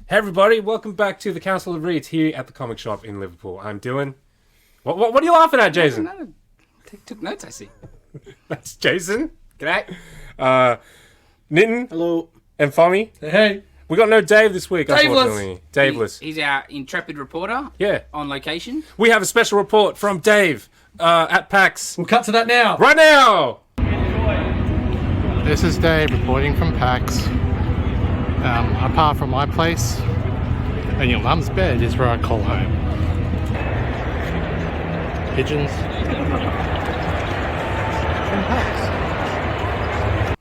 Hey everybody, welcome back to the Council of Reeds here at the comic shop in Liverpool. I'm Dylan. What are you laughing at, Jason? No. Took notes, I see. That's Jason. G'day. Nitin. Hello. And Fommy. Hey. We got no Dave this week, Daveless. unfortunately. Daveless. He's our intrepid reporter. Yeah. On location. We have a special report from Dave at PAX. We'll cut to that now. Right now! This is Dave reporting from PAX. Apart from my place, and your mum's bed is where I call home. Pigeons. And PAX.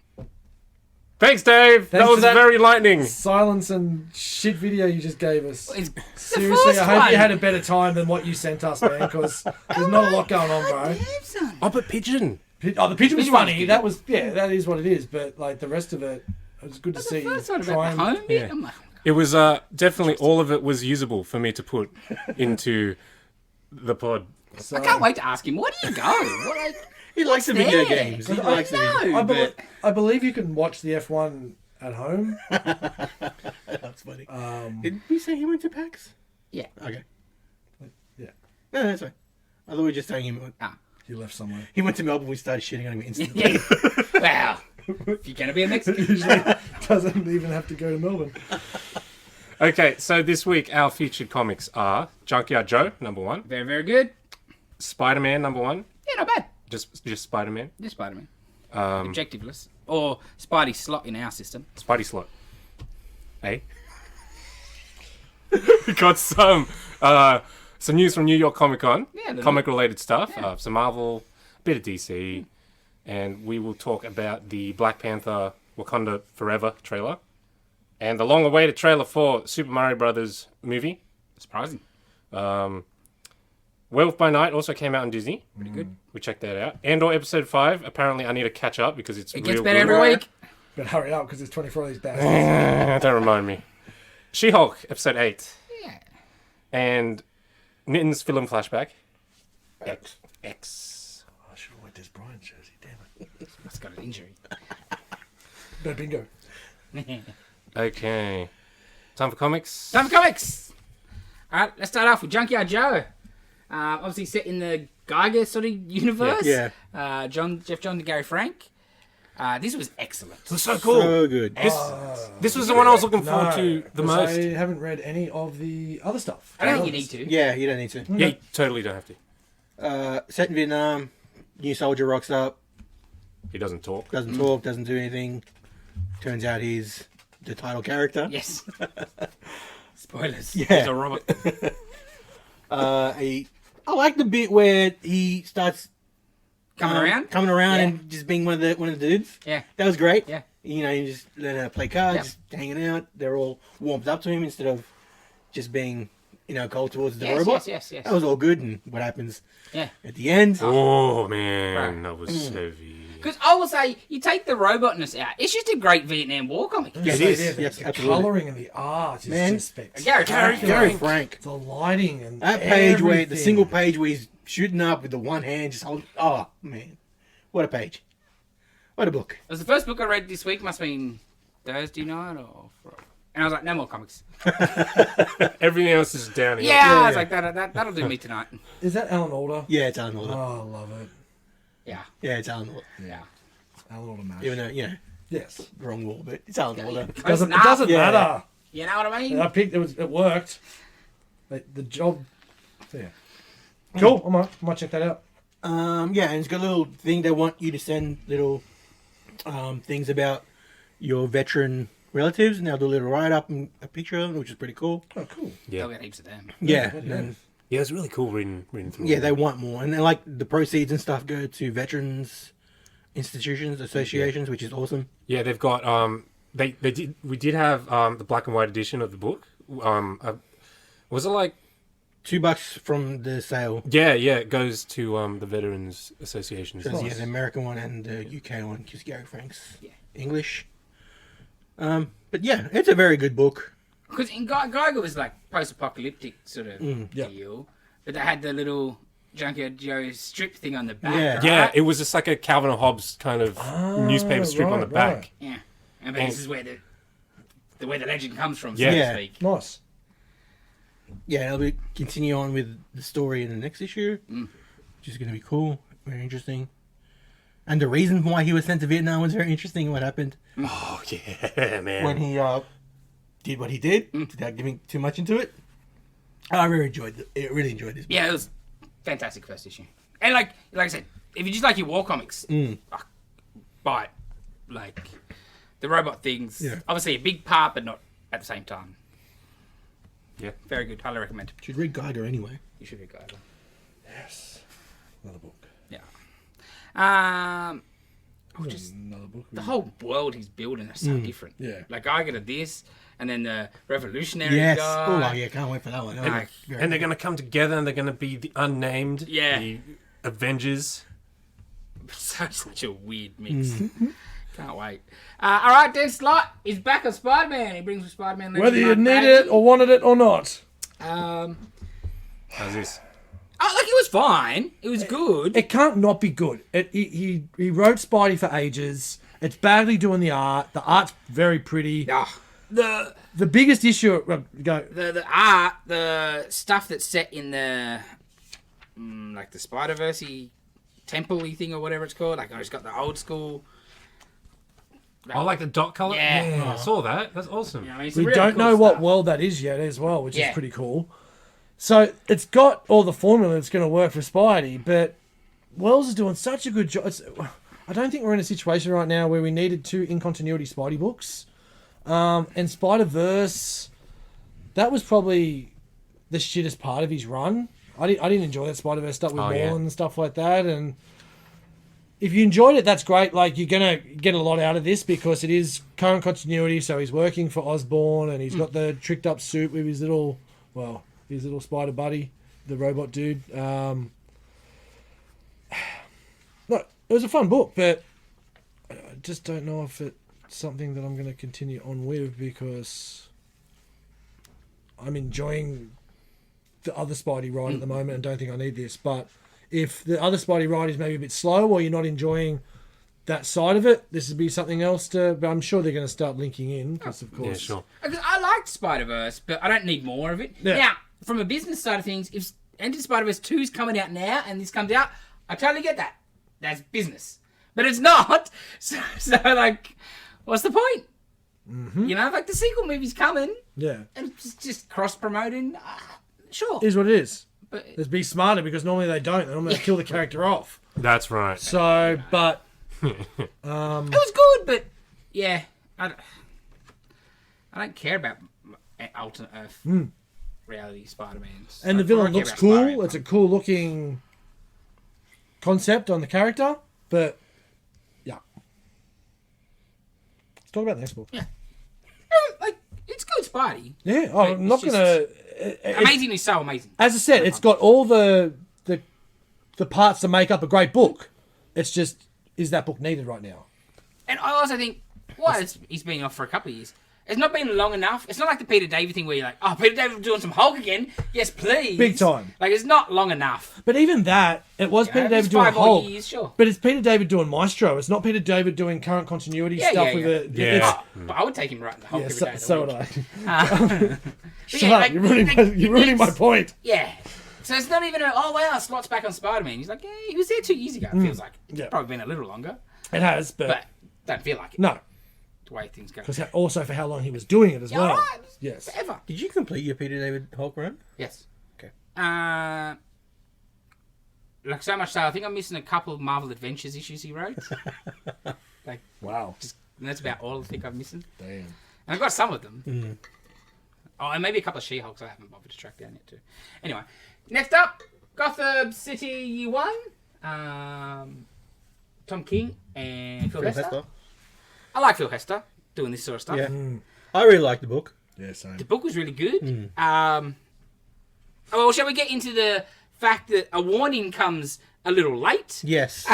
Thanks, Dave. That Thanks was for that. very lightning. Silence and shit video you just gave us. It's Seriously, the I first hope one. you had a better time than what you sent us, man, because there's not a lot going on, bro. Oh, but pigeon. Oh, the pigeon was Pigeon funny. was- That was, yeah, that is what it is. But, like, the rest of it, it was good to see The first one you about the home bit. Yeah. I'm like, It was definitely all of it was usable for me to put into the pod. So, I can't wait to ask him, where do you go? What, like, He likes the video there? games. He likes the video No. I believe you can watch the F1 at home. That's funny. Did we say he went to PAX? Yeah. Okay. Yeah, No, that's fine. I thought we were just saying he left somewhere. he went to Melbourne. We started shitting on him instantly. Yeah. Wow. If you're going to be a Mexican. Usually doesn't even have to go to Melbourne. Okay, so this week our featured comics are Junkyard Joe, number 1. Very, very good. Spider-Man, number 1. Yeah, not bad. Just Spider-Man. Just Spider-Man. Objectiveless. Or Spidey slot in our system. Spidey slot. Eh? We got some news from New York Comic Con. Yeah, the- comic-related stuff. Yeah. Some Marvel, a bit of DC. And we will talk about the Black Panther Wakanda Forever trailer. And the long-awaited trailer for Super Mario Brothers movie. Surprising. Werewolf By Night also came out on Disney. Pretty good. We checked that out. Andor episode 5. Apparently I need to catch up because it's It real gets better good. every week. But hurry up, because there's 24 of these bastards. Don't remind me. She-Hulk episode 8. Yeah. And Nitin's film Flashback. X. I should have went this Brian jersey, damn it. That's got an injury. No bingo. Okay. Time for comics. Time for comics. All right, let's start off with Junkyard Joe. Obviously set in the Geiger sort of universe. Yeah. Jeff Johns and Gary Frank. This was excellent. This was so cool. So good. This was the one I was looking forward to the 'cause most. I haven't read any of the other stuff. I don't think you need to. Yeah, you don't need to. Yeah, you totally don't have to. Set in Vietnam. New soldier rocks up. He doesn't talk. Doesn't talk. Doesn't do anything. Turns out he's the title character. Yes. Spoilers. Yeah. He's a robot. I like the bit where he starts Coming coming around Yeah. and just being one of the dudes. Yeah. That was great. Yeah. You know, you just learn how to play cards, Yeah. just hanging out. They're all warmed up to him instead of just being, cold towards the Yes, robot. yes. That was all good. And what happens Yeah. at the end? Oh, man. Right. That was heavy. Because I will say, you take the robotness out, it's just a great Vietnam War comic. Yeah, it is. Yes, The absolutely. colouring and the art is Man. just spectacular. Gary Frank. The lighting and That page where the everything. single page where he's shooting up with the one hand, just hold. Oh man, what a page! What a book! It was the first book I read this week, must have been Thursday night or Friday. And I was like, no more comics. Everything else is down here. Yeah, I was like, that'll do me tonight. Is that Alan Alda? Yeah, it's Alan Alda. Oh, I love it. Yeah. Yeah, it's Alan Alda. Yeah. Alan Alda match. Even though Yes. wrong wall, but it's Alan Alda. It doesn't enough. matter. Yeah. You know what I mean? I picked it worked. The job. So yeah. Cool. I might check that out. Yeah, and it's got a little thing they want you to send little things about your veteran relatives, and they'll do a little write up and a picture of them, which is pretty cool. Oh, cool. I'll get heaps of them. Yeah, Yeah. and Yeah, it's really cool reading through. yeah, they want more, and then like the proceeds and stuff go to veterans institutions, associations, which is awesome. Yeah, they've got we did have the black and white edition of the book. Was it like $2 from the sale. yeah, it goes to the Veterans Associations. So, yeah, the American one and the UK one, because Gary Frank's Yeah. English. But yeah, it's a very good book. Because in Geiger was like post-apocalyptic sort of Yeah. deal. But they had the little Junkyard Joe strip thing on the back. Yeah. right? Yeah, it was just like a Calvin and Hobbes kind of newspaper strip on the back. right. Yeah. And but this is where the where the legend comes from, Yeah. so Yeah. to speak. Nice. Yeah, they'll be continue on with the story in the next issue, which is going to be cool, very interesting. And the reason why he was sent to Vietnam was very interesting. What happened Oh yeah, man. when he did what he did, without giving too much into it. I really enjoyed this. Book. Yeah, it was fantastic first issue. And like I said, if you just like your war comics, buy it. Like the robot things, obviously a big part, but not at the same time. Yeah. Very good. Highly recommend. Should read Geiger anyway. You should read Geiger. Yes. Another book. Yeah. Just Another book. the whole world he's building is so different. Yeah. Like Geiger to this, and then the revolutionary Yes. guy. Oh yeah, can't wait for that one. Like, And they're going to come together and they're going to be the unnamed. Yeah. The Avengers. such a weird mix. Can't wait. All right, Dan Slott is back on Spider-Man. He brings Spider-Man. Whether you needed it or wanted it or not. How's this? Oh, look, it was fine. It was good. It can't not be good. He wrote Spidey for ages. It's badly doing the art. The art's very pretty. Oh, The biggest issue... Go. the art, the stuff that's set in the like the Spider-Verse-y temple-y thing or whatever it's called. Like, it's got the old school. I like the dot color. Yeah. I saw that. That's awesome. You know, it's We really don't cool know what stuff. world that is yet as well, which Yeah. is pretty cool. So it's got all the formula that's going to work for Spidey, but Wells is doing such a good job. I don't think we're in a situation right now where we needed 2 in-continuity Spidey books. And Spider-Verse, that was probably the shittest part of his run. I didn't enjoy that Spider-Verse stuff with Morland and stuff like that. And if you enjoyed it, that's great. Like, you're going to get a lot out of this because it is current continuity. So he's working for Osborn and he's got the tricked up suit with his little spider buddy, the robot dude. No, it was a fun book, but I just don't know if it's something that I'm going to continue on with because I'm enjoying the other Spidey ride at the moment and don't think I need this. But if the other Spidey ride is maybe a bit slow or you're not enjoying that side of it, this would be something else but I'm sure they're going to start linking in because, of course. Yeah, sure. Because I liked Spider-Verse, but I don't need more of it. Yeah. Now, from a business side of things, if Enter Spider-Verse 2 is coming out now and this comes out, I totally get that. That's business. But it's not. So like, what's the point? You know, like the sequel movie's coming Yeah. and it's just cross-promoting. Sure. It is what it is. But Let's be smarter because normally they don't. They normally kill the character off. That's right. So, but... it was good, but yeah, I don't care about alternate Earth reality Spider-Mans. And the villain looks cool. It's a cool looking concept on the character, but yeah. Let's talk about the next book. Yeah. Like, it's good Spidey. Yeah, But I'm not it's gonna. Amazingly so amazing. As I said, it's got all the parts to make up a great book. It's just, is that book needed right now? And I also think, he's been off for a couple of years. It's not been long enough. It's not like the Peter David thing where you're like, oh, Peter David doing some Hulk again. Yes, please. Big time. Like, it's not long enough. But even that, it was Peter David it's doing 5 more Hulk. years, sure. But it's Peter David doing Maestro. It's not Peter David doing current continuity stuff with it. Yeah. It's- But I would take him right in the Hulk yeah, every day. of the so week. would I. But Shut yeah, up, like, you're ruining my point. Yeah. So it's not even Slott's back on Spider-Man. He's like, yeah, he was there 2 years ago. It feels like. It's Yeah. probably been a little longer. It has, But don't feel like it. no. The way things go. Because also for how long he was doing it as Yeah, well. alright. Yes. Forever. Did you complete your Peter David Hulk run? Yes. Okay. Like so much so, I think I'm missing a couple of Marvel Adventures issues he wrote. Like, Wow. and that's about all I think I'm missing. Damn. And I've got some of them. Oh, and maybe a couple of She-Hulks I haven't bothered to track down yet too. Anyway, next up, Gotham City Year 1. Tom King and Phil Hester. I like Phil Hester doing this sort of stuff. Yeah. I really like the book. Yeah, same. The book was really good. Well, shall we get into the fact that a warning comes a little late? Yes.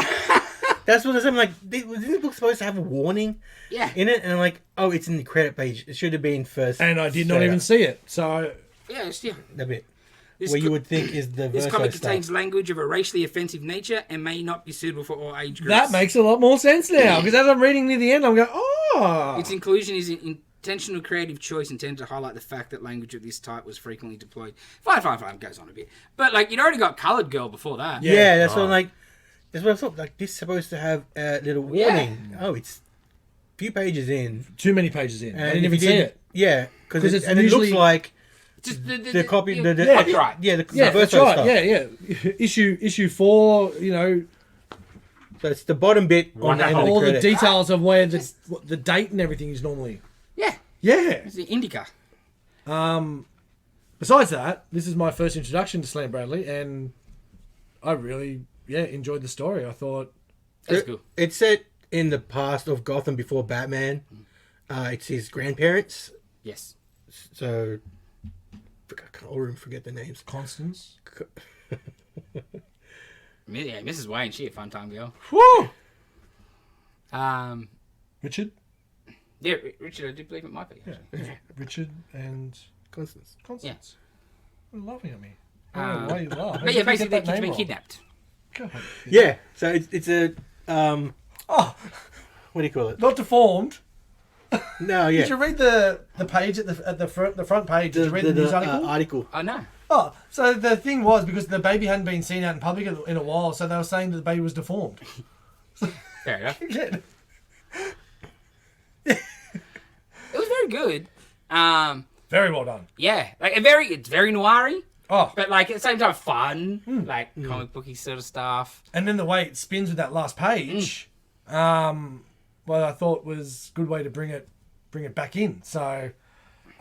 That's what I'm like. Was this book supposed to have a warning Yeah. in it? And I'm like, oh, it's in the credit page. It should have been first. And I did not straight even up. see it. So, Yeah, The bit. This Where you co- would think is the This Verso comic stuff. contains language of a racially offensive nature and may not be suitable for all age groups. that makes a lot more sense now. Because as I'm reading near the end, I'm going, oh. Its inclusion is intentional creative choice intended to highlight the fact that language of this type was frequently deployed. Fine, goes on a bit. But, like, you'd already got Coloured Girl before that. Yeah, that's what I'm like. That's what I thought. Like, this is supposed to have a little warning. Yeah. Oh, it's a few pages in. Too many pages in. I And didn't even if you see didn't- it. Yeah, because it's it usually- looks like Just the copy, the copyright. Yeah, the Yeah, that's verso right. stuff. Yeah. Issue 4, you know, So it's the bottom bit on the end of the all the credit. details of where the date and everything is normally. Yeah. Yeah. It's the Indica. Besides that, this is my first introduction to Slam Bradley, and I really, enjoyed the story. I thought, That's cool. It's set in the past of Gotham before Batman. It's his grandparents. Yes. So I can't already forget the names. Constance. Yeah, Mrs. Wayne, she a fun time girl. Woo! Richard. Yeah, Richard, I do believe it might be. Yeah. Richard and Constance. Constance. You're laughing at me. I don't know why you laugh. But yeah, basically, they're being kidnapped. Yeah. So it's a what do you call it? Not deformed. No, yeah. Did you read the page at the front page? Did you read the news article? Article. Oh, no. Oh, so the thing was, because the baby hadn't been seen out in public in a while, so they were saying that the baby was deformed. Fair enough. Yeah. It was very good. Very well done. Yeah, like it's very noiry, Oh, but like at the same time fun, like comic booky sort of stuff. and then the way it spins with that last page, what I thought was a good way to bring it back in. So,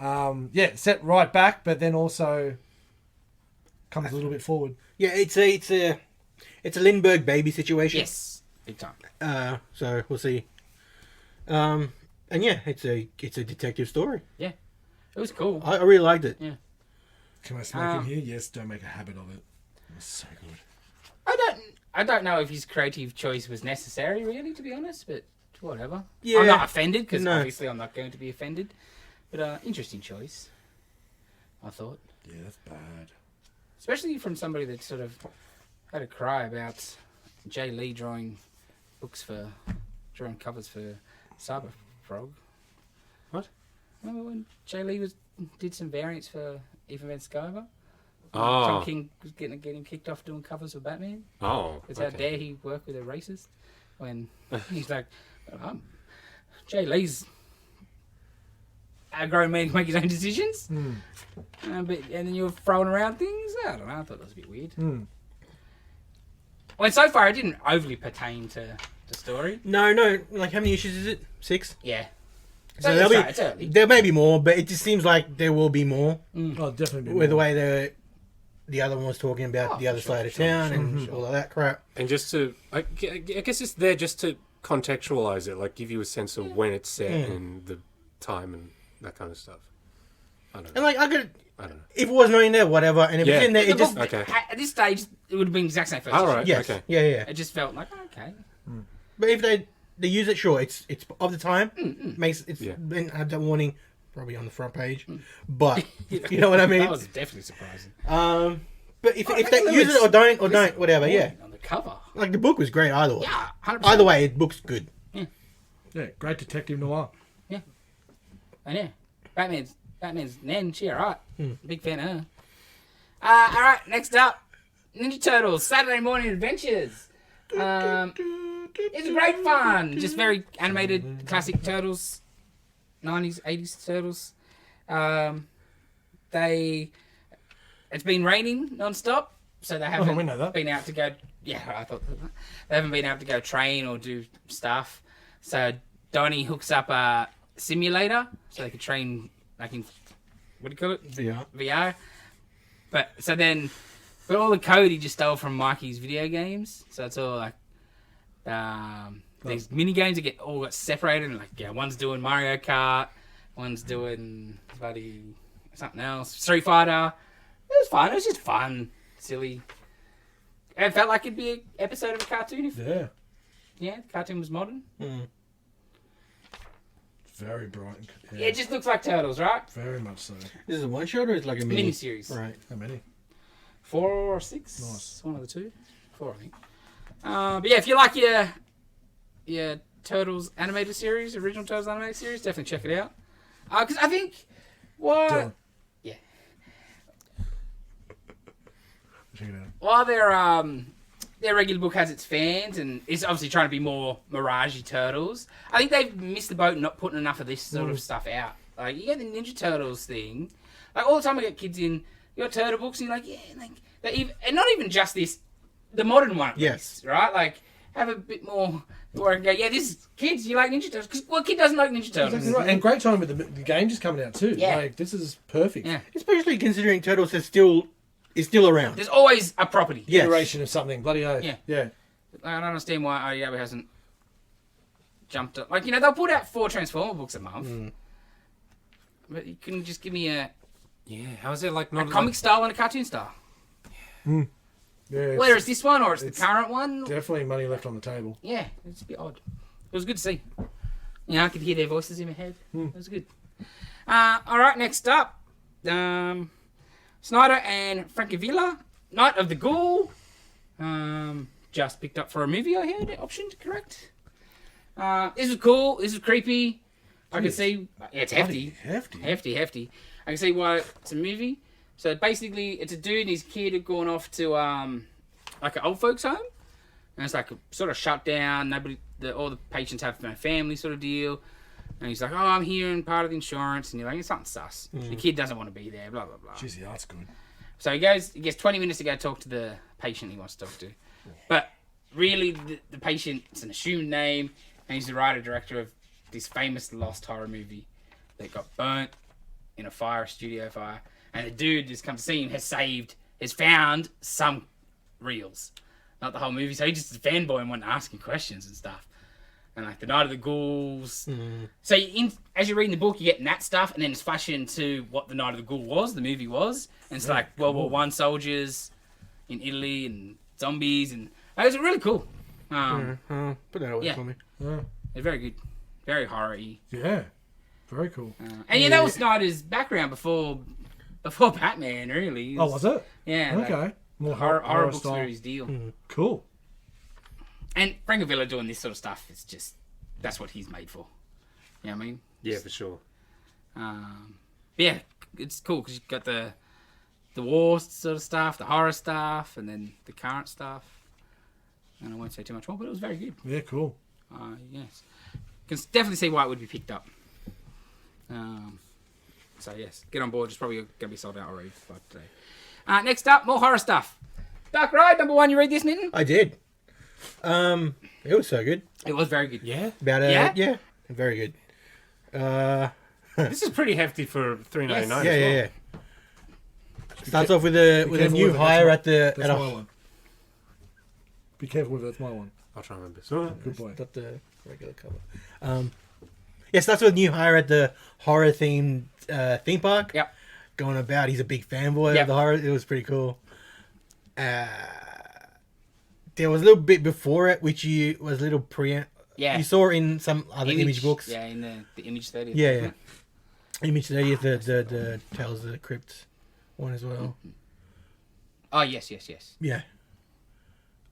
set right back, but then also comes a little bit forward. Yeah, it's a Lindbergh baby situation. Yes, big time. So we'll see. And yeah, it's a detective story. Yeah, it was cool. I really liked it. Yeah, Can I smoke in here? Yes, don't make a habit of it. It's so good. I don't know if his creative choice was necessary, really, to be honest, but whatever. Yeah. I'm not offended because No. obviously I'm not going to be offended. But interesting choice, I thought. Yeah, that's bad. Especially from somebody that sort of had a cry about Jay Lee drawing covers for Cyberfrog. What? Remember when Jay Lee did some variants for Ethan Van Sciver? Oh. Tom King was getting him kicked off doing covers for Batman. Oh. Because how dare he work with a racist when he's like, Jay Lee's a grown man to make his own decisions. And then you're throwing around things. I don't know. I thought that was a bit weird. Well, so far it didn't overly pertain to the story. No. Like, how many issues is it? 6? Yeah. So it's early. there may be more, but it just seems like there will be more. Oh, definitely. With the way the other one was talking about the other side of town and all of that crap. And just to, I guess it's there just to contextualize it, like give you a sense of when it's set and the time and that kind of stuff. I don't know. And like, I don't know. if it wasn't in there, whatever, and if it's in there, The it just... book, okay. At this stage, it would have been the exact same first All issue. right. Yes. Okay. Yeah. It just felt like, okay. But if they use it, sure, it's of the time. It's been had that warning probably on the front page, but you know what I mean. That was definitely surprising. But if they use it or don't whatever, yeah. On the cover. Like the book was great either way. Yeah, 100%. Either way, it looks good. Yeah, great detective noir. Yeah. And yeah, Batman's Nan, she alright. Big fan of her. Alright, next up, Ninja Turtles, Saturday Morning Adventures. It's great fun. Just very animated, classic Turtles. 90s, 80s Turtles. It's been raining non-stop, so they haven't we know that. been out to go... Yeah, I thought they haven't been able to go train or do stuff. So Donnie hooks up a simulator so they could train, like in... What do you call it? VR. But all the code he just stole from Mikey's video games. So it's all like these mini games that all got separated. And like, one's doing Mario Kart, one's doing bloody something else, Street Fighter. It was fun. It was just fun, silly. It felt like it'd be an episode of a cartoon. Yeah. Yeah, the cartoon was modern. Very bright. Yeah, it just looks like Turtles, right? Very much so. This is a one shot or it's like a mini Miniseries. Right. How many? 4 or 6. Nice. One of the two. 4, I think. But yeah, if you like your Turtles animated series, original Turtles animated series, definitely check it out. Because I think what Dylan. yeah. Check it out. While their regular book has its fans and it's obviously trying to be more Mirage Turtles, I think they've missed the boat not putting enough of this sort of stuff out. Like, you get the Ninja Turtles thing. Like, all the time I get kids in, you got Turtle books, and you're like, yeah, like, they even, and not even just this, the modern one, at Yes. least, right? Like, have a bit more where I can go, yeah, this is, kids, you like Ninja Turtles? Because what kid doesn't like Ninja Turtles? Exactly right. And great time with the game just coming out too. Yeah. Like, this is perfect. Yeah. Especially considering Turtles is still around. There's always a property. Yes. Iteration of something. Bloody oath. Yeah. Yeah. I don't understand why IDW hasn't jumped up. Like, they'll put out 4 Transformer books a month. But you couldn't just give me a Yeah, how is it like not comic style and a cartoon style? Yeah. it's Whether it's this one or it's the it's current one. definitely money left on the table. Yeah, it's a bit odd. It was good to see. You know, I could hear their voices in my head. It was good. All right, next up. Snyder and Francavilla, Night of the Ghoul. Just picked up for a movie, I heard. Optioned, correct? This was cool. This was creepy. I can see... Yeah, it's hefty. Hefty. I can see why it's a movie. So basically, it's a dude and his kid have gone off to like an old folks home. And it's like a sort of shut down. Nobody... all the patients have no family sort of deal. And he's like, oh, I'm here and part of the insurance. And you're like, it's something sus. The kid doesn't want to be there, blah, blah, blah. Jeez, the art's good. So he gets 20 minutes to go talk to the patient he wants to talk to. But really, the patient's an assumed name, and he's the writer-director of this famous lost horror movie that got burnt in a studio fire. And the dude that's come to see him has found some reels, not the whole movie. So he just is a fanboy and wanted to ask him questions and stuff. And like the Night of the Ghouls. So as you're reading the book, you're getting that stuff, and then it's flashing to what the Night of the Ghoul was, the movie was. And it's like World War One soldiers in Italy and zombies, and it was really cool. Put that away yeah. for me. Yeah. It's very good, very horror-y. Yeah. Very cool. And yeah, that was Snyder's background before Batman, really. Oh, was it? Yeah. Okay. Like, More horror books style. were his deal. Cool. And Francavilla doing this sort of stuff, it's just, that's what he's made for. You know what I mean? Yeah, for sure. Yeah, it's cool because you've got the war sort of stuff, the horror stuff, and then the current stuff. And I won't say too much more, but it was very good. Yeah, cool. Yes. Can definitely see why it would be picked up. So yes, get on board. It's probably going to be sold out already by today. Next up, more horror stuff. Dark Ride, number 1. You read this, Minton? I did. It was so good. It was very good. Yeah, About Yeah? very good. this is pretty hefty for $3.99. Yes. Yeah. Starts off with a careful new with it, hire that's at That's my one. Be careful with it. That's my one. I'll try and remember. So, Good boy. Got the regular cover. Yeah, starts with a new hire at the horror themed theme park. Yep. Going about, he's a big fanboy Yep. of the horror. It was pretty cool. There was a little bit before it, which was a little Yeah. you saw in some other image books. Yeah, in the Image 30. Yeah. Image 30th, the Tales of the Crypt one as well. Oh, yes. Yeah.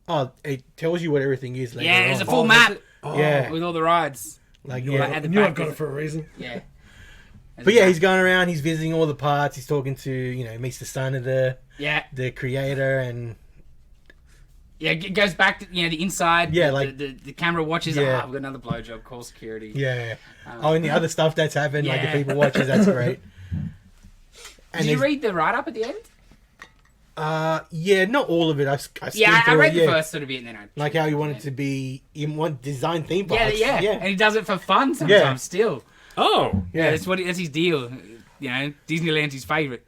Oh, it tells you what everything is later Yeah, there's on. a full map Yeah. with all the rides. Like, Like, yeah. at I the knew back I've got of it for a reason. Yeah. But yeah, he's going around, he's visiting all the parts, he's talking to, meets the son of the creator, and Yeah, it goes back to, the inside. Yeah, the, like- the camera watches. Yeah. We've got another blowjob, call security. yeah. And the other stuff that's happened, like Yeah. the people watches, that's great. And Did you there's- read the write-up at the end? Yeah, not all of it. I skimmed Yeah, I through read it, the first sort of bit and then I... Like how he wanted to be in one design theme Yeah, parks. yeah. And he does it for fun sometimes Yeah. still. oh, Yeah, that's his deal. Disneyland's his favourite.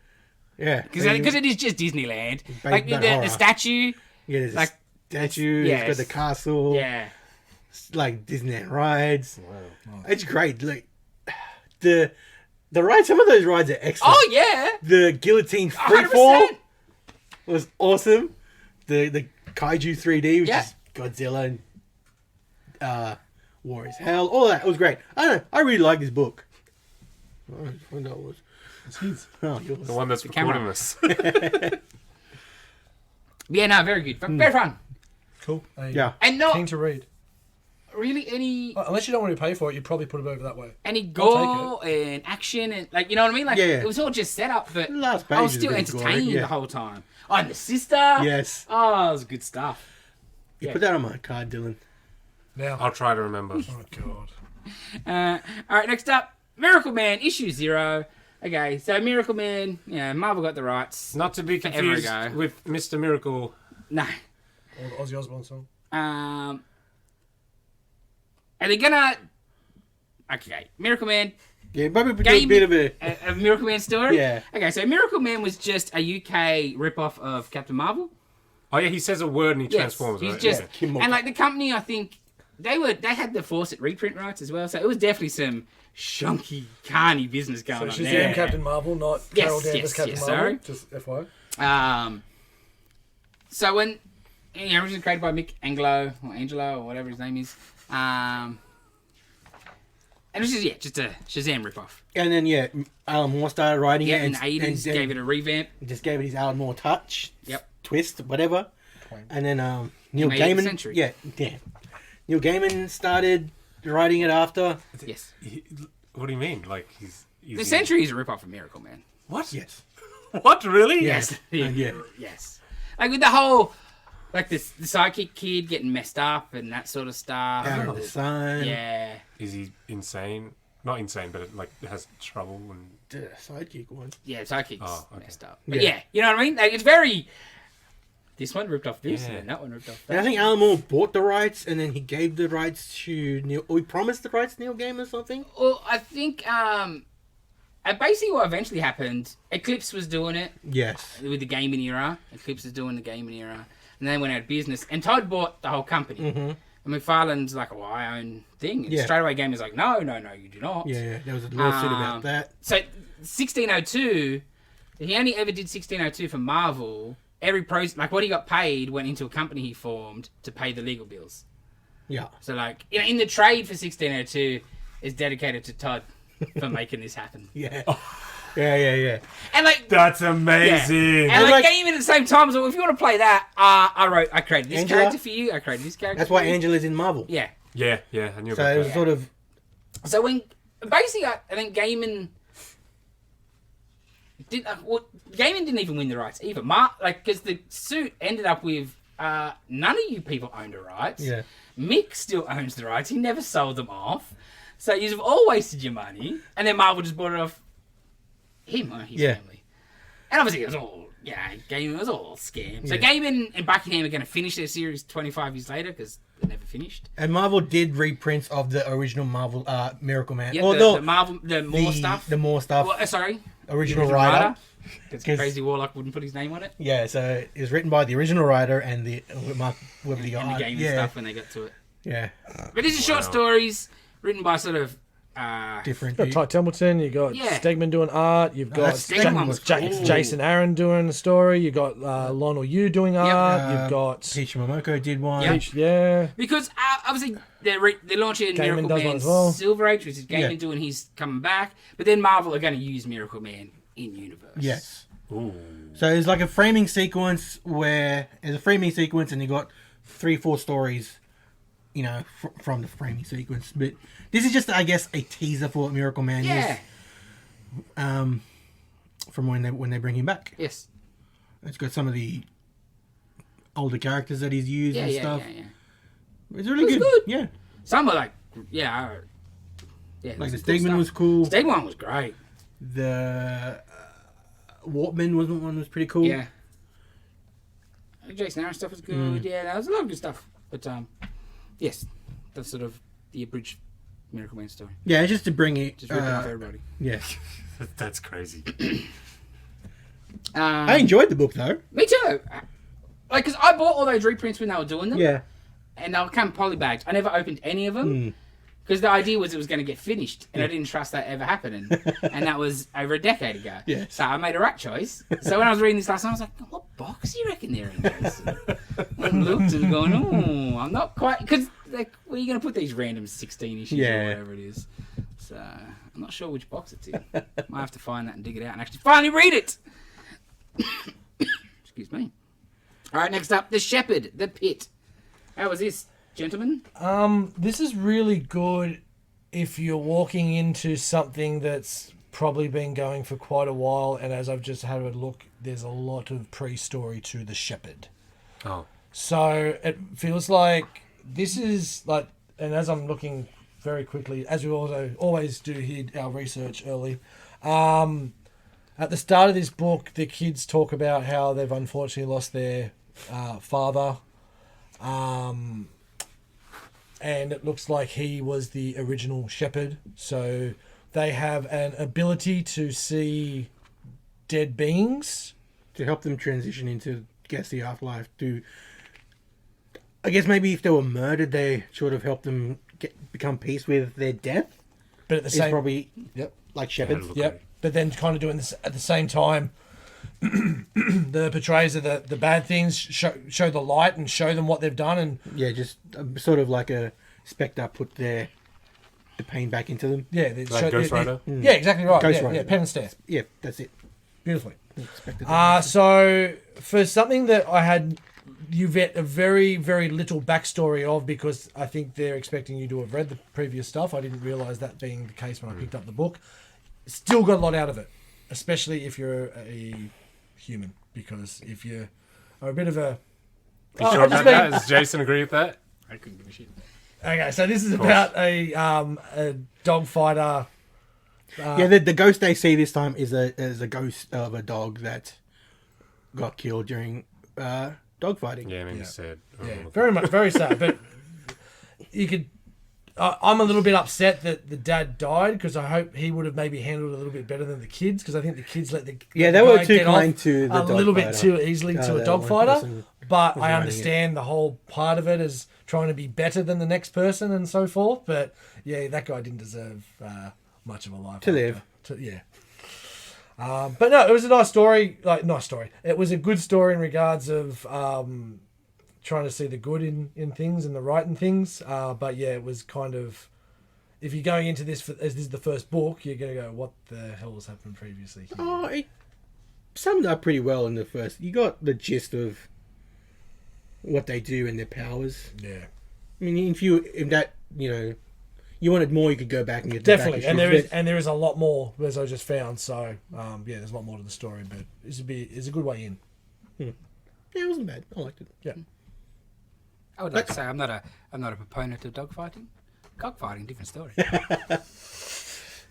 Yeah. Because it is just Disneyland. Like but the horror. statue. Yeah, there's like- a statue, Yes. it's got the castle, Yeah. like Disneyland rides. wow. It's great. Like the rides, some of those rides are excellent. Oh, yeah. The guillotine 100%. freefall was awesome. The Kaiju 3D, which Yeah. is Godzilla and War is Hell, all that. It was great. I don't know. I really like this book. I know it was. It's his. Oh, yours. The one that's camera. recording us. Yeah, no, very good. Very fun. Cool. Yeah. And not... Keen to read. really any Unless you don't want to pay for it, you'd probably put it over that way. gore and action and like, you know what I mean? Like, Yeah. it was all just set up, but The last I was page is still a bit gory, entertained yeah. the whole time. Oh, and the sister. Yes. Oh, it was good stuff. You Yeah. put that on my card, Dylan. Now. I'll try to remember. Oh, God. All right, next up, Miracleman issue 0. Okay, so Miracleman, yeah, Marvel got the rights. Not to be Forever confused ago. with Mr. Miracle. No. Or the Ozzy Osbourne song. Are they gonna? Okay, Miracleman. Yeah, maybe we Game- get a bit of A Miracleman story. Yeah. Okay, so Miracleman was just a UK ripoff of Captain Marvel. Oh yeah, he says a word and he Yes, transforms. he's right? just Kim and like the company, I think they had the Fawcett reprint rights as well, so it was definitely some shonky, carny business So going on she's there. Captain Marvel, not Yes, Carol Danvers yes, Captain yes, Marvel. sorry. Just FYI. So when originally created by Mick Angelo or whatever his name is, and it was just a Shazam ripoff. And then Alan Moore started writing Yeah, it in the 80s, then gave it a revamp. just gave it his Alan Moore touch. Yep. Twist, whatever. And then Neil made it Gaiman. Century. Yeah. Neil Gaiman started writing it after. Yes. What do you mean? Like he's The Century is a ripoff of Miracleman. What? Yes. What really? Yes. Yeah. Yes. Like with the whole, like the sidekick kid getting messed up and that sort of stuff. Out of the sun. Yeah. Is he insane? Not insane, but it, like has trouble and. The sidekick one. Yeah, sidekick's Oh, okay. messed up. But Yeah. you know what I mean? Like, it's very. This one ripped off this, Yeah. and then that one ripped off And that. I think Alan Moore bought the rights, and then he gave the rights to Neil. Or he promised the rights to Neil Gaiman or something. Well, I think basically what eventually happened, Eclipse was doing it Yes. with the gaming era. Eclipse was doing the gaming era, and then went out of business. And Todd bought the whole company. Mm-hmm. And McFarlane's like, "Oh, I own thing." And Yeah. straight away, Gaming's like, "No, you do not." Yeah. There was a lawsuit about that. So 1602, he only ever did 1602 for Marvel. What he got paid went into a company he formed to pay the legal bills. Yeah. So like, in the trade for 1602 is dedicated to Todd for making this happen. Yeah. Yeah. And like, That's yeah. amazing. And like- like, Gaming at the same time. So if you want to play that, I created this Angela? character for you. I created this character. That's for why you. Angela's in Marvel. Yeah. Yeah, I knew So about it was that. sort of. So when basically, I think Gaiman didn't even win the rights either. Because the suit ended up with none of you people owned the rights. Yeah. Mick still owns the rights. He never sold them off. So you've all wasted your money, and then Marvel just bought it off him or his Yeah. family. And obviously it was all Gaiman was all scam. So Gaiman and Buckingham are going to finish their series 25 years later because they never finished. And Marvel did reprints of the original Marvel Miracleman. Yeah, Although the Marvel, the More stuff. The more stuff. Well, sorry. original writer. Because 'Cause- Crazy Warlock wouldn't put his name on it. Yeah, so it was written by the original writer and the Mark Webber the And the art. game and Yeah, stuff when they got to it. yeah, But these are short stories written by sort of. different. You've got Ty Templeton, you got Yeah. Stegman doing art, you've got that's- Stegman was cool. Jason Aaron doing the story, you got Lionel Yu doing art, you've got Peach Momoko did one. Yep. Peach, yeah. Because obviously they're launching Gaiman does one Miracleman as well. Silver Age, which is Gaiman Yeah. doing his coming back. But then Marvel are going to use Miracleman in universe. Yes. Ooh. So it's like a framing sequence where there's a framing sequence and you got 3-4 stories, you know, from the framing sequence. But this is just, I guess, a teaser for what Miracleman Yeah. is. From when they bring him back. Yes. It's got some of the older characters that he's used Yeah, and yeah, stuff. yeah. It's really It was good. good. Yeah. Some are like, yeah. Like the some cool Stegman stuff. was cool. Stegman was great. The Wartman was pretty cool. Yeah. Jason Aaron stuff was good. Yeah, that was a lot of good stuff. But yes, that's sort of the abridged Miracleman story. Yeah, just to bring it. Just ripping off everybody. Yeah. That's crazy. I enjoyed the book though. Me too. Like, because I bought all those reprints when they were doing them. Yeah. And they were kind of polybagged. I never opened any of them. Because the idea was it was going to get finished. And I didn't trust that ever happening. And that was over a decade ago. Yeah. So I made a right choice. So when I was reading this last night, I was like, what box do you reckon they're in, Jason? And looked and going, oh, I'm not quite... Because, like, where are you going to put these random 16 issues Yeah. or whatever it is? So I'm not sure which box it's in. Might have to find that and dig it out and actually finally read it. Excuse me. All right, next up, The Shepherd, The Pit. How was this? gentlemen? This is really good if you're walking into something that's probably been going for quite a while, and as I've just had a look, there's a lot of pre-story to the Shepherd. Oh. So it feels like this is like, and as I'm looking very quickly, as we also always do here, our research early, at the start of this book, the kids talk about how they've unfortunately lost their father, and it looks like he was the original Shepherd. So they have an ability to see dead beings. To help them transition into, the afterlife. I guess maybe if they were murdered, they sort of help them become peace with their death. But at the same... probably Yep. like shepherds. Yep. But then kind of doing this at the same time, the portrayers of the bad things show the light and show them what they've done. And yeah, just sort of like a Spectre put the pain back into them. Yeah. Like Ghost Rider? Yeah, exactly right. Ghost yeah, Rider. Yeah, pen and stare. Yeah, that's it. Beautifully. Spectre So for something that I had... You get a very, very little backstory of, because I think they're expecting you to have read the previous stuff. I didn't realise that being the case when I picked up the book. Still got a lot out of it, especially if you're a human, because if you are a bit of a... You sure about that? Does Jason agree with that? I couldn't give a shit. Okay, so this is about a dog fighter. The ghost they see this time is a ghost of a dog that got killed during dog fighting. Yeah, I mean, sad. Yeah, very sad. But you could... I'm a little bit upset that the dad died, because I hope he would have maybe handled it a little bit better than the kids, because I think the kids let the they guy were too get kind off to the a dog little fighter. bit too easily to a that dog one fighter. person But was I running understand the whole part of it is trying to be better than the next person and so forth. But yeah, that guy didn't deserve much of a life To live. Yeah. But no, it was a nice story. Nice story. It was a good story in regards of trying to see the good in things and the right in things. But yeah, it was kind of... If you're going into this as this is the first book, you're going to go, what the hell has happened previously? Oh, it summed up pretty well in the first. You got the gist of what they do and their powers. Yeah. I mean, if that, you wanted more, you could go back and get Definitely, the and back there is a lot more, as I just found. So there's a lot more to the story, but it's a good way in. Yeah, it wasn't bad. I liked it. Yeah. I would like to say I'm not a proponent of dogfighting. Cockfighting, different story.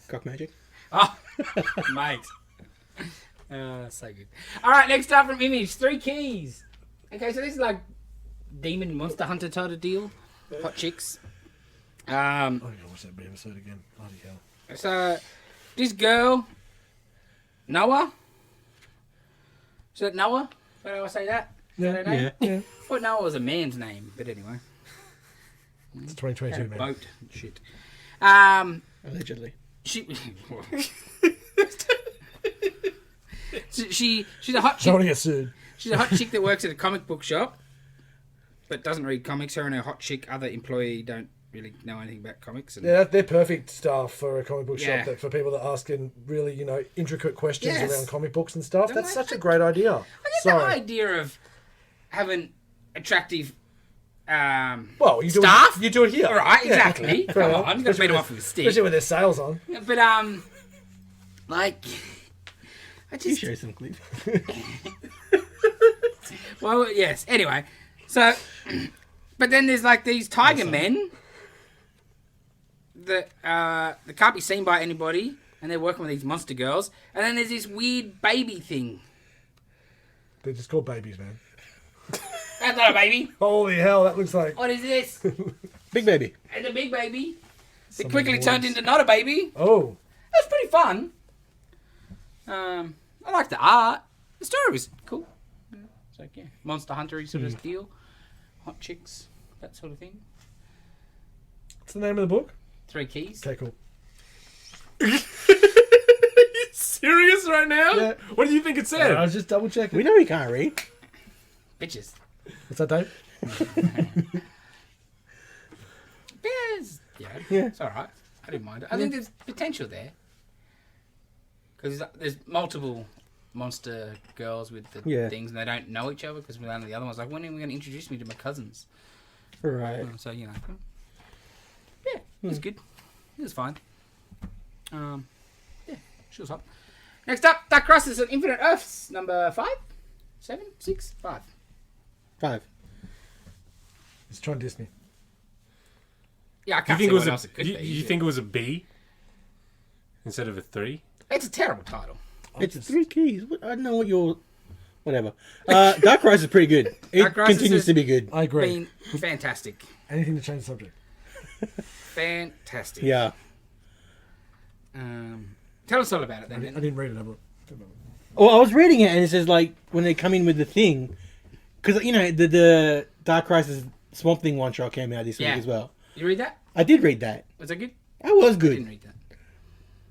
Cock magic. Oh, mate. So good. All right, next up from Image, 3 keys. Okay, so this is like demon monster hunter type of deal. Hot chicks. I'm gonna watch that episode again. Bloody hell. So this girl, Noah. Is that Noah? Why do I say that? Is that her name? Yeah. I thought Noah was a man's name, but anyway. It's 2022, man. Boat shit. Allegedly. She's a hot chick. Don't want to get sued. She's a hot chick that works at a comic book shop, but doesn't read comics. Her and her hot chick other employee don't really know anything about comics. And Yeah, they're perfect stuff for a comic book Yeah. shop. For people that asking really, intricate questions Yes. around comic books and stuff. Don't That's I- such a great idea. I get the idea of having attractive Well, you do staff. It, you do it here. All right, Yeah. exactly. Fair Come enough. on, you've got to beat them off with a Especially stick. with their sales on. But I You just show some clips. well, yes. Anyway, so but then there's like these tiger men that can't be seen by anybody, and they're working with these monster girls. And then there's this weird baby thing. They're just called babies, man. That's not a baby. Holy hell, that looks like... What is this? Big baby. It's a big baby. It Some quickly boys. turned into not a baby. Oh. That's pretty fun. I like the art. The story was cool. Yeah, it's like, yeah, Monster Hunter-y sort of deal. Hot chicks, that sort of thing. What's the name of the book? 3 keys. Okay, cool. Serious right now? Yeah. What do you think it said? I was just double checking. We know he can't read. Bitches. What's that, Dave? Yeah, it's alright. I didn't mind it. I think there's potential there. Because there's multiple monster girls with the Yeah. things, and they don't know each other, because one of the other ones like, when are we going to introduce me to my cousins? Right. So yeah, it was good. It was fine. Yeah, she was hot. Next up, Dark Crisis on Infinite Earths, number 5, 7, 6, 5. 5. It's trying to diss me. Yeah, I You can't think see it was what else it could be. you think it was a B instead of a 3? It's a terrible title. It's 3 keys. I don't know what your... Whatever. Dark Crisis is pretty good. It Dark Crisis continues is- to be good. I agree. Been fantastic. Anything to change the subject. Fantastic. Yeah. Tell us all about it I then. didn't read it. Have a look. Well, I was reading it, and it says, like, when they come in with the thing... Because, you know, the Dark Crisis Swamp Thing one-shot came out this week as well. You read that? I did read that. Was that good? That was I good. didn't read that.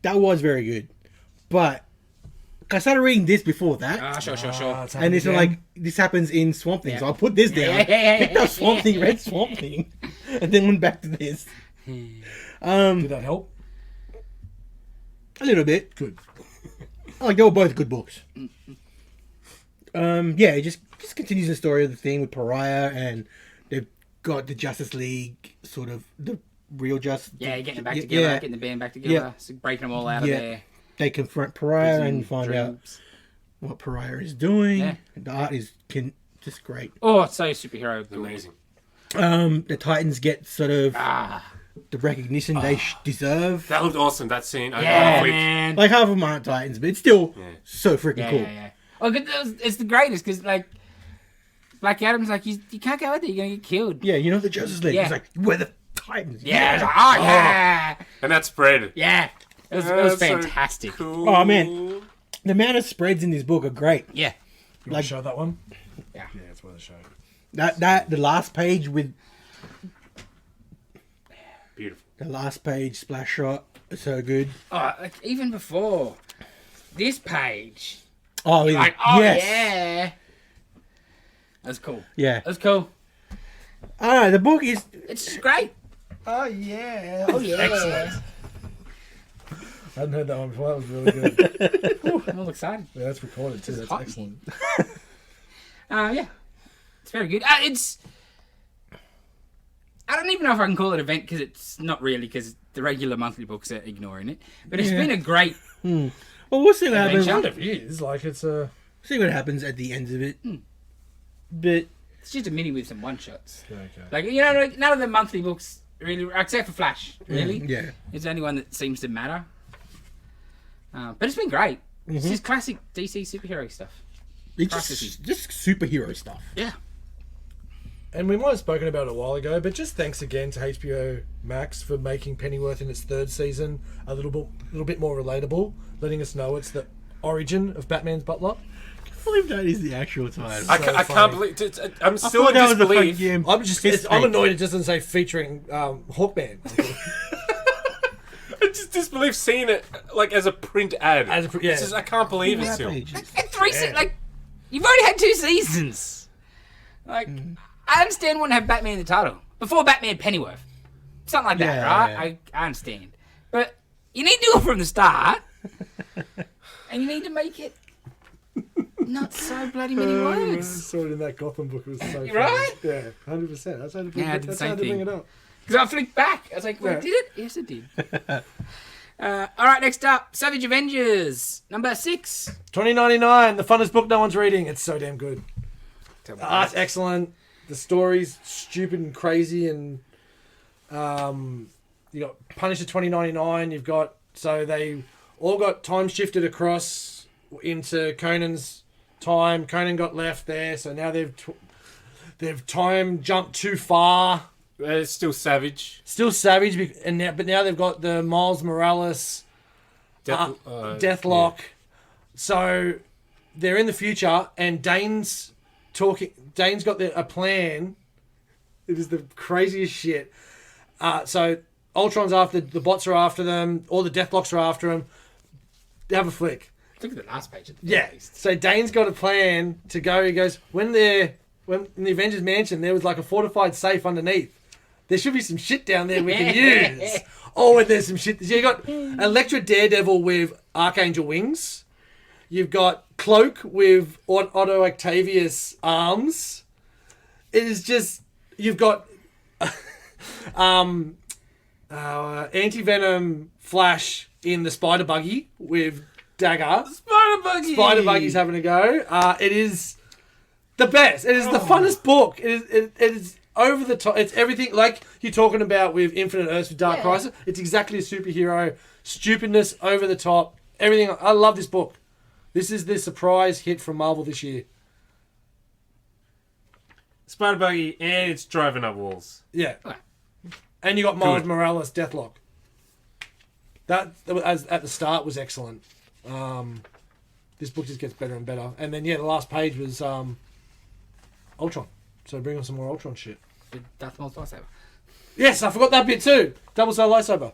That was very good. But... I started reading this before that. Sure. It's And happening it's again. like, this happens in Swamp Thing. Yeah. So I put this down. Yeah. Picked up Swamp Thing, read Swamp Thing. And then went back to this. Did that help? A little bit. Good. Like, they were both good books. Yeah, it just continues the story of the thing with Pariah, and they've got the Justice League, sort of, the real Justice. Yeah, getting them back together, getting the band back together, Yeah. so breaking them all out of there. They confront Pariah and find out what Pariah is doing. Yeah. The art is just great. Oh, it's so superhero. Amazing. The Titans get sort of Ah, the recognition they deserve. That looked awesome. That scene. yeah, Wait. man. Like, half of them aren't Titans, but it's still so freaking Yeah, cool. yeah. Oh, it's the greatest because like Black Adam's like you can't go out there, you're gonna get killed. Yeah, you know the Justice League. Yeah. It's like, we're the Titans. Yeah, it's like, oh yeah, And that spread. yeah. It was That's so fantastic. Cool. Oh, man. The amount of spreads in this book are great. Yeah, You want to show that one? Yeah. Yeah, it's worth a show. The last page with Beautiful. the last page splash shot is so good. oh, like even before this page, Oh, like yeah, that's cool. Yeah. That's cool. The book is It's great. Oh, yeah. Oh yeah, Excellent. I hadn't heard that one before. That was really good. I'm all excited. Yeah, that's recorded too. That's hot. excellent. Yeah, it's very good. It's. I don't even know if I can call it an event because it's not really because the regular monthly books are ignoring it. But it's been a great. well, we'll see what happens. Adventure. Kind of is. Like, it's a... See what happens at the end of it. But It's just a mini with some one shots. Okay. Like you know, like, none of the monthly books really, except for Flash. Really, yeah, it's the only one that seems to matter. But it's been great. It's just classic DC superhero stuff. it's Crisis. just superhero stuff. Yeah. And we might have spoken about it a while ago, but just thanks again to HBO Max for making Pennyworth in its 3rd season a little bit more relatable, letting us know it's the origin of Batman's butler. I believe that is the actual title. I So can't funny. believe. I'm I still thought in that was the disbelief. fucking I'm annoyed it doesn't say featuring Hawkman. I just disbelief seeing it like as a print ad. As a yeah. It's just, I can't believe it still. And 3 like you've already had 2 seasons. Like I understand wanting to have Batman in the title before Batman Pennyworth, something like that, Yeah, right? yeah. I understand, but you need to do it from the start, and you need to make it not so bloody many I words. saw it in that Gotham book. It was so funny. Right? Yeah, 100%. That's how to bring, Yeah, I did the that's how same to bring thing. it up. Because I flicked back, I was like, "Wait, Yeah. did it? Yes, it did." All right, next up, Savage Avengers number 6. 2099, the funnest book no one's reading. It's so damn good. Tell me The art's excellent. The story's stupid and crazy, and you got Punisher 2099. You've got they all got time shifted across into Conan's time. Conan got left there, so now they've time jumped too far. It's still savage. Still Savage, but now they've got the Miles Morales Deathlock. So they're in the future, and Dane's talking. Dane's got a plan. It is the craziest shit. So Ultron's after the bots are after them. All the Deathlocks are after them. They have a flick. Look at the last page. At the Yeah. least. So Dane's got a plan to go. He goes when in the Avengers Mansion there was like a fortified safe underneath. There should be some shit down there we can use. Oh, and there's some shit. So you got Electra Daredevil with Archangel wings. You've got Cloak with Otto Octavius arms. It is just you've got Anti-Venom Flash in the Spider Buggy with Dagger. Spider Buggy. Spider Buggy's having a go. It is the best. It is the funnest book. It is over the top. It's everything like you're talking about with Infinite Earths with Dark Crisis. It's exactly a superhero. Stupidness, over the top, everything. I love this book. This is the surprise hit from Marvel this year. Spider Buggy, and it's driving up walls. Yeah. And you got Miles Morales Deathlock. That, as at the start, was excellent. This book just gets better and better. And then, the last page was Ultron. So bring on some more Ultron shit. Darth Maul's lightsaber. Yes, I forgot that bit too. Double side lightsaber.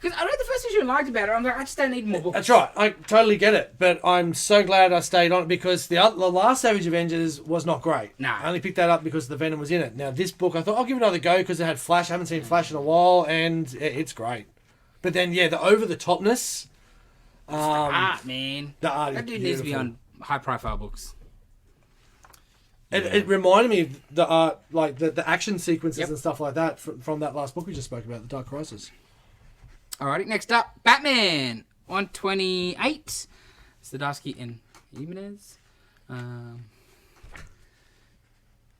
Because I read the first issue and liked about it. I'm like, I just don't need more books. That's right. I totally get it. But I'm so glad I stayed on it because the last Savage Avengers was not great. Nah. I only picked that up because the Venom was in it. Now, this book, I thought I'll give it another go because it had Flash. I haven't seen Flash in a while, and it's great. But then, the over-the-topness... the art, man. The art That is dude needs to be beautiful. on high-profile books. It reminded me of the art, like the action sequences Yep. and stuff like that from that last book we just spoke about, The Dark Crisis. Alrighty, next up, Batman 128. Zdarsky and Jimenez.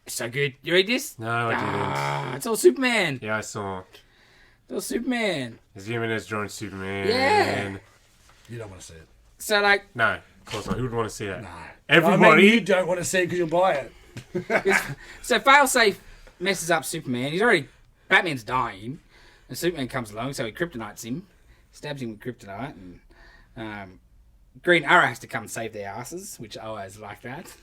So good. You read this? No, I didn't. It's all Superman. Yeah, I saw. It's all Superman. Jimenez drawing Superman. Yeah. You don't want to see it. So, like, No, of course not. Who would want to see that? No. Everybody. I mean, you don't want to see it because you'll buy it. so Failsafe messes up Superman. Batman's dying. And Superman comes along, so he kryptonites him. Stabs him with kryptonite. And Green Arrow has to come and save their asses, which I always like that.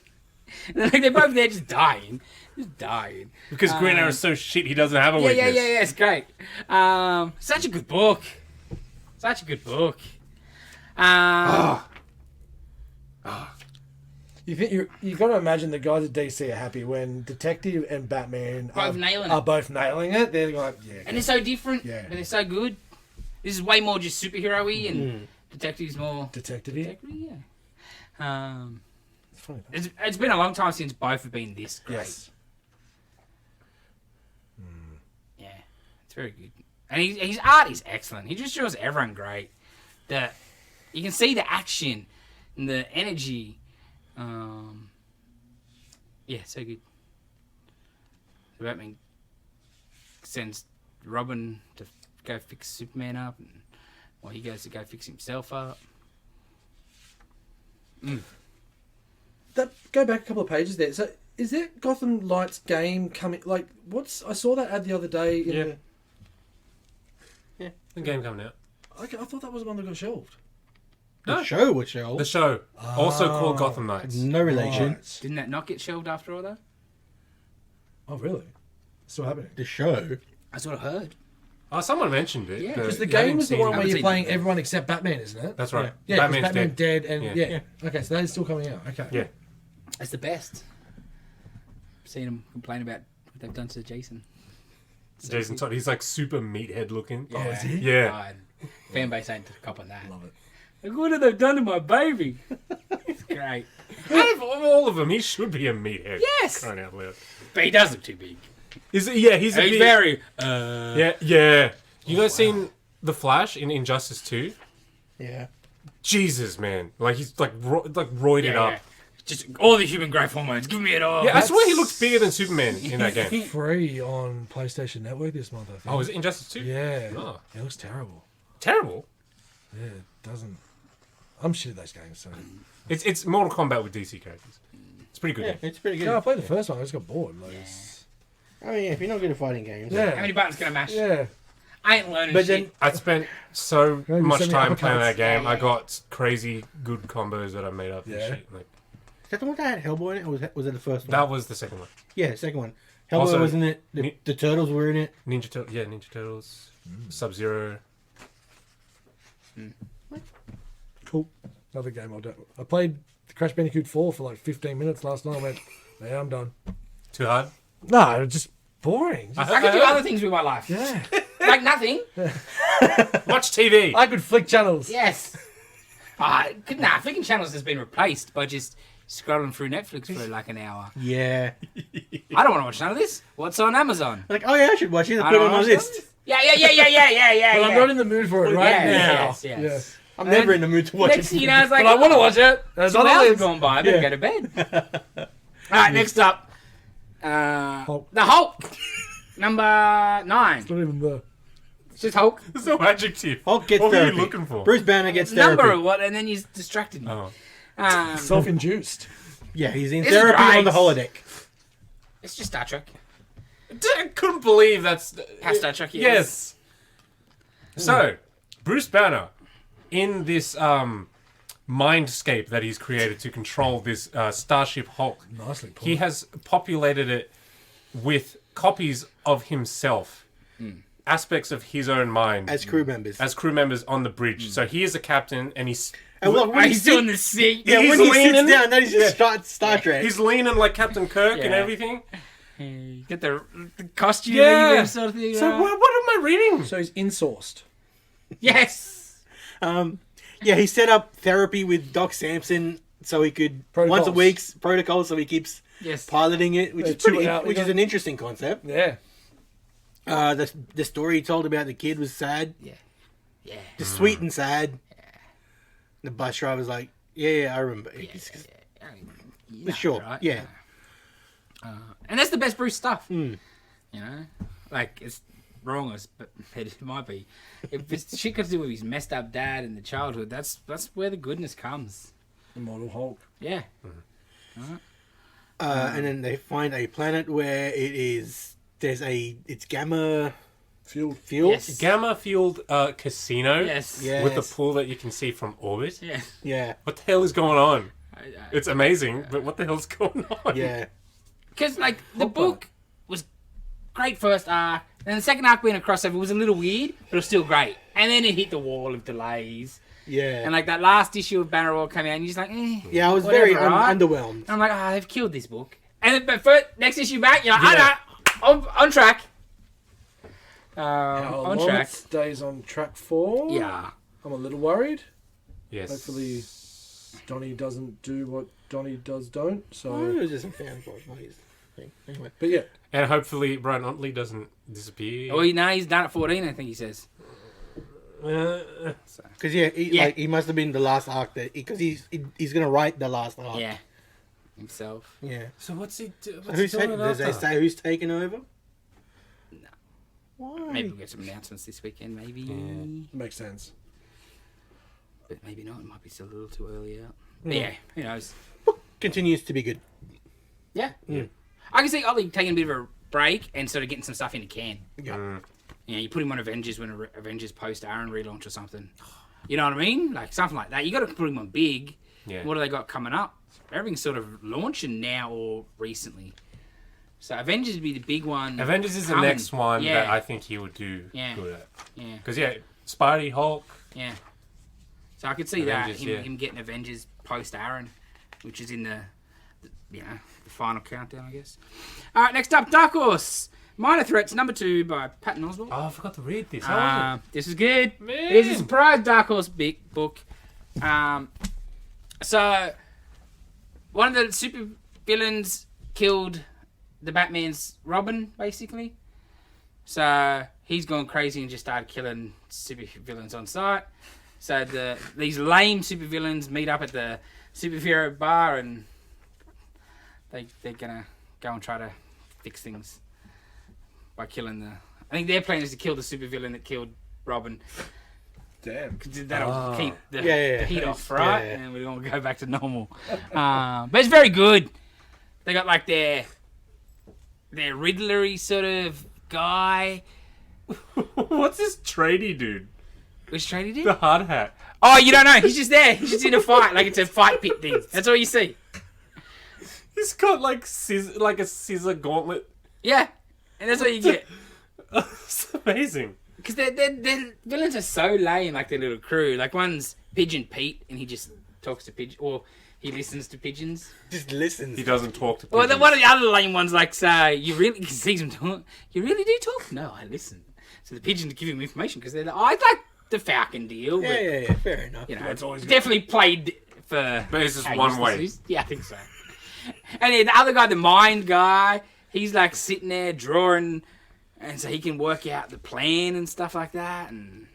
And they're both there just dying. Because Green Arrow's so shit, he doesn't have a weakness. Yeah, it's great. Such a good book. You think you got to imagine the guys at DC are happy when Detective and Batman Both nailing it. They're like, yeah. And they're so different, Yeah. but they're so good. This is way more just superhero-y, and Detective's more... Detective-y. Yeah. It's funny. It's been a long time since both have been this great. Yes. Yeah, it's very good. And his art is excellent. He just shows everyone great. You can see the action and the energy. Yeah, so good. So Batman sends Robin to go fix Superman up, and he goes to go fix himself up. Go back a couple of pages there. So, is there Gotham Lights game coming? Like, I saw that ad the other day. The game coming out. I thought that was the one that got shelved. The show was shelved. The show, also called Gotham Knights. No relation. Right. Didn't that not get shelved after all, though? Oh, really? Still happening? The show. That's what I heard. Oh, someone mentioned it. Yeah. but Because the I game haven't was the seen one it. where haven't you're seen playing it. everyone except Batman, isn't it? That's right. Yeah, 'cause Batman's dead. and Yeah. Okay, so that is still coming out. Okay. Yeah. It's the best. I've seen him complain about what they've done to Jason. Jason Todd, he's like super meathead looking. Yeah. is he? Yeah. God. Fan base ain't copping that. Love it. Like, what have they done to my baby? It's great. Out of all of them, he should be a meathead. Yes! Crying out loud. But he does look too big. Is it? Yeah, he's a He's big... very... Yeah. You guys seen The Flash in Injustice 2? Yeah. Jesus, man. Like, he's like roided up. Just all the human growth hormones. Give me it all. Yeah, I swear he looks bigger than Superman in that game. Free on PlayStation Network this month, I think. Oh, is it Injustice 2? Yeah. Oh. It looks terrible. Terrible. Yeah, it doesn't. I'm shit at those games, so. It's Mortal Kombat with DC characters. It's pretty good. Yeah, game. it's pretty good. Yeah, I played the first one. I just got bored. Like, I mean, if you're not good at fighting games. Yeah. How many buttons can I mash? Yeah. I ain't learning But shit. I spent so Maybe much 70 time playing that uppercuts. game. Yeah, I yeah. got crazy good combos that I made up and Yeah. shit. Like, Is that the one that had Hellboy in it, or was it the first one? that was the second one. Yeah, the second one. Hellboy Also, was in it. The Turtles were in it. Ninja Turtles, Sub-Zero. Cool. Another game I'll do. I played Crash Bandicoot 4 for like 15 minutes last night. I went, yeah, I'm done. Too hard. No, it's just boring. I could do other things with my life. Yeah. Like nothing. Watch TV. I could flick channels. Yes. Flicking channels has been replaced by just scrolling through Netflix for like an hour. Yeah. I don't want to watch none of this. What's on Amazon? Like, oh yeah, I should watch it. I put it don't on my watch list. them. Yeah. But I'm not in the mood for it right now. Yes. Yeah. I'm never in the mood to watch Next, it. you know, it's like, But I want to watch it. There's 2 other hours have lists. gone by. I better go to bed. All right, next up. Hulk. The Hulk. Number 9. Not even there. It's just Hulk. There's no adjective. Hulk gets What were therapy. you looking for? Bruce Banner gets therapy. Number what? And then you distracted me. Oh. Self-induced. Yeah, he's in This is therapy great. on the holodeck. It's just Star Trek. I couldn't believe that's... How Star Trek is. Yes. So, Bruce Banner, in this mindscape that he's created to control this Starship Hulk, Nicely put. he has populated it with copies of himself, aspects of his own mind, As crew members. as crew members on the bridge. So he is a captain, and he's... and look, Oh, when he's doing the seat. Yeah, he's when he leaning- sits down, that is just Star Trek. He's leaning like Captain Kirk and Yeah. everything. You get the costume Yeah. even sort of thing. So what am I reading? So he's insourced. Yes. Yeah, he set up therapy with Doc Samson so he could once a Protocols. week protocols so he keeps Yes. piloting it, which Yeah, is pretty, 2 hours, which you is know. an interesting concept. Yeah. The story he told about the kid was sad, Yeah. Yeah. just sweet and sad. The bus driver's like, yeah, I remember. Yeah, Sure, right? yeah. And that's the best Bruce stuff. You know, like it's wrong as but it might be. If it's shit got to do with his messed up dad in the childhood, that's where the goodness comes. Immortal Hulk. Yeah. And then they find a planet where it's gamma Fueled. fuel. Yes. Gamma-fueled casino Yes. Yeah. with the Yes. pool that you can see from orbit. Yeah. Yeah, What the hell is going on? I- It's amazing, but what the hell's going on? yeah. Because, like, the book was great first arc, and the second arc being a crossover was a little weird, but it was still great. And then it hit the wall of delays. Yeah. And, like, that last issue of Banner War came out, and you're just like, Yeah, I was whatever, very right? underwhelmed. And I'm like, oh, they've killed this book. And then, but for next issue back, you're like, on track. How On long track. it stays on track 4. Yeah. I'm a little worried. Yes. Hopefully Donnie doesn't do what Donnie don't. So, Oh, it was just a fan thing. Anyway. but yeah, And hopefully Brian Otley doesn't disappear. Well, no, he's done at 14, I think he says. Because he Yeah. like he must have been the last arc that because he's gonna write the last arc. Yeah. Himself. Yeah. So what's he Does they say who's taking over? No. Why? Maybe we'll get some announcements this weekend, maybe. makes sense. But maybe not. It might be still a little too early out. But yeah, who knows? Continues to be good. Yeah. I can see Ollie taking a bit of a break and sort of getting some stuff in the can. Yeah. You know, you put him on Avengers when Avengers post Aaron relaunch or something. You know what I mean? Like something like that. You got to put him on big. Yeah. What do they got coming up? Everything's sort of launching now or recently. So Avengers would be the big one. Avengers is the coming. next one Yeah. that I think he would do Yeah. good at. Yeah. Because, Spidey, Hulk. Yeah. So I could see Avengers, that yeah. him getting Avengers post Aaron, which is in the final countdown, I guess. All right, next up, Dark Horse. Minor Threats, number 2 by Patton Oswalt. Oh, I forgot to read this. How was it? This is good. Man. It is a surprise Dark Horse big book. So one of the super villains killed the Batman's Robin, basically. So he's gone crazy and just started killing super villains on sight. So these lame super villains meet up at the superhero bar and they're gonna go and try to fix things by killing the. I think their plan is to kill the supervillain that killed Robin. Damn. 'Cause that'll keep the heat off, Yeah, right? yeah. And we're gonna go back to normal. But it's very good. They got like their Riddlery sort of guy. What's this tradie dude? Which trade he did? The hard hat. Oh, you don't know. He's just there. He's just in a fight. Like it's a fight pit thing. That's all you see. He's got like a scissor gauntlet. Yeah. And that's what you get. It's amazing. Because their villains are so lame, like their little crew. Like one's Pigeon Pete, and he just talks to pigeons, or he listens to pigeons. Just listens. He doesn't talk to people. Or one of the other lame ones, like say, you really sees him talk. You really do talk? No, I listen. So the pigeons give him information because they're like, oh, it's like the Falcon deal. Yeah, but, yeah, yeah. Fair enough. You know, That's always definitely played for. But it's just how one useless way. it is. Yeah, I think so. And yeah, the other guy, the mind guy, he's like sitting there drawing, and so he can work out the plan and stuff like that. And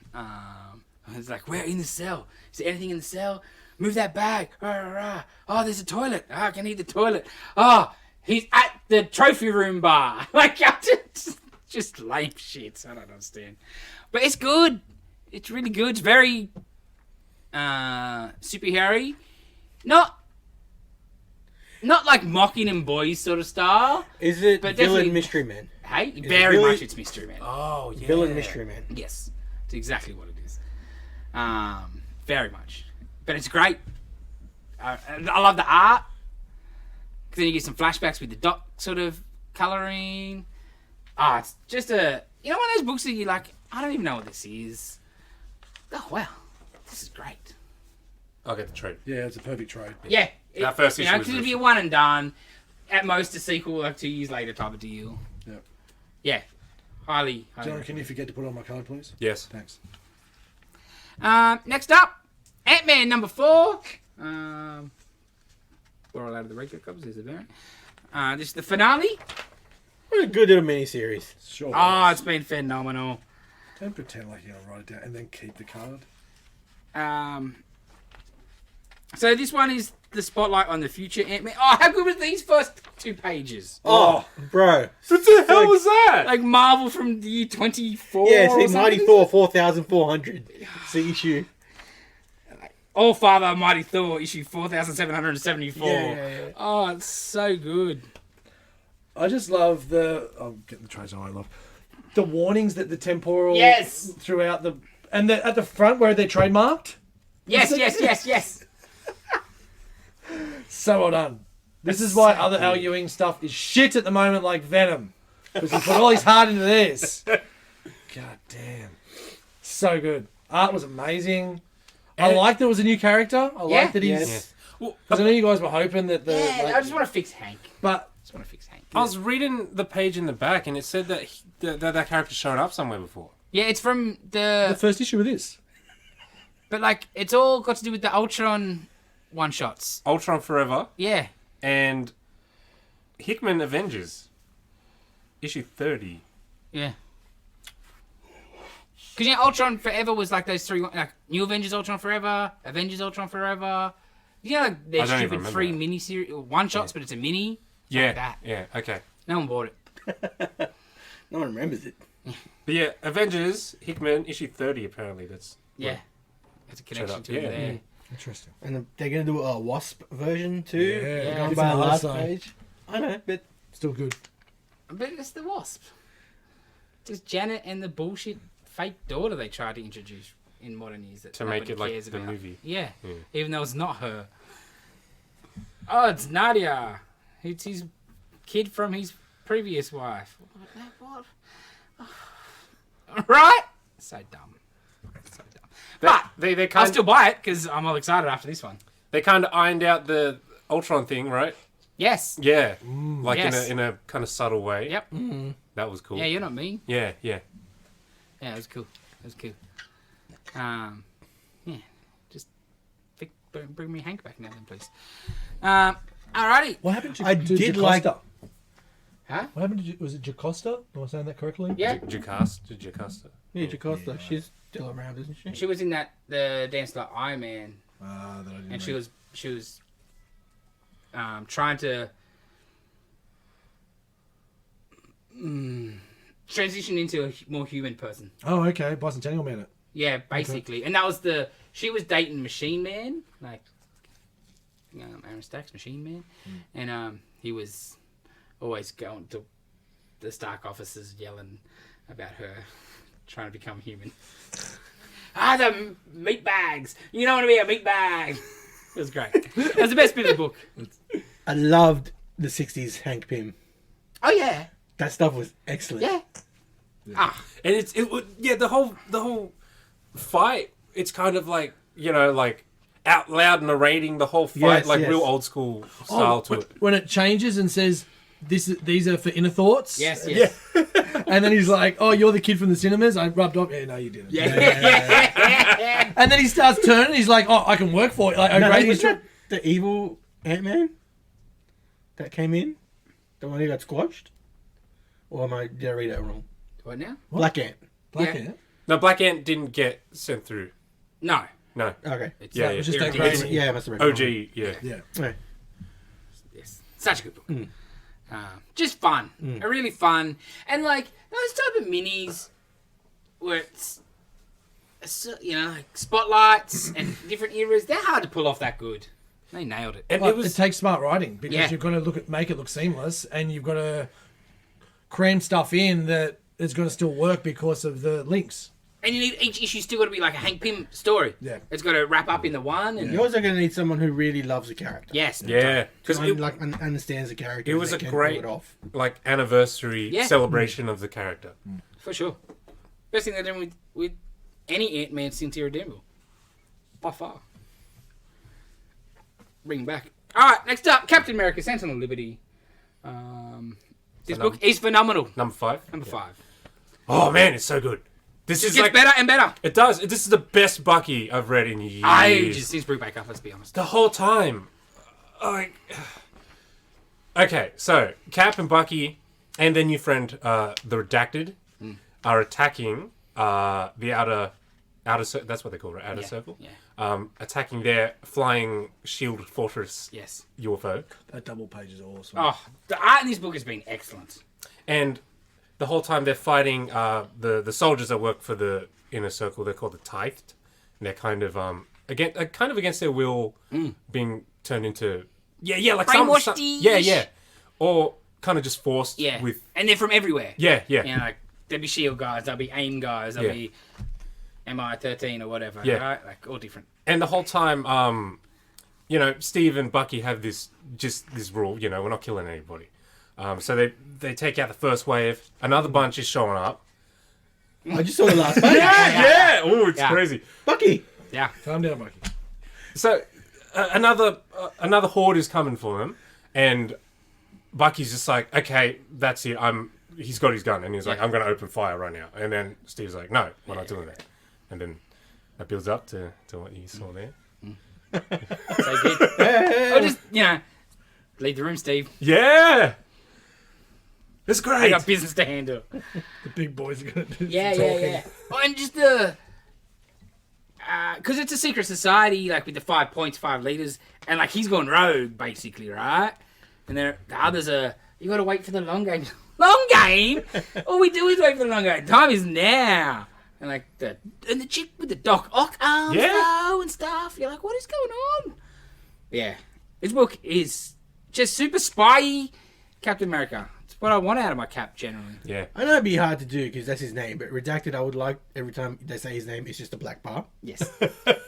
it's like, we're in the cell. Is there anything in the cell? Move that bag. Oh, there's a toilet. Oh, I can eat the toilet. Oh, he's at the trophy room bar. Like, just lame shit. I don't understand. But it's good. It's really good. It's very superhero-y. Not like Mocking and Boys sort of style. Is it But Villain definitely- Mystery Man? Hey, it very really- much it's Mystery Man. Oh, yeah. Villain Mystery Man. Yes, it's exactly what it is. Very much, but it's great. I love the art. 'Cause then you get some flashbacks with the dot sort of coloring. It's just one of those books that you're like, I don't even know what this is. Oh wow, this is great. I'll get the trade. Yeah, it's a perfect trade. Yeah, That first issue was because it'd be really- a one and done. At most, a sequel like 2 years later type of deal. Yep. Yeah, highly. John, can you forget to put on my card, please? Yes. Thanks. Next up, Ant-Man number 4. We're all out of the regular covers. There's a variant. This is the finale. What a good little miniseries. Sure. Oh, it's been phenomenal. Don't pretend like you're going to write it down and then keep the card. So this one is the spotlight on the future Ant-Man. Oh, how good was these first 2 pages? Oh, bro. What the hell was that? Like Marvel from the year 24. Yeah, or see, something? Mighty Thor 4,400. It's the issue. All Father Mighty Thor, issue 4,774. Yeah. Oh, it's so good. I just love I'm getting the trays I love. The warnings that the temporal... Yes. Throughout the... And at the front where they're trademarked. Yes. So well done. This is why other Al Ewing stuff is shit at the moment, like Venom. Because he put all his heart into this. God damn. So good. Art was amazing. I like there was a new character. I like that he's... Yes. Because I know you guys were hoping that the... Yeah, I just want to fix Hank. But I was reading the page in the back, and it said that that character showed up somewhere before. Yeah, it's from the first issue of this. But like, it's all got to do with the Ultron one-shots. Ultron Forever Yeah. and Hickman Avengers, issue 30. Yeah. Because Ultron Forever was like those 3, like New Avengers Ultron Forever, Avengers Ultron Forever. Like their I don't even stupid remember 3 that. mini-series, one-shots, but it's a mini. Yeah, Like that. yeah, okay. No one bought it. No one remembers it. But yeah, Avengers, Hickman, issue 30 apparently. That's Yeah. There's a connection up. to it Yeah, there. yeah. Interesting. And they're going to do a Wasp version too. Yeah. Gone It's by an last art style. page. I know, but Still good. But it's the Wasp. Just Janet and the bullshit fake daughter they tried to introduce in modern years that To make nobody it like cares the about. movie. Yeah. Yeah. Even though it's not her. Oh, it's Nadia. It's his kid from his previous wife. What? Right? So dumb. So dumb. But they I'll kind still buy it because I'm all excited after this one. they kind of ironed out the Ultron thing, right? Yes. Yeah, like Yes. in a kind of subtle way. Yep. That was cool. Yeah, you're not mean. Yeah. Yeah, it was cool. It was cool. Yeah, just bring me Hank back now, then, please. Alrighty. What happened to I to did Jacosta? like- Huh? What happened to... Was it Jacosta? Am I saying that correctly? Yeah, Jocasta. yeah, Jocasta, she's still around, isn't she? she was in the Dance Like Iron Man, That I didn't and read. she was trying to transition into a more human person. Oh, okay. Bicentennial Man it. Yeah, basically, and that was she was dating Machine Man, like Aaron Stack's Machine Man, and he was always going to the Stark offices yelling about her trying to become human. The meat bags. You don't want to be a meat bag. It was great. It was the best bit of the book. I loved the 60s Hank Pym. Oh yeah, That stuff was excellent. yeah. And the whole fight. It's kind of like like out loud narrating the whole fight, Yes, like yes. real old school style to it. When it changes and says, these are for inner thoughts. Yes. And then he's like, "Oh, you're the kid from the cinemas. I rubbed off." Yeah, no, you didn't. Yeah. And then he starts turning. He's like, "Oh, I can work for you." Like, No, O'Grady's was that the evil Ant-Man that came in? The one who got squashed? Or did I read that wrong? What now? Black Ant. Black Yeah. Ant. No, Black Ant didn't get sent through. No. No. Okay. It's Yeah, that yeah. was Just just that irritating. great- Yeah, I must have read OG, it yeah. Yeah. wrong. Yeah. Yes. Such a good book. Just fun. A really fun. And like those type of minis where it's like spotlights and different eras, they're hard to pull off that good. They nailed it. And Well, it takes smart writing because Yeah. you've got to make it look seamless, and you've got to cram stuff in that is going to still work because of the links. And you need each issue still got to be like a Hank Pym story. Yeah. It's got to wrap up in the one. And You're also going to need someone who really loves the character. yes. Yeah. Because Understands the character. it was and a can great pull it off. like anniversary Yeah. celebration of the character. For sure. Best thing they're doing with any Ant-Man since Era Denver. By far. Bring back. Alright, next up, Captain America, Sentinel of Liberty. This book is phenomenal. Number 5. Number 5. Oh man, it's so good. This It is gets like better and better. it does. This is the best Bucky I've read in years. Ages since Brubaker, let's be honest. The whole time. Like, okay, so Cap and Bucky and their new friend, the Redacted, are attacking the outer that's what they call it, outer circle. Yeah. Attacking their flying shield fortress Yes. That UFO. double page is awesome. Oh, the art in this book has been excellent. And the whole time they're fighting the soldiers that work for the inner circle. They're called the Tithed. And they're kind of against their will, being turned into like Brainwashed-ish. or kind of just forced Yeah. with And they're from everywhere. yeah. You know, like, there'll be SHIELD guys, there'll be AIM guys, there'll Yeah. be MI13 or whatever. Yeah. Right? Like, all different. And the whole time, Steve and Bucky have this rule. We're not killing anybody. So they take out the first wave. Another bunch is showing up. I just saw the last page. Yeah. Oh, it's Yeah. crazy. Bucky. Yeah. Calm down, Mikey. So another horde is coming for them, and Bucky's just like, okay, that's it. He's got his gun, and he's like, I'm going to open fire right now. And then Steve's like, no, we're not doing that. And then that builds up to what you saw there. So good. Or just, leave the room, Steve. Yeah, it's I great. got business to handle. The big boys are going to do Yeah. Oh, and just because it's a secret society, like with the 5 points, 5 leaders, and like he's gone rogue, basically, right? And the others are, you got to wait for the long game. Long game? All we do is wait for the long game. Time is now. And like the chick with the Doc Ock arms though and stuff. You're like, what is going on? Yeah, this book is just super spy Captain America. It's what I want out of my Cap generally. Yeah, I know it'd be hard to do because that's his name, but Redacted, I would like every time they say his name, it's just a black bar. Yes.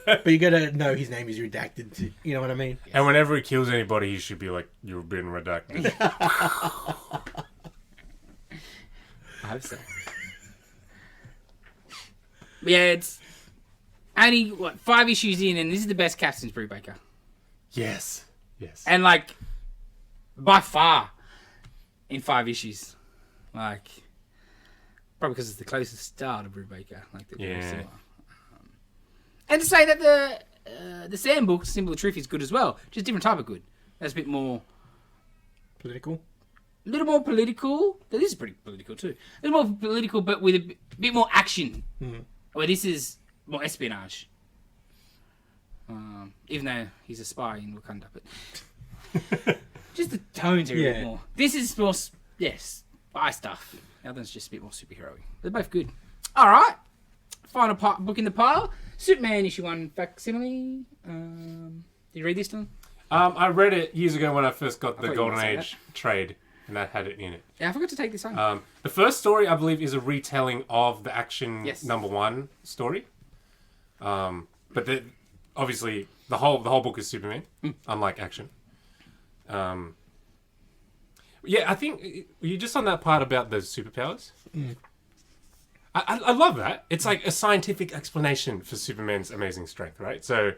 But you gotta know his name is Redacted, you know what I mean? and whenever he kills anybody, he should be like, "You've been redacted." I hope so. But yeah, it's only 5 issues in, and this is the best Cap since Brubaker. yes. And like, by far, in 5 issues, like, probably because it's the closest start of Brubaker. Like, they're very Yeah. similar. And to say that the Sam book, Symbol of Truth, is good as well, just different type of good. That's a bit more. Political. A little more political. This is pretty political too. A little more political, but with a bit more action. Where this is more espionage. Even though he's a spy in Wakanda, but just the tones are a bit more. This is more, spy stuff. The other one's just a bit more superhero-y. They're both good. All right, final book in the pile: Superman issue 1 facsimile. Did you read this one? I read it years ago when I first got the thought you Golden might say Age trade, and that had it in it. Yeah, I forgot to take this on. The first story, I believe, is a retelling of the Action #1 story. But obviously, the whole book is Superman, unlike Action. Yeah, I think you're just on that part about the superpowers. I love that. It's like a scientific explanation for Superman's amazing strength, right? So,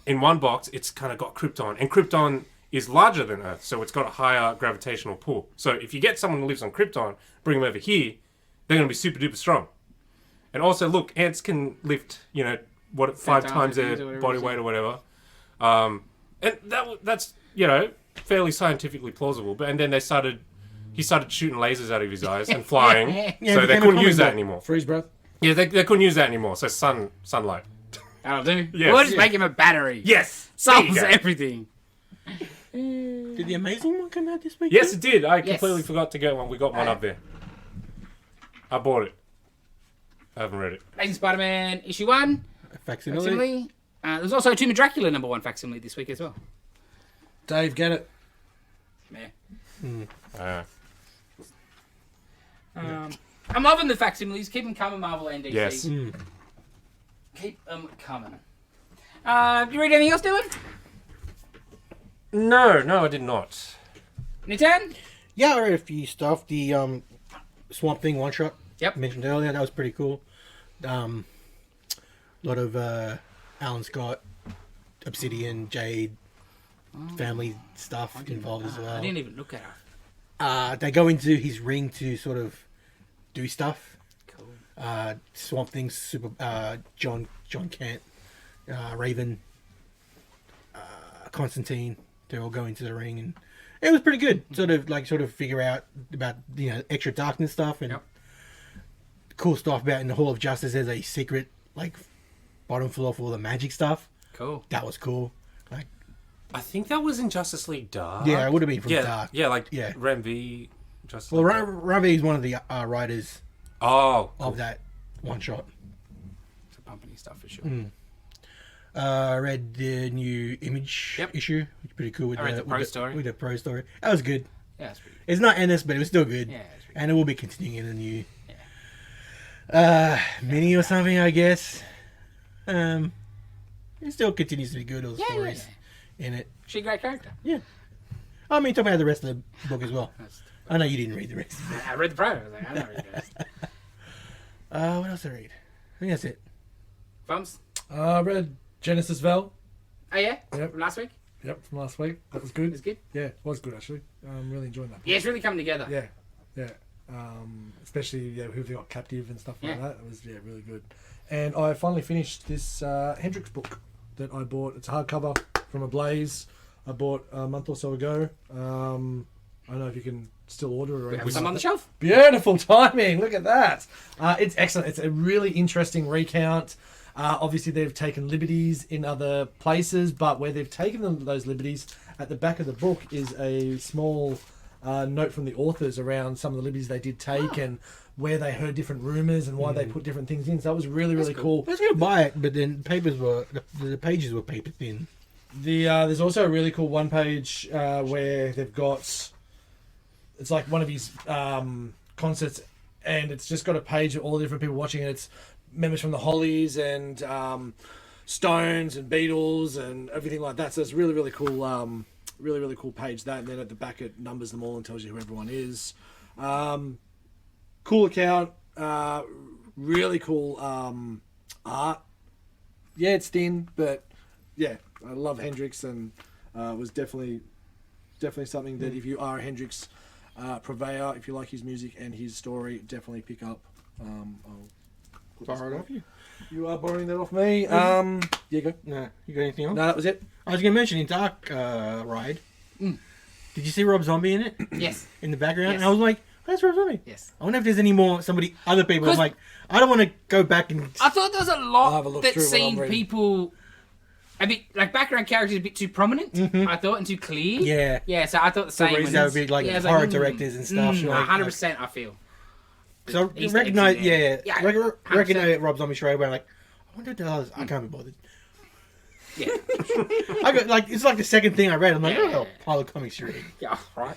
in one box, it's kind of got Krypton, and Krypton is larger than Earth, so it's got a higher gravitational pull. So if you get someone who lives on Krypton, bring them over here, they're going to be super duper strong. And also, look, ants can lift, 5 times their body weight or whatever. And that's, fairly scientifically plausible. But and then he started shooting lasers out of his eyes and flying, so they couldn't use that anymore. Freeze breath. Yeah, they couldn't use that anymore. So sunlight. That'll do. Yes. We'll just make him a battery. Yes, Solves everything. Did the Amazing one come out this week? Yes, it did. I completely forgot to get one. We got one up there. I bought it. I haven't read it. Amazing Spider-Man issue 1. Facsimile. There's also a Tomb of Dracula #1 facsimile this week as well. Dave, get it. Yeah. I'm loving the facsimiles. Keep them coming, Marvel and DC. Yes. Keep them coming. You read anything else, Dylan? No, I did not. Nitan? Yeah, I read a few stuff. The Swamp Thing one shot. Yep. Mentioned earlier. That was pretty cool. A lot of Alan Scott, Obsidian, Jade, family stuff involved as well. I didn't even look at her. They go into his ring to sort of do stuff. Cool. Swamp Thing's super. John Kent, Raven, Constantine. They all go into the ring, and it was pretty good. Sort of figure out about extra darkness stuff and cool stuff about in the Hall of Justice. There's a secret bottom floor for all the magic stuff. Cool. That was cool. I think that was in Justice League Dark. Yeah, it would have been from Dark. Yeah, Ram V. Justice Well, League. Ravi is one of the writers Cool. of that one shot. It's a pumping stuff for sure. I read the new Image issue, which is pretty cool with read the pro story. With the pro story. That was good. Yeah, that's pretty good. It's not Ennis, but it was still good. Yeah, it's pretty And it will be continuing in the new mini or something, I guess. It still continues to be good. All the stories in it. She's a great character. Yeah. I mean, talk about the rest of the book as well. I know you didn't read the rest. I read the pro. I was like, I don't read the rest. What else I read? I think that's it. Bums? I read Genesis Val. Oh, yeah? Yep. From last week? Yep, from last week. That was good. It was good? Yeah, it was good actually. I'm really enjoying that. Yeah, it's really coming together. Yeah. Especially who they got captive and stuff like Yeah. that. It was really good. And I finally finished this Hendrix book that I bought. It's a hardcover from Ablaze. I bought a month or so ago. I don't know if you can still order it or We anything. have some on the shelf. Beautiful timing. Look at that. It's excellent. It's a really interesting recount. Obviously, they've taken liberties in other places, but where they've taken those liberties, at the back of the book is a small note from the authors around some of the liberties they did take and where they heard different rumours and why they put different things in. So that was really cool. I was going to buy it, but then the pages were paper thin. There's also a really cool one page where they've got, it's like one of his concerts, and it's just got a page of all the different people watching it. It's members from the Hollies and Stones and Beatles and everything like that. So it's really cool. Really cool page that, and then at the back it numbers them all and tells you who everyone is. Cool account. Really cool art. Yeah, it's thin, but yeah, I love Hendrix, and was definitely something that if you are a Hendrix purveyor, if you like his music and his story, definitely pick up. I'll Borrow it off you. You are borrowing that off me. Yeah, go. No, you got anything else? No, that was it. I was going to mention in Dark Ride. Did you see Rob Zombie in it? Yes. In the background? Yes. And I was like, that's Rob Zombie. Yes. I wonder if there's any more other people. I'm like, I don't want to go back and. I thought there was a I'll lot have a look that through what I'm seemed reading. people a bit like background characters a bit too prominent. I thought, and too clear. Yeah. Yeah. So I thought the same. Stories that would be like I was horror directors and stuff. like- 100%. I feel. So Easter eggs recognize, in there. yeah, Yeah, recognize Rob Zombie straight away. I'm like, I wonder what the hell is. I can't be bothered. Yeah. I got it's like the second thing I read. I'm like, Yeah. oh, pile of comics to read. Yeah. Right.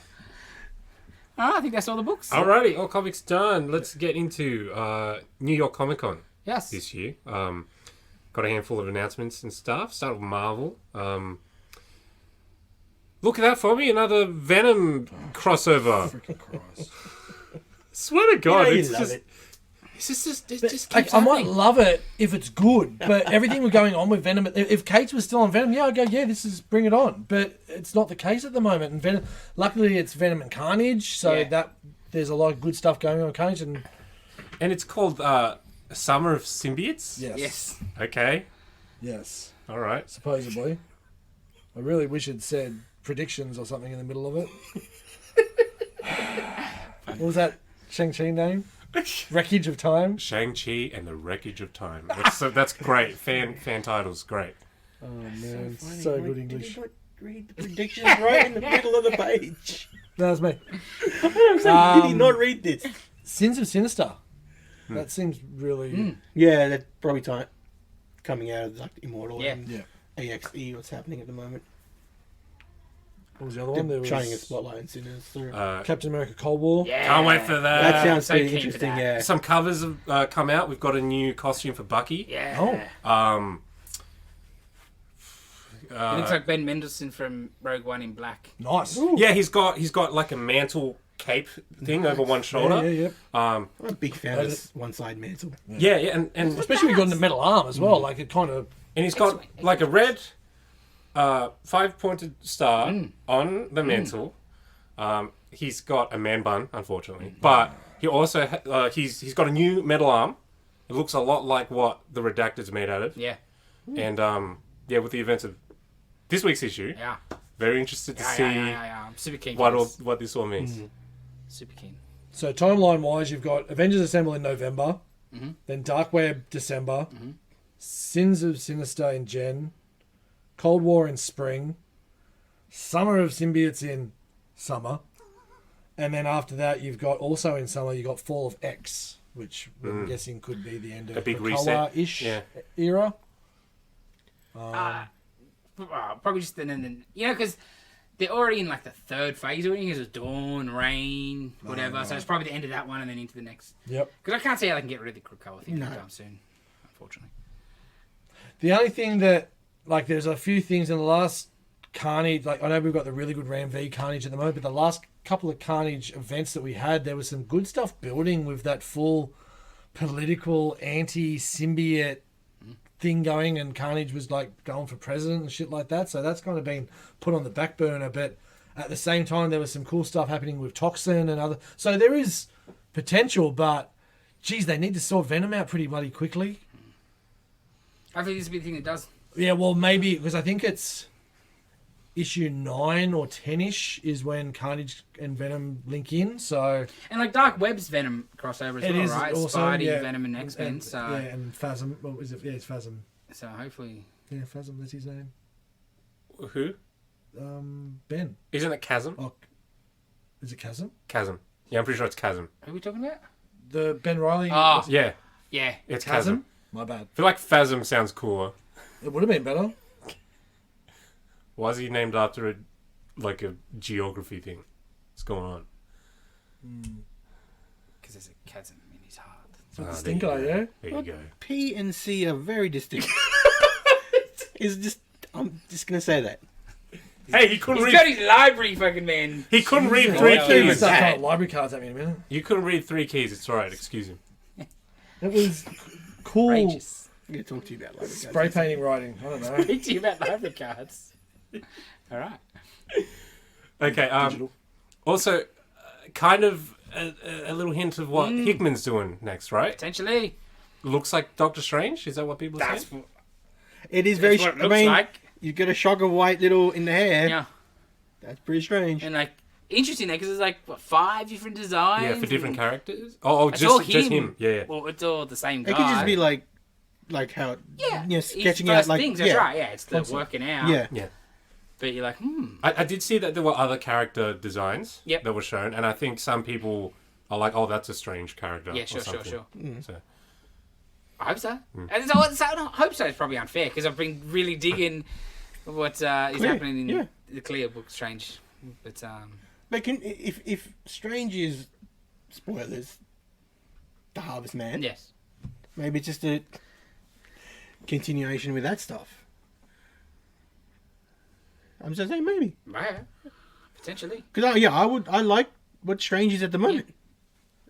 I think that's all the books. Alrighty, all comics done. Let's get into New York Comic Con Yes. this year. Got a handful of announcements and stuff. Start with Marvel. Look at that for me, another Venom crossover. Freaking Christ. Swear to God, You it's love just it. It's just Like, keeps I might happening. love it if it's good, but everything we're going on with Venom. If Kate was still on Venom, yeah, I'd go, yeah, this is bring it on. But it's not the case at the moment. And Venom, luckily, it's Venom and Carnage, so Yeah. that there's a lot of good stuff going on with Carnage. And it's called Summer of Symbiotes. Yes. Okay. yes, All right. supposedly. I really wish it said predictions or something in the middle of it. What was that Shang-Chi name? Wreckage of Time. Shang-Chi and the Wreckage of Time. That's great. Fan titles, great. Oh man, Funny. so Like, good did English. you not read the predictions right in the middle of the page? That was me. I'm saying, did he not read this? Sins of Sinister. That seems really. Yeah, that's probably coming out of like Immortal Yeah. and Yeah. AXE. What's happening at the moment? What was the other one? There They're was shining a spotlight on Sinners. So Captain America: Cold War. Yeah. Can't wait for that. that sounds so pretty keen for interesting. that. Yeah. Some covers have come out. We've got a new costume for Bucky. Yeah. Oh. It looks like Ben Mendelsohn from Rogue One in black. Nice. Yeah, he's got like a mantle cape thing over one shoulder. Yeah. I'm a big fan That of is- this one-side mantle. Yeah, and Especially when you got the metal arm as well. Like it kind of. and he's got like a red 5-pointed star on the mantle. He's got a man bun, unfortunately, but he also he's got a new metal arm. It looks a lot like what the Redacted's made out of. Yeah. And yeah, with the events of this week's issue, Yeah. very interested to Yeah, see yeah. I'm super keen for this. what this all means. Super keen. So timeline wise, you've got Avengers Assemble in November, then Dark Web December, Sins of Sinister in Jan, Cold War in spring, Summer of Symbiotes in summer, and then after that you've got also in summer you got Fall of X, which I'm guessing could be the end of A big Krakoa-ish reset. era. Probably just then because they're already in like the third phase of it. Because it's dawn, rain, whatever. So it's probably the end of that one and then into the next. Yep. Because I can't see how they can get rid of the Krakoa thing anytime soon, unfortunately. The only thing that, like, there's a few things in the last Carnage, like, I know we've got the really good Ram V Carnage at the moment, but the last couple of Carnage events that we had, there was some good stuff building with that full political anti-symbiote thing going, and Carnage was, like, going for president and shit like that, so that's kind of been put on the back burner, but at the same time, there was some cool stuff happening with Toxin and other... So there is potential, but, geez, they need to sort Venom out pretty bloody quickly. I think this will be the thing that does. Yeah, well, maybe because I think it's issue 9 or 10ish is when Carnage and Venom link in. So And like Dark Web's Venom crossover as it well, is right? also Spidey, yeah, Venom, and X-Men. and, So yeah, and Phasm. What was it? Yeah, it's Phasm. so hopefully. Yeah, Phasm. That's his name. Who? Ben. Isn't it Chasm? Oh, is it Chasm? Chasm. Yeah, I'm pretty sure it's Chasm. Who are we talking about? The Ben Riley. Oh. what's it? Yeah, Yeah. it's Chasm. Chasm. My bad. I feel like Phasm sounds cooler. It would have been better. Why is he named after a geography thing? What's going on? Because there's a chasm in his heart. It's not Ah, the there you stinker, go. yeah. There you go. P and C are very distinct. I'm just gonna say that. Hey, he couldn't He's read. got his library, fucking man. He couldn't read Yeah, three well, Please keys. start that. throwing library cards at me in a minute. You couldn't read 3 keys. It's all right. Excuse him. It was cool. Outrageous. I'm gonna talk to you about library cards. Spray painting writing. I don't know. Speak to you about library cards. All right. Okay. Digital. Also, kind of a little hint of what Hickman's doing next, right? Potentially. Looks like Doctor Strange. Is that what people That's say? what, It is very. that's what it I looks mean, like. you've got a shock of white little in the hair. Yeah. That's pretty strange. And like, interesting there, because there's like, what, 5 different designs? Yeah, for different and- characters. Oh, It's all just him. Yeah, yeah. Well, it's all the same guy. It could just be like how yeah, you know, his sketching first out like things. That's yeah, right. Yeah, it's the Concept. working out. yeah. Yeah. But you're like, I did see that there were other character designs Yep. that were shown, and I think some people are like, "Oh, that's a Strange character." yeah, or sure. something. So, I hope so. Hmm. And so I hope so is probably unfair because I've been really digging what is happening in yeah. the Clear book, Strange. But But if Strange is spoilers, the Harvest Man, yes, maybe it's just a continuation with that stuff. I'm just saying maybe yeah, potentially. because I like what Strange is at the moment.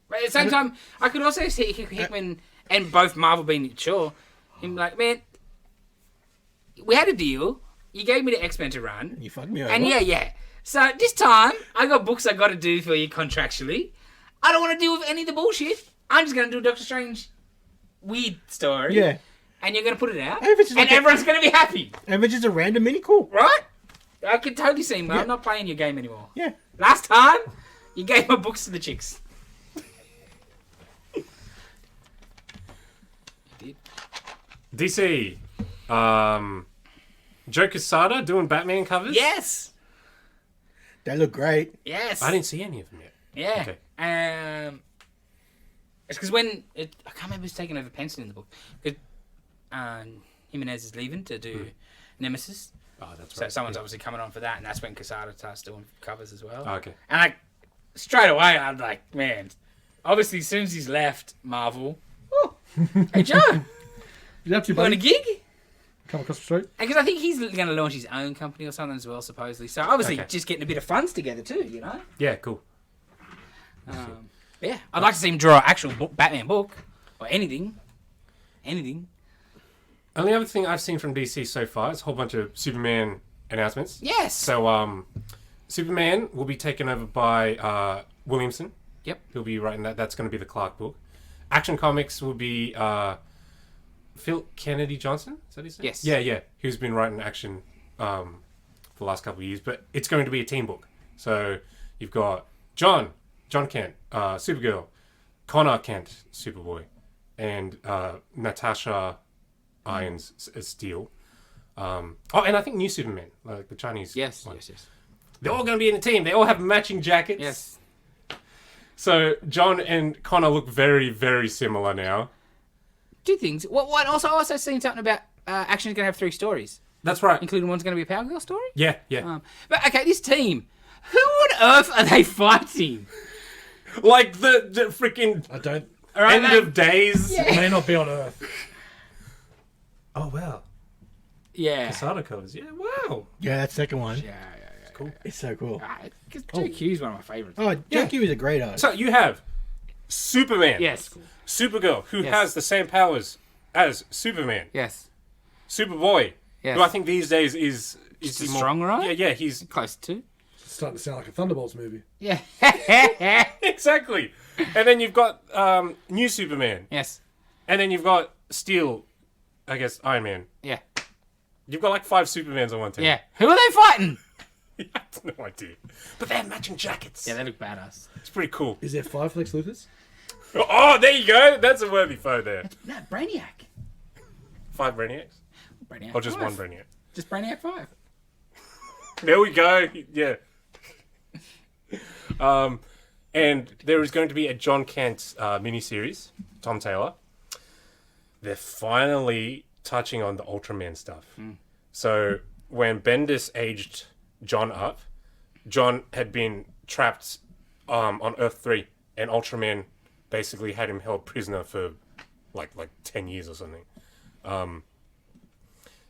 But at the same time, I could also see Hickman and both Marvel being sure. Him like, man, we had a deal. You gave me the X-Men to run. You fucked me over. And yeah. So this time, I got books I got to do for you contractually. I don't want to deal with any of the bullshit. I'm just going to do a Doctor Strange weird story. Yeah. And you're going to put it out. If it's just And like everyone's going to be happy. If it's just a random mini, cool. Right? I can totally see him, but Yeah. I'm not playing your game anymore. Yeah. Last time, you gave my books to the chicks. DC. Joe Quesada doing Batman covers? Yes. They look great. Yes. I didn't see any of them yet. Yeah. Okay. It's because I can't remember who's taking over Penson in the book. Because Jimenez is leaving to do Nemesis. Oh, that's So right. someone's obviously coming on for that, and that's when Quesada starts doing covers as well. Oh, okay. And straight away, I'm like, man, obviously as soon as he's left Marvel, oh, hey Joe, You up to you on a buddy? gig? Come across the street. Because I think he's going to launch his own company or something as well, supposedly. So obviously Okay. just getting a bit of funds together too, you know? Yeah, cool. Yeah, I'd like to see him draw an actual Batman book or anything. Anything. Only other thing I've seen from DC so far is a whole bunch of Superman announcements. Yes. So, Superman will be taken over by Williamson. Yep. He'll be writing that. That's going to be the Clark book. Action Comics will be Phil Kennedy Johnson. Is that his name? Yes. Yeah. Who's been writing action for the last couple of years. But it's going to be a team book. So you've got John Kent, Supergirl, Connor Kent, Superboy, and Natasha Irons as Steel. And I think New Superman, like the Chinese Yes. one. Yes. They're all going to be in a team. They all have matching jackets. Yes. So John and Connor look very, very similar now. Two things. What also seen something about Action's going to have 3 stories, That's right. including one's going to be a Power Girl story. Yeah. But okay, this team, who on earth are they fighting? Like the freaking I don't. end of days. Yeah. May not be on Earth. Oh, wow. Yeah. Casada covers. Yeah, wow. Yeah, that second one. Yeah. Cool. It's so cool. Because Joe Q's one of my favourites. Oh, Junkie is a great artist. So you have Superman. Yes. Supergirl, who Yes. has the same powers as Superman. Yes. Superboy, Yes. who I think these days is Just he as more- strong, right? Yeah, he's Close to. It's starting to sound like a Thunderbolts movie. Yeah. exactly. And then you've got new Superman, Yes. and then you've got Steel, I guess Iron Man. Yeah. You've got like 5 Supermans on one team. Yeah. Who are they fighting? I have no idea. But they have matching jackets. Yeah, they look badass. It's pretty cool. Is there 5 Lex Luthors? Oh, there you go. That's a worthy foe there. No, Brainiac. 5 Brainiacs? Brainiac. Or just 5. one Brainiac? Just Brainiac 5. There we go. Yeah. And there is going to be a John Kent miniseries, Tom Taylor. They're finally touching on the Ultraman stuff. So when Bendis aged John up, John had been trapped on Earth 3, and Ultraman basically had him held prisoner for like 10 years or something.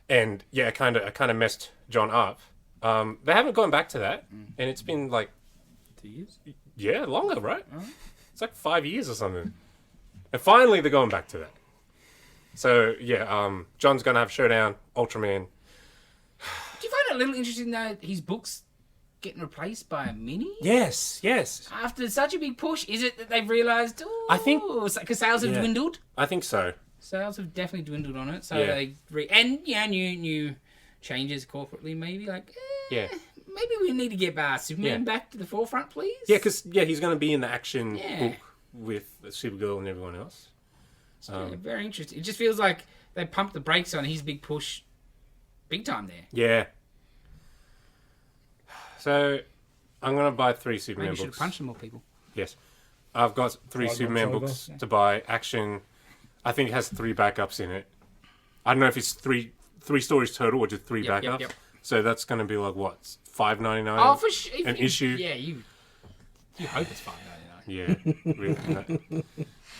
And yeah, it kind of messed John up. They haven't gone back to that, and it's been like 2 years? yeah, longer, right? It's like 5 years or something. And finally, they're going back to that. So yeah, John's gonna have Showdown, Ultraman. Do you find it a little interesting though, his books getting replaced by a mini? Yes. After such a big push, is it that they've realised, I think- because sales have Yeah. dwindled? I think so. Sales have definitely dwindled on it. So Yeah. new changes corporately maybe, like, Yeah. maybe we need to get Superman Yeah. back to the forefront, please? Yeah, because he's gonna be in the action Yeah. book with Supergirl and everyone else. Yeah, very interesting. It just feels like they pumped the brakes on his big push big time there. Yeah. So I'm gonna buy 3 Superman Maybe should have books. punched some more people. Yes, I've got 3 Right, Superman October. books to buy. Action, I think it has 3 backups in it. I don't know if it's three stories total or just 3 Yep, backups. yep. So that's going to be like what, $5.99? Oh, for sure. An issue. Yeah, you hope it's $5.99. Yeah, really. No.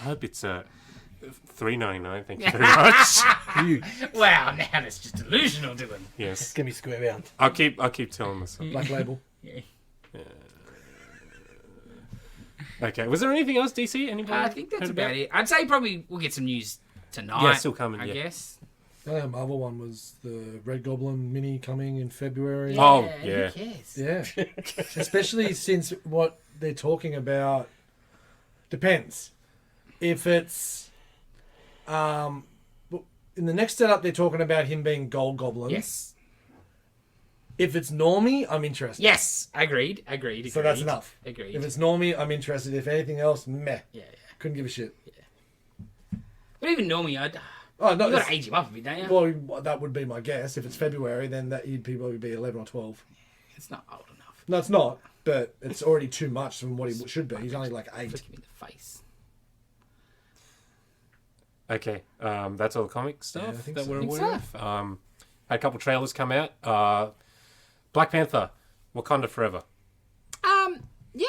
I hope it's $3.99. Thank you very much. Huge. Wow, now that's just delusional, Dylan. Yes, It's gonna be square bound. I'll keep telling myself. Black Label. Yeah. Okay. Was there anything else, DC? Anybody? I think that's heard about it. I'd say probably we'll get some news tonight. Yeah, still coming, I yeah. guess. The other Marvel one was the Red Goblin mini coming in February. Oh, yeah. Who cares? Yeah. Especially since what they're talking about depends. If it's in the next setup they're talking about him being Gold Goblin. Yes. If it's Normie, I'm interested. Yes. Agreed. So that's enough. Agreed. If it's Normie, I'm interested. If anything else, meh. Yeah. Couldn't give a shit. But even normally, you Oh no, got to age him up a bit, don't you? well, that would be my guess. If it's February, then that he'd probably be 11 or 12. It's not old enough. No, it's not. But it's already too much from what he should be. He's only like 8. Flick him in the face. Okay. That's all the comic stuff I think that so. we're I think aware of. Had a couple trailers come out. Black Panther, Wakanda Forever. Yeah.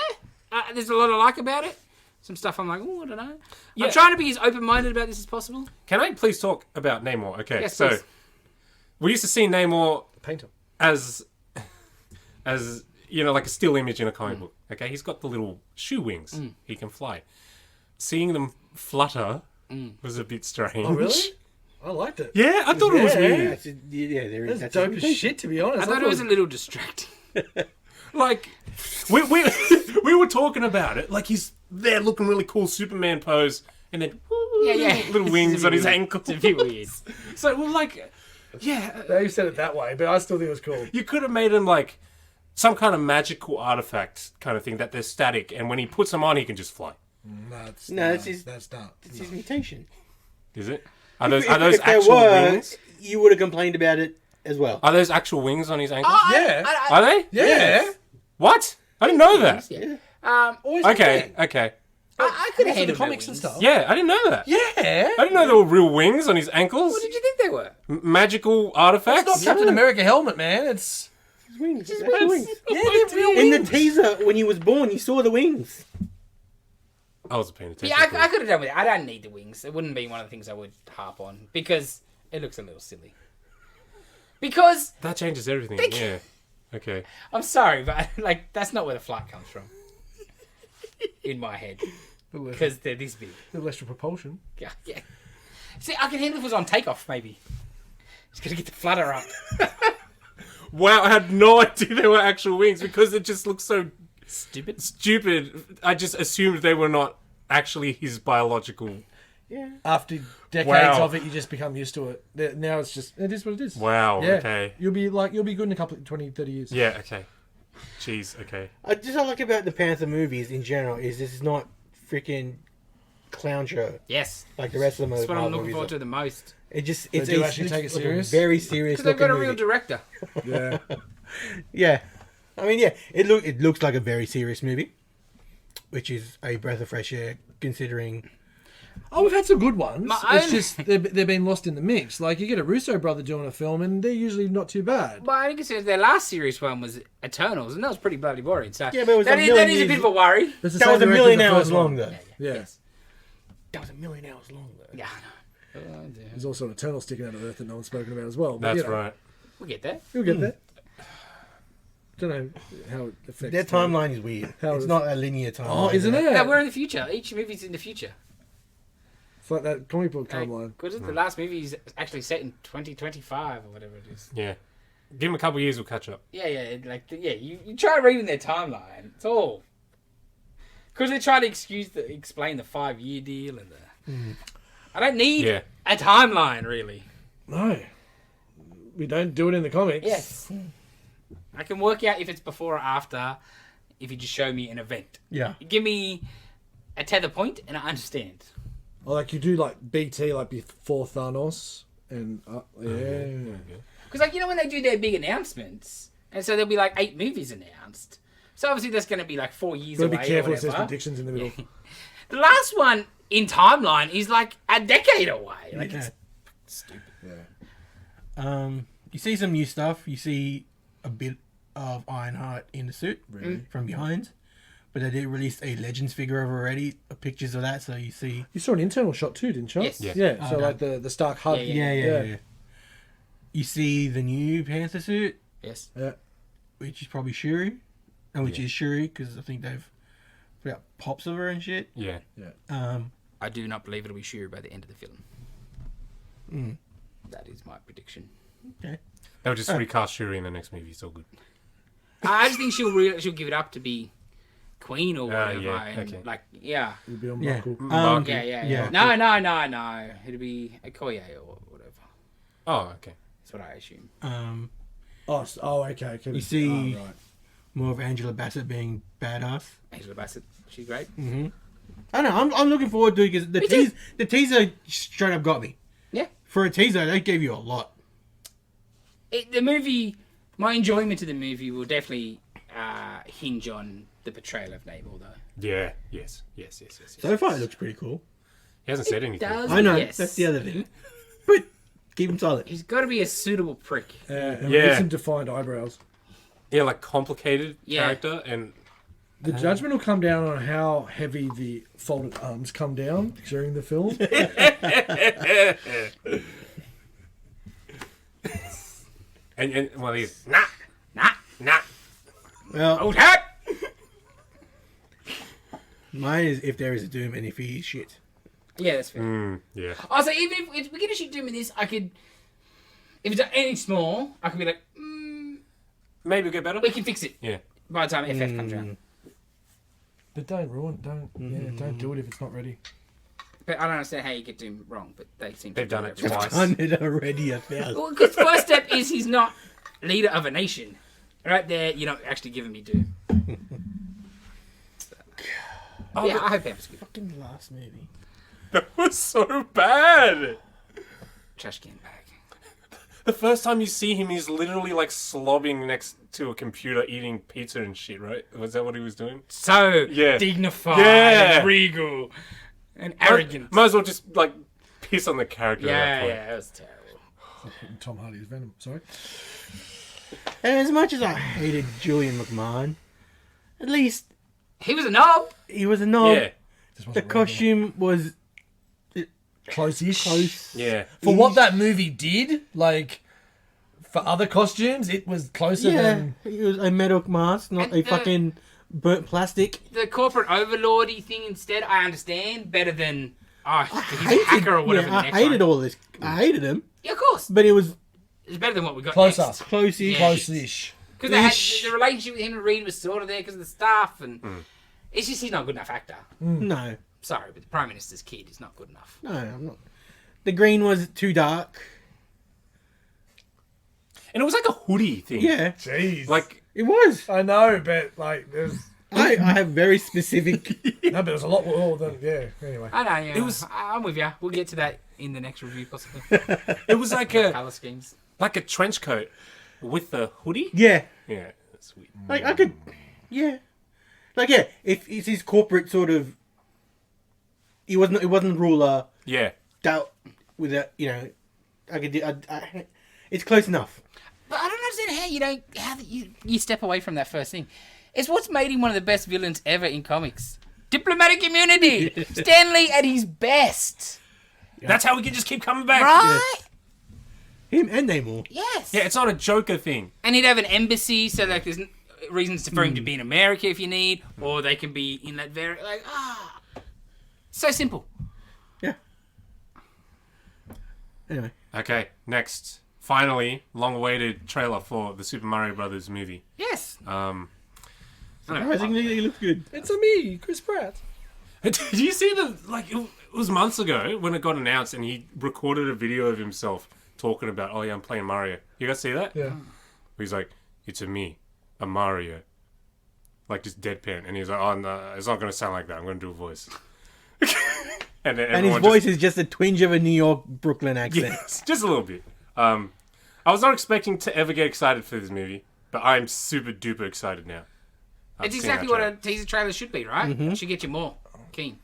There's a lot I like about it. Some stuff I'm like, oh, I don't know. Yeah. I'm trying to be as open-minded about this as possible. Can I please talk about Namor? Okay, Yes, so please. we used to see Namor Painter. as you know, like a still image in a comic book. Okay, he's got the little shoe wings. He can fly. Seeing them flutter was a bit strange. Oh, really? I liked it. Yeah, I thought it was weird. There is. That's dope as shit, to be honest. I thought it was a little distracting. Like we we were talking about it. Like he's there looking really cool, Superman pose, and then Yeah. little wings on his ankle. It's a bit weird. So we're like, yeah, They said it that way, but I still think it was cool. you could have made him like some kind of magical artifact kind of thing that they're static, and when he puts them on, he can just fly. That's not. It's his mutation. Is it? Are those actual there wings? you would have complained about it as well. Are those actual wings on his ankles? Yeah. Are they? Yeah. What? I didn't know that. Yeah. Always Okay. I could have Also the handled comics their and wings. stuff. Yeah, I didn't know that. Yeah. I didn't know there were real wings on his ankles. What did you think they were? Magical artifacts. It's not Captain America helmet, man. It's His wings. Just That's wings. wings. yeah, they're real In wings. the teaser, when he was born, you saw the wings. I wasn't paying attention. Yeah, I could have done with it. I don't need the wings. It wouldn't be one of the things I would harp on because it looks a little silly. Because That changes everything. Yeah. Okay. I'm sorry, but like that's not where the flight comes from. In my head, because they're this big. little extra propulsion. Yeah. See, I can handle if it was on takeoff, maybe. Just gotta get the flutter up. Wow, I had no idea they were actual wings because it just looks so Stupid. stupid. I just assumed they were not actually his biological. Yeah. After decades Wow. of it, you just become used to it. Now it's just it is what it is. Wow. Yeah. Okay. You'll be good in a couple of 20, 30 years. Yeah. Okay. Jeez. Okay. Just what I like about the Panther movies in general is this is not freaking clown show Yes. like the rest of the That's what I'm Marvel looking movies forward are. to the most. It just They it's do actually take it like serious? a very serious. Because they've got a looking real movie. director. Yeah. Yeah, I mean, yeah, it looks like a very serious movie, which is a breath of fresh air considering. Oh, we've had some good ones. My It's own- just they've been lost in the mix. Like you get a Russo brother doing a film, and they're usually not too bad. But I think it's their last serious one was Eternals, and that was pretty bloody boring. So Yeah, but it was that a is million a years- bit of a worry. It's the That same was a director as million the hours first one. long, though. Yeah. Yes. That was a million hours long, though. Yeah, I know. There's also an Eternal sticking out of Earth that no one's spoken about as well. But, That's you know, right. We'll get there. You'll get there. Don't know how it affects Their timeline is weird. How It's is- not a linear timeline. Oh, isn't it? Yeah, we're in the future. Each movie's in the future. It's like that comic book timeline. Because the last movie is actually set in 2025 or whatever it is. Yeah. Give him a couple of years, we'll catch up. Yeah. You try reading their timeline. It's all because they try to explain the 5-year deal and the. I don't need Yeah. a timeline really. No, we don't do it in the comics. Yes, I can work out if it's before or after. If you just show me an event, Yeah. give me a tether point, and I understand. Or like you do like BT like before Thanos and yeah. Because like when they do their big announcements, and so there'll be like 8 movies announced. So obviously that's going to be like 4 years Gotta away. be careful or if there's whatever. predictions in the middle. The last one in timeline is like a decade away. Like Yeah. it's stupid. Yeah. You see some new stuff. You see a bit of Ironheart in the suit from behind. But they did release a Legends figure of already, pictures of that, so you see. You saw an internal shot too, didn't you? Yes. Yeah. Yeah. So no. like the Stark hub. Yeah. You see the new Panther suit, Yes. Yeah. which is probably Shuri, and which is Shuri because I think they've about pops of her and shit. Yeah. I do not believe it'll be Shuri by the end of the film. That is my prediction. Okay. They'll just recast Shuri in the next movie. It's all good. I just think she'll give it up to be Queen or whatever. yeah, And okay. like, yeah. It'll be on Yeah. Michael. Yeah. No. It'll be Okoye or whatever. Oh, okay. That's what I assume. Okay. You see right. more of Angela Bassett being badass. Angela Bassett, she's great. I don't know. I'm looking forward to it because the teaser straight up got me. Yeah. For a teaser, they gave you a lot. The movie, my enjoyment of the movie will definitely hinge on the portrayal of Namor, though. Yeah. Yes. So far, it looks pretty cool. He hasn't said anything. Does, I know. yes. That's the other thing. But keep him silent. He's got to be a suitable prick. And we get some defined eyebrows. Yeah, like complicated character and. The judgment will come down on how heavy the folded arms come down during the film. and well, he's nah. Well, Old hat! mine is if there is a Doom and if he is shit. Yeah, that's fair. Yeah. Also, even if we get a shit Doom in this, I could... If it's anything small, I could be like, Maybe it'll get better. we can fix it Yeah. by the time FF comes around. But don't don't do it if it's not ready. But I don't understand how you get Doom wrong, but they seem to They've done do it every twice. Done it already 1,000. Well, because first step is he's not leader of a nation. Right there, you're not actually giving me Doom. Oh, Yeah, I hope FF's good. Fucking last movie. that was so bad. Trash can bag. The first time you see him, he's literally like slobbing next to a computer, eating pizza and shit. Right? Was that what he was doing? So Yeah. dignified, Yeah. and regal, and arrogant. Might as well just like piss on the character. at that point. That was terrible. Tom Hardy's Venom. Sorry. And as much as I hated Julian McMahon, at least He was a knob. he was a knob. Yeah. Just The wasn't costume was close-ish. close. Yeah. For what that movie did, like for other costumes, it was closer Yeah, than. it was a metal mask, not And a the- fucking burnt plastic. The corporate overlordy thing instead, I understand better than he's a hacker or whatever. Yeah, the I next hated one. all this. I hated him, Yeah, of course. but it was It's better than what we got Closer. next. close-ish. Yeah. Close-ish. Because the relationship with him and Reed was sort of there because of the staff, and it's just he's not a good enough actor. No, Sorry, but the Prime Minister's kid is not good enough. no, I'm not. The green was too dark. And it was like a hoodie thing. Yeah, Jeez. Like it was. I know, but like there's I have very specific. no, but there's a lot more than Anyway. I know, yeah. It was- I'm with you. We'll get to that in the next review, possibly. it was like a Colour schemes. trench coat with the hoodie. Yeah, Yeah. That's sweet. like I could. Yeah, like yeah. If it's his corporate sort of. It wasn't ruler. Yeah. That with a I could do. It's close enough. But I don't understand how you step away from that first thing. It's what's made him one of the best villains ever in comics. Diplomatic immunity. Stanley at his best. That's how we can just keep coming back. Right? Him and Namor. Yes. Yeah, it's not a Joker thing. And he'd have an embassy, so like there's reasons for him to be in America if you need, or they can be in that very so simple. Yeah. Anyway, Okay, next. Finally, long-awaited trailer for the Super Mario Brothers movie. Yes. surprisingly, he looks good. It's a me, Chris Pratt. Did you see it was months ago when it got announced and he recorded a video of himself talking about, oh yeah, I'm playing Mario. You guys see that? Yeah. He's like, it's a me, a Mario. Like just deadpan. And he's like, oh no, it's not going to sound like that. I'm going to do a voice. and then And his everyone voice is just a twinge of a New York, Brooklyn accent. Yes, just a little bit. I was not expecting to ever get excited for this movie, but I'm super duper excited now. It's exactly what a teaser trailer should be, right? It should get you more keen.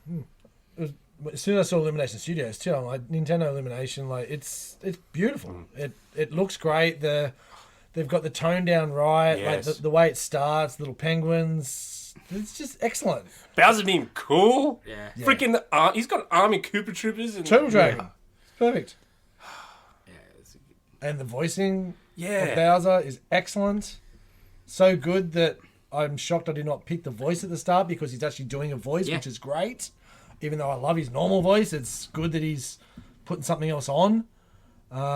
As soon as I saw Illumination Studios too, I'm like Nintendo Illumination, like it's beautiful. It looks great. They've got the tone down right, Yes. like the way it starts, little penguins. It's just excellent. Bowser being cool. Yeah. Freaking, he's got Army Koopa Troopers. And, Turtle Dragon, perfect. Yeah, it's And the voicing Yeah. of Bowser is excellent. So good that I'm shocked I did not pick the voice at the start because he's actually doing a voice, Yeah. which is great. Even though I love his normal voice, it's good that he's putting something else on.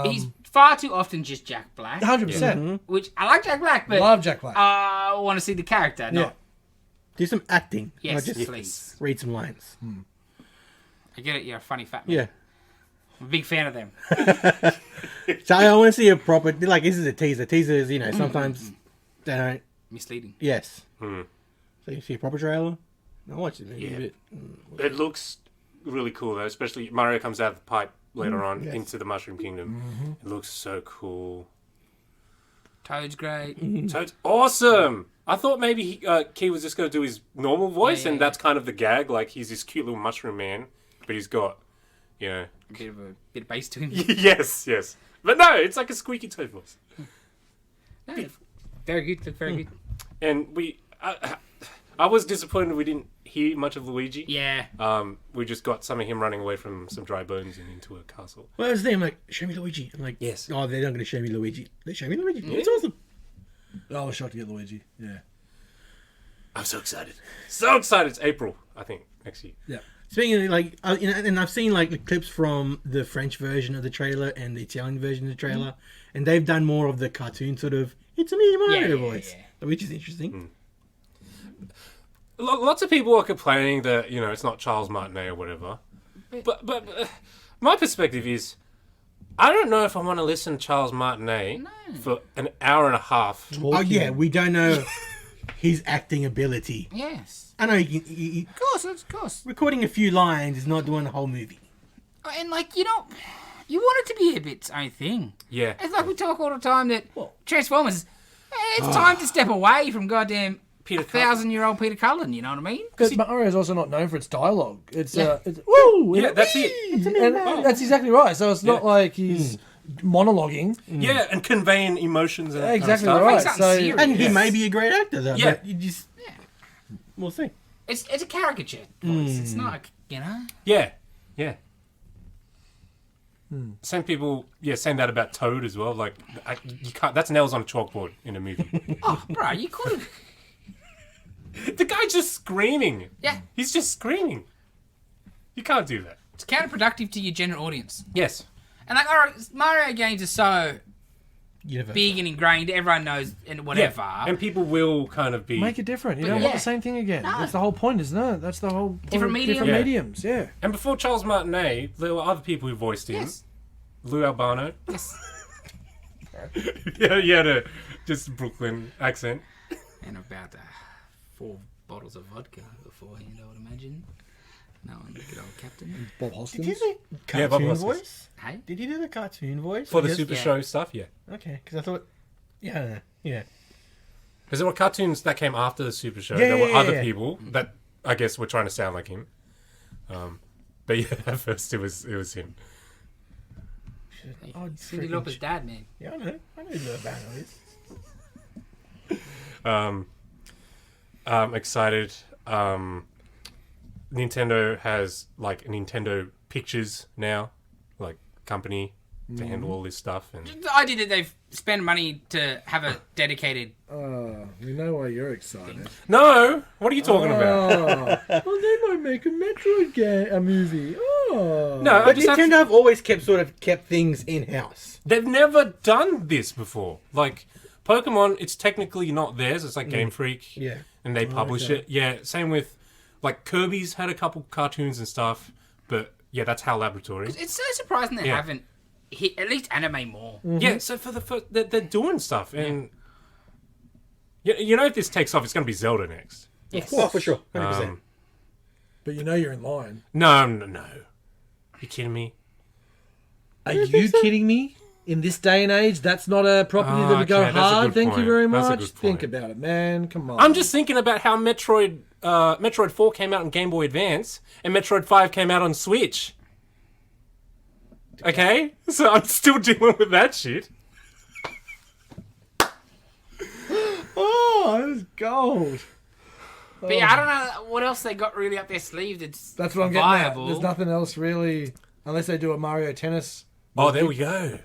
He's far too often just Jack Black, 100%. which I like Jack Black, but Love Jack Black. I want to see the character. Yeah. Not Do some acting. yes, Not just please. read some lines. I get it. You're a funny fat man. Yeah. I'm a big fan of them. So I want to see a proper, like, this is a teaser. Teasers, you know, sometimes they don't. Misleading. Yes. So you see a proper trailer? I'll watch it maybe Yeah. a bit. It looks really cool though, especially Mario comes out of the pipe later on yes. into the Mushroom Kingdom. It looks so cool. Toad's great. Toad's awesome. I thought maybe Key was just going to do his normal voice, Yeah, and yeah. that's kind of the gag. Like he's this cute little mushroom man, but he's got, you know, A bit of bass to him. yes. But no, it's like a squeaky Toad voice. No, very good. Very good. And I was disappointed we didn't hear much of Luigi. Yeah. We just got some of him running away from some dry bones and into a castle. Well, I was there, I'm like, show me Luigi. I'm like, Yes. oh, they're not going to show me Luigi. They show me Luigi. It's awesome. I was shocked to get Luigi. Yeah. I'm so excited. So excited. It's April, I think, next year. Yeah. Speaking of, like, you know, and I've seen, like, the clips from the French version of the trailer and the Italian version of the trailer, and they've done more of the cartoon sort of, it's a me Mario Yeah, voice, which is interesting. Lots of people are complaining that, you know, it's not Charles Martinet or whatever. But my perspective is, I don't know if I want to listen to Charles Martinet for an hour and a half. Oh, yeah, we don't know his acting ability. Yes. I know he Of course. recording a few lines is not doing the whole movie. And like, you know, you want it to be a bit its own thing. Yeah. It's like we talk all the time that Transformers, it's time to step away from goddamn Peter 1,000-year-old Peter Cullen, you know what I mean? But Mario's also not known for its dialogue. It's Yeah. woo! Yeah, that's it. And that's exactly right. So it's not like he's monologuing. Yeah, and conveying emotions and that Exactly kind of right. stuff. Something So serious. And he Yes. may be a great actor, though. Yeah. But you just, we'll see. It's a caricature voice. It's not like, you know. Yeah. Same people, saying that about Toad as well. Like, you can't. That's nails on a chalkboard in a movie. Oh, bro, you could have. The guy's just screaming. Yeah. He's just screaming. You can't do that. It's counterproductive to your general audience. Yes. And like, alright, Mario games are so Universal. big and ingrained, everyone knows and whatever. Yeah. And people will kind of be. make it different. You But don't yeah. want the same thing again. No. That's the whole point, isn't it? That's the whole point Different of medium. Different Yeah. mediums, yeah. And before Charles Martinet, there were other people who voiced him. Yes. Lou Albano. Yes. Yeah, he had a just Brooklyn accent. And about 4 bottles of vodka beforehand, I would imagine. No one, good old captain. Bob Did Hoskins. you do the Yeah, Bob cartoon Hoskins. voice? Hey? Did you do the cartoon voice? For the Yes. Super Yeah. Show stuff, yeah. Okay, because I thought, I don't know. Yeah. Because there were cartoons that came after the Super Show. Yeah, there were yeah, other yeah. people that I guess were trying to sound like him. But yeah, at first it was him. Oh, Cindy freaking Lauper's dad, man. Yeah, I know. I know who Lou Albano is. I'm excited. Nintendo has like a Nintendo Pictures now, like company to handle all this stuff. And The idea that they've spent money to have a dedicated. We know why you're excited. no, what are you talking about? Well, they might make a Metroid game, a movie. Oh. No, I But just have Nintendo have always kept things in house. they've never done this before. Like Pokemon, it's technically not theirs. It's like Game Freak. Yeah. And they publish okay. it. Yeah, same with like Kirby's had a couple cartoons and stuff, but yeah, that's HAL Laboratory. It's so surprising they Yeah. haven't hit at least anime more. Yeah, so for the first, they're doing stuff, and you know if this takes off, it's going to be Zelda next. Yes. Oh, for sure. 100%. But you know you're in line. No. You kidding me? Are you kidding me? In this day and age, that's not a property that would go okay, that's a hard. good Thank you point. very That's a much. good Think point. about it, man. Come on. I'm just thinking about how Metroid 4 came out on Game Boy Advance, and Metroid 5 came out on Switch. Okay, so I'm still dealing with that shit. Oh, it was gold. But yeah, I don't know what else they got really up their sleeve that's That's what I'm getting at. viable. There's nothing else really, unless they do a Mario Tennis. Oh, there we go.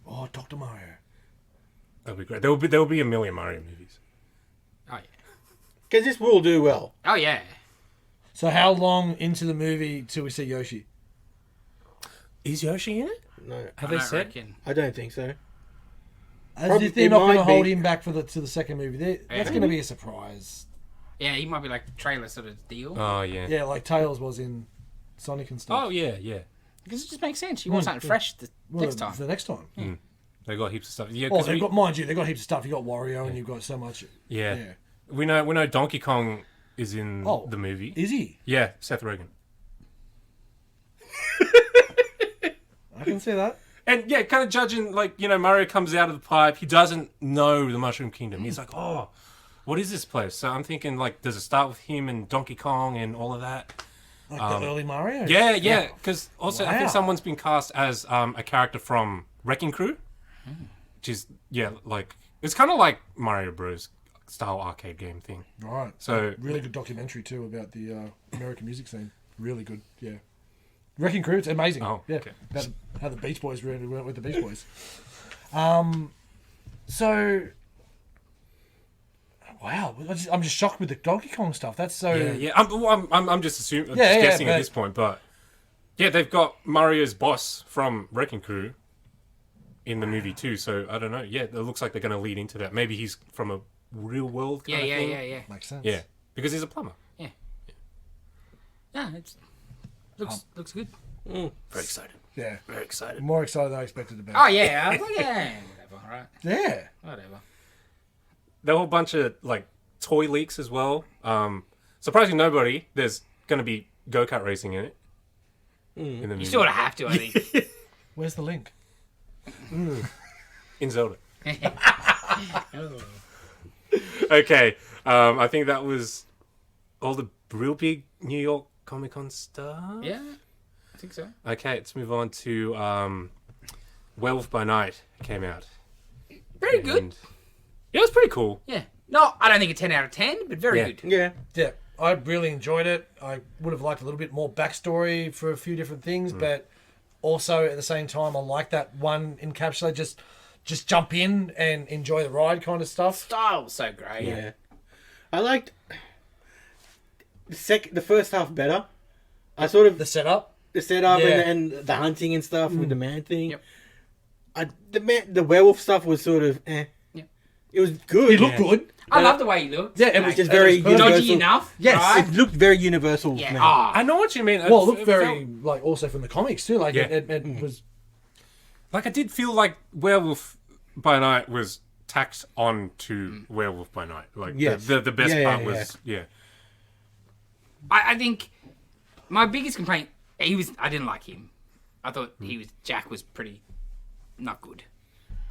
Oh, Dr. Mario. That'll be great. There will be a million Mario movies. Because this will do well. Oh yeah. So how long into the movie till we see Yoshi? Is Yoshi in it? No, Have I they don't said? reckon. I don't think so. As Probably- if they're it not going to might hold be- him back to the second movie. That's going to be a surprise. Yeah, he might be like trailer sort of deal. Oh yeah. Yeah, like Tails was in Sonic and stuff. Oh yeah, yeah. Because it just makes sense. You want something fresh next time. The next time. They got heaps of stuff. Yeah, Oh, 'cause they've got, mind you, they've got heaps of stuff. You've got Wario and you've got so much. yeah. Yeah. We know Donkey Kong is in Oh. the movie. Is he? Yeah, Seth Rogen. I can see that. And yeah, kind of judging, like, Mario comes out of the pipe. He doesn't know the Mushroom Kingdom. He's like, oh, what is this place? So I'm thinking, like, does it start with him and Donkey Kong and all of that? Like the early Mario? Yeah. Because also, I think Wow. someone's been cast as a character from Wrecking Crew. Which is, like, it's kind of like Mario Bros. Style arcade game thing. Right. So Really good documentary, too, about the American music scene. Really good, yeah. Wrecking Crew, it's amazing. Oh, yeah. okay. About how the Beach Boys really went with the Beach Boys. So... Wow, I'm just shocked with the Donkey Kong stuff. That's so... Yeah. I'm just assuming, Yeah, just guessing but- at this point, but yeah, they've got Mario's boss from Wrecking Crew in the movie too. So I don't know. Yeah, it looks like they're going to lead into that. Maybe he's from a real world kind of thing. Yeah. Makes sense. Yeah, because he's a plumber. Yeah, it looks good. Very excited. Yeah. Very excited. More excited than I expected to be. Oh yeah, I was like, yeah, whatever, right? Yeah. Whatever. There were a bunch of like toy leaks as well. Surprising nobody. There's going to be go-kart racing in it. In the movie. You sort of have to, I think. Where's the link? In Zelda. Okay, I think that was all the real big New York Comic Con stuff. Yeah, I think so. Okay, let's move on to Werewolf by Night came out. Very good. And- yeah, it was pretty cool. Yeah. No, I don't think a 10 out of 10, but very Yeah. good. Yeah. Yeah, I really enjoyed it. I would have liked a little bit more backstory for a few different things, but also at the same time, I like that one encapsulate. Just jump in and enjoy the ride kind of stuff. Style was so great. Yeah. I liked the first half better. I sort of The setup. the setup Yeah. and the hunting and stuff with the man thing. Yep. The werewolf stuff was sort of Yep. It was good. It looked good. I love the way he looked. Yeah, It was just very perfect. universal. dodgy enough. Yes, right? It looked very universal. Yeah. man. I know what you mean. Well, it looked very, felt- like, also from the comics too. Like, Yeah. it was... like I did feel like Werewolf by Night was tacked on to Werewolf by Night. Like Yes. the best Yeah, part yeah, was I think my biggest complaint, I didn't like him. I thought Jack was pretty not good.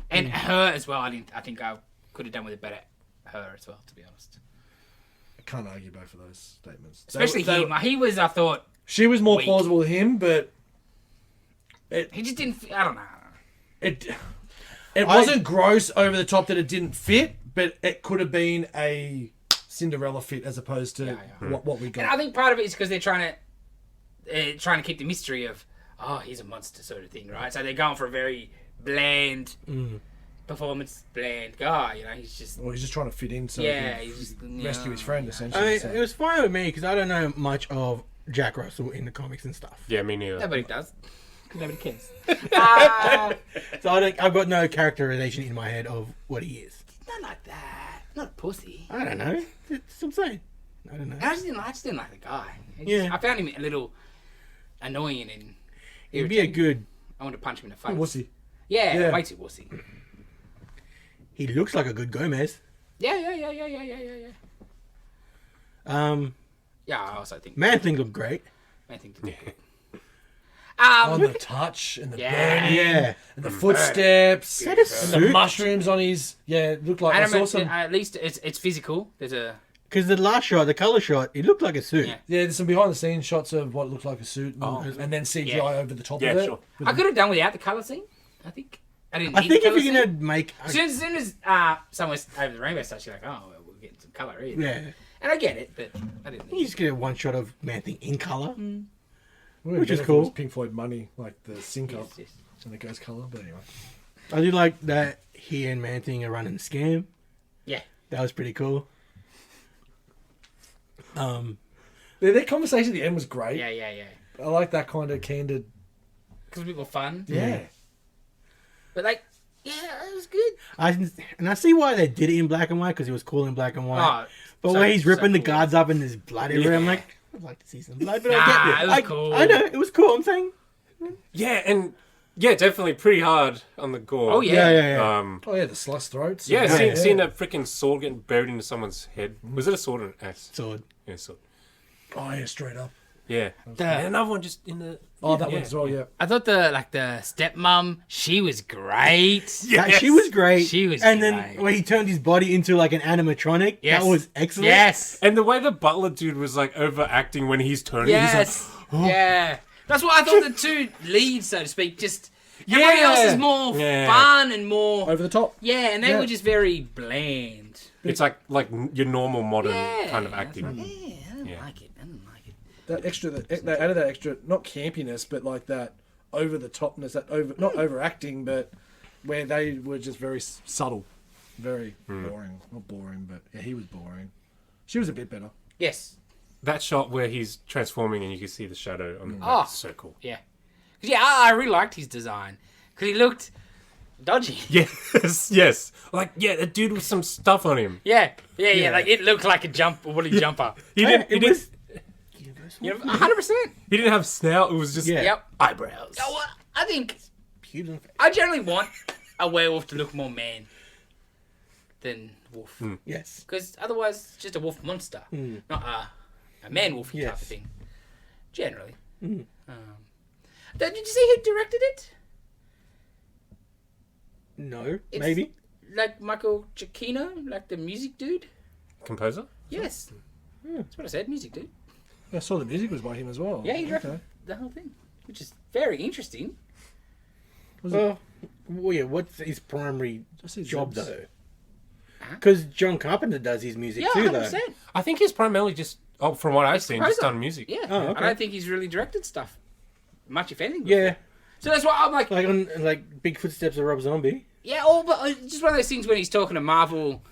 And her as well, I think I could have done with it better, her as well, to be honest. I can't argue both of those statements. Especially him. He was, I thought, She was more Weak. plausible than him, but he just didn't, I don't know. it wasn't gross over the top that it didn't fit, but it could have been a Cinderella fit as opposed to what we got. And I think part of it is because they're trying to keep the mystery of, oh, he's a monster sort of thing, right? So they're going for a very bland performance, bland guy. He's just Well, he's just trying to fit in so he can he's just rescue his friend, essentially. I mean, so. it was fine with me because I don't know much of Jack Russell in the comics and stuff. yeah. Me neither. Nobody does. Nobody cares. So I've got no characterization in my head of what he is. Not like that. Not a pussy. I don't know. It's what I'm saying. I don't know. I just didn't like the guy. Yeah. I found him a little annoying and He'd be a irritating. good. I want to punch him in the face. Wussy. Yeah, Yeah. way too wussy. He looks like a good Gomez. Yeah. Um, Yeah, I also think. Man Thing looked great. I think. To do. Oh, the touch and the burning Yeah. and the footsteps That is and the suit. mushrooms on his... Yeah, it looked like... And I saw some... at least it's physical. There's a Because the last shot, the color shot, it looked like a suit. Yeah. Yeah, there's some behind-the-scenes shots of what looked like a suit and then CGI Yeah. over the top Yeah, of it. sure. I could have done without the color scene. I think. I didn't. I need think the if colour you're scene. gonna make, As soon as someone's over the rainbow starts, you're like, oh, well, we're getting some color here. yeah, And I get it, but I didn't. you Need just get a one shot of Man Thing in color. Which is is cool. cool. Pink Floyd Money, like the sync up, Yes. and it goes colour. But anyway, I do like that he and Man Thing are running a scam. Yeah. That was pretty cool. Their conversation at the end was great. Yeah. I like that kind of candid. Because people fun. Yeah. But like, yeah, it was good. I see why they did it in black and white, because it was cool in black and white. Oh, but so- where he's ripping so the cool. guards up and there's blood everywhere, I'm like, I'd like to see some blood, but Nah, I get it. it was cool. I know, it was cool, I'm saying. Yeah, and yeah, definitely pretty hard on the gore. Oh, yeah. Yeah. Oh yeah, the slice throats. Yeah, Yeah. seeing a freaking sword getting buried into someone's head. Was it a sword or an axe? Sword. Yeah, sword. Oh yeah, straight up. Yeah. And another one just in the... Oh, that yeah. one as well. Yeah. I thought the stepmom, she was great. Yeah, she was great. She was And great. then when he turned his body into like an animatronic, Yes. that was excellent. Yes. And the way the butler dude was like overacting when he's turning, Yes. he's like, Yeah. That's why I thought the two leads, so to speak, just everybody else is more Yeah. fun and more Over the top. yeah, and they Yeah. were just very bland. it's like your normal modern Yeah. kind of acting. Yeah, I didn't Yeah. like it. I didn't like it. That extra, they added that extra, not campiness, but like that over the topness, that not overacting, but where they were just very subtle, very boring. Not boring, but yeah, he was boring. She was a bit better. Yes. That shot where he's transforming and you can see the shadow on the Oh. circle. Yeah. 'Cause, yeah, I really liked his design because he looked dodgy. Yes. Like, yeah, the dude with some stuff on him. Yeah. Like it looked like a woolly jumper. He didn't, he, It didn't, was... You know, 100%. he didn't have snout, it was just Yeah. Yep. eyebrows. Oh, well, I think Pubes and face. I generally want a werewolf to look more man than wolf. Yes. Because otherwise, it's just a wolf monster, not a man wolfy type Yes. of thing. Generally. Did you see who directed it? No, It's maybe. Like Michael Giacchino, like the music dude? Composer? Yes. That's what I said, music dude. I saw the music was by him as well. Yeah, he directed the whole thing, which is very interesting. Well, yeah, what's his primary Just his job, jobs. though? Because John Carpenter does his music Yeah, too, 100%. though. I think he's primarily just, from what I've seen, just composer. done music. Yeah. Oh, okay. I don't think he's really directed stuff. Much, if anything. Yeah, So that's why I'm like, like on like Big Footsteps of Rob Zombie. yeah, but just one of those things when he's talking to Marvel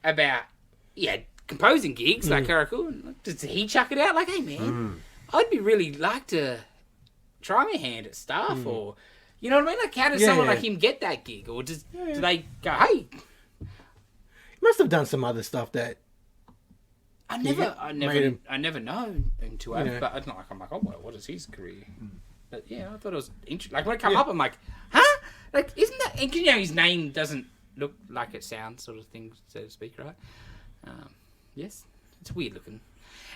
about, composing gigs, like, alright, cool. Does he chuck it out? Like, hey, man, I'd be really like to try my hand at stuff, or, you know what I mean? Like, how does Yeah, someone yeah. like him get that gig? Or do they go, hey, He must have done some other stuff that. I made never know him to have, Yeah. but it's not like I'm like, oh, well, what is his career? But yeah, I thought it was interesting. Like when it come up, I'm like, huh? Like, isn't that? And you know, his name doesn't look like it sounds, sort of thing, so to speak, right? Yes, it's weird looking.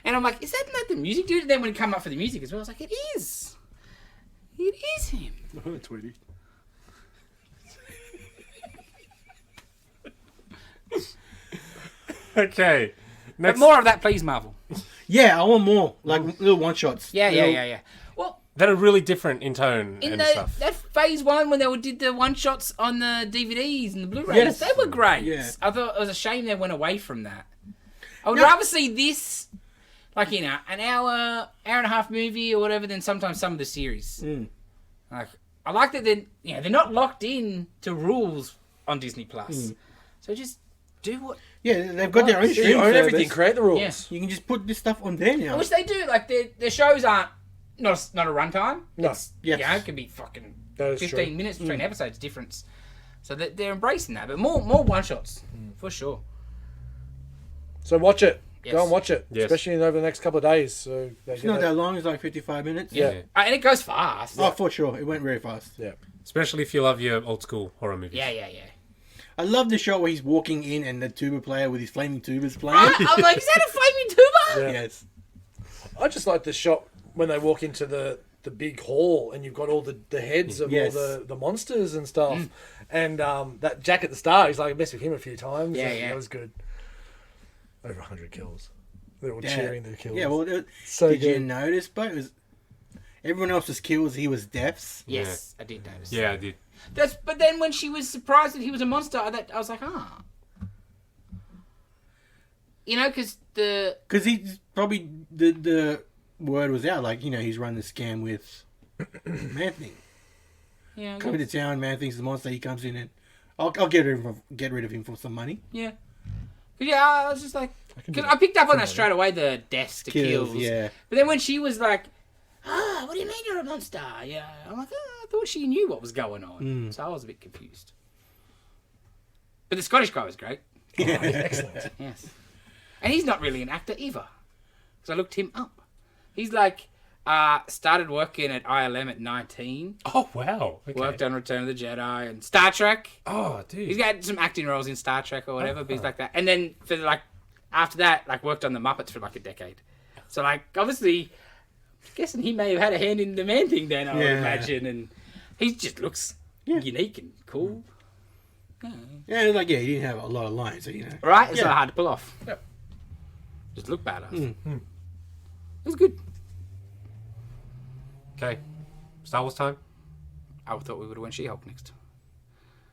And I'm like, is that not the music dude? And then when it come up for the music as well, I was like, it is. It is him. Tweety. Okay. But Next, more of that, please, Marvel. Yeah, I want more like little one shots. Yeah. Well, that are really different in tone in and the, stuff. that phase one when they did the one shots on the DVDs and the Blu-rays, Yes. they were great. Yeah. I thought it was a shame they went away from that. I would rather see this, like an hour and a half movie or whatever, than sometimes some of the series. Like I like that they're not locked in to rules on Disney Plus, so just do what. Yeah, they've got their own You streaming own everything. service. Create the rules. Yeah. You can just put this stuff on there now. Which they do. Like their shows aren't not a runtime. No. It's, Yes. you know, it can be fucking That is 15 true. minutes between episodes difference. So they're embracing that, but more one shots for sure. So watch it. Yes. Go and watch it, Yes. especially over the next couple of days. So they It's get not that long. It's like 55 minutes. Yeah. And it goes fast. Oh, for sure. It went very fast. Yeah. Especially if you love your old school horror movies. Yeah. I love the shot where he's walking in and the tuba player with his flaming tubas playing. I'm like, is that a flaming tuba? Yeah. Yes. I just like the shot when they walk into the big hall and you've got all the heads of Yes. all the monsters and stuff. And that Jack at the Star, he's like, I messed with him a few times. Yeah, and yeah. That was good. Over 100 kills. They're all Yeah. cheering their kills. Yeah, well, So did you good. notice? But it was everyone else's kills. He was deaths. Yes, I did notice. Yeah, I did. But then when she was surprised that he was a monster, I was like, you know, because Because he's probably the word was out. Like, you know, he's run the scam with Man-Thing. yeah, Coming to town, Man-Thing's the monster. He comes in and I'll get rid of him for some money. yeah. Yeah, I was just like, because I picked up on that straight away, the deaths to kills. Yeah. But then when she was like, what do you mean you're a monster? Yeah, I'm like, I thought she knew what was going on. So I was a bit confused. But the Scottish guy was great. Excellent. Yes. And he's not really an actor either. Because I looked him up. He's like, started working at ILM at 19. Oh, wow. Okay. Worked on Return of the Jedi and Star Trek. Oh, dude. He's got some acting roles in Star Trek or whatever, but he's like that. And then for like after that, like worked on the Muppets for like a decade. So like obviously, I'm guessing he may have had a hand in the Man Thing then, I would imagine. And he just looks unique and cool. Yeah, like he didn't have a lot of lines, so you know. Right? It's not hard to pull off. Yep. Just look badass. It was good. Okay. Star Wars time? I thought we would have went She-Hulk next.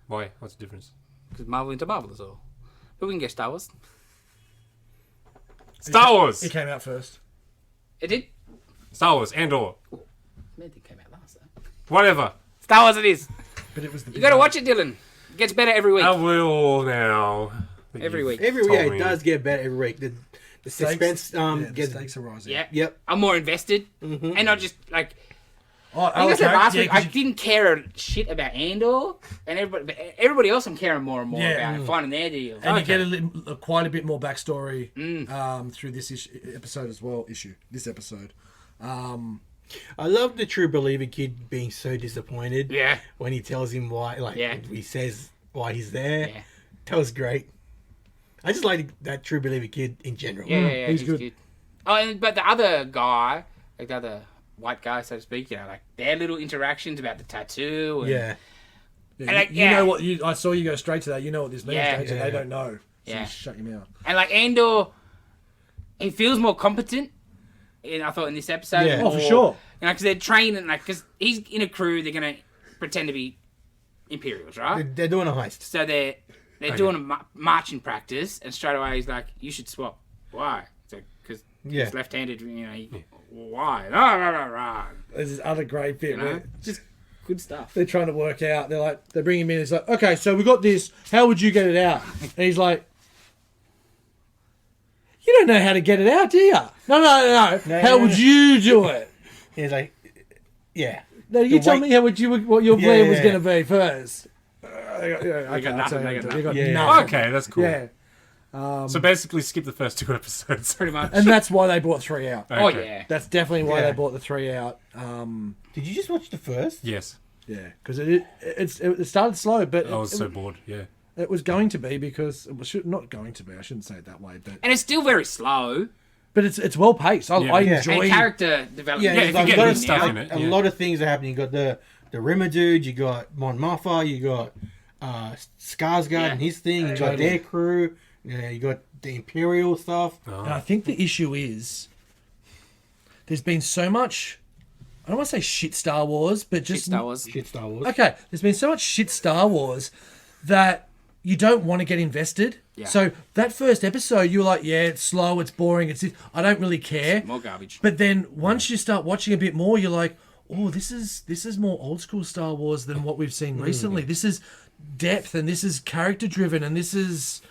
Why? What's the difference? Because Marvel into Marvel is all. But we can get Star Wars. Star Wars! It came out first. It did. Star Wars, Andor. Man Thing came out last though. Whatever. Star Wars it is. But it was the You gotta watch it, Dylan. It gets better every week. I will now. Every week. Every Told week me. it does get better every week. The suspense the gets. stakes are rising. Yeah. Yep. I'm more invested. And not just like Oh, I think I said okay. last Yeah, week 'cause I didn't care a shit about Andor, and everybody else I'm caring more and more Yeah. about finding their deal. And you get quite a bit more backstory through this episode as well. This episode. I love the true believer kid being so disappointed. Yeah. When he tells him why, like he says why he's there. Yeah. That was great. I just like that true believer kid in general. Yeah, he's he's good. good. Oh, but the other guy, like the other white guy, so to speak, you know, like their little interactions about the tattoo. And, Yeah. Yeah, And, like, you know what? I saw you go straight to that. You know what this means, Yeah. don't you? Yeah. They don't know. So Yeah. you shut your mouth. And like Andor, he feels more competent. I thought in this episode. Yeah. Oh, for sure. You know, because they're training, like, because he's in a crew, they're gonna pretend to be Imperials, right? They're doing a heist. So they're doing a marching practice, and straight away he's like, "You should swap." Why? Because Yeah. he's left-handed. You know, why? Rah, rah, rah, rah. There's this other great bit. You know, where just good stuff. they're trying to work out. They bring him in. It's like, okay, so we got this. How would you get it out? And he's like, you don't know how to get it out, do you? No. How would you do it? He's like, yeah. No, you The tell weight- me what your plan was Yeah. going to be first. They got nothing. You got Yeah. nothing. Okay, that's cool. Yeah, So basically skip the first 2 episodes. Pretty much. and that's why they brought 3 out. Oh Okay. yeah. That's definitely why Yeah. they brought the 3 out. Did you just watch the first? Yes. Yeah, because it started slow, but I was so bored, yeah. it was going to be because it was not going to be. I shouldn't say it that way, And it's still very slow. but it's well paced. I Yeah. I Yeah. enjoy. And character development. Yeah, Yeah, there's if like you a get lot it of now. stuff in it. A yeah. lot of things are happening. You got the Rimmer dude, you got Mon Mothma, you got Skarsgård Yeah. and his thing, you got Totally. their crew, you got the Imperial stuff. Oh. And I think the issue is there's been so much. I don't want to say shit Star Wars, but just Star Wars. Shit Star Wars. Okay, there's been so much shit Star Wars that you don't want to get invested. Yeah. So that first episode, you were like, yeah, it's slow, it's boring, I don't really care. More garbage. But then once you start watching a bit more, you're like, oh, this is more old school Star Wars than what we've seen recently. This is depth, and this is character driven, and this is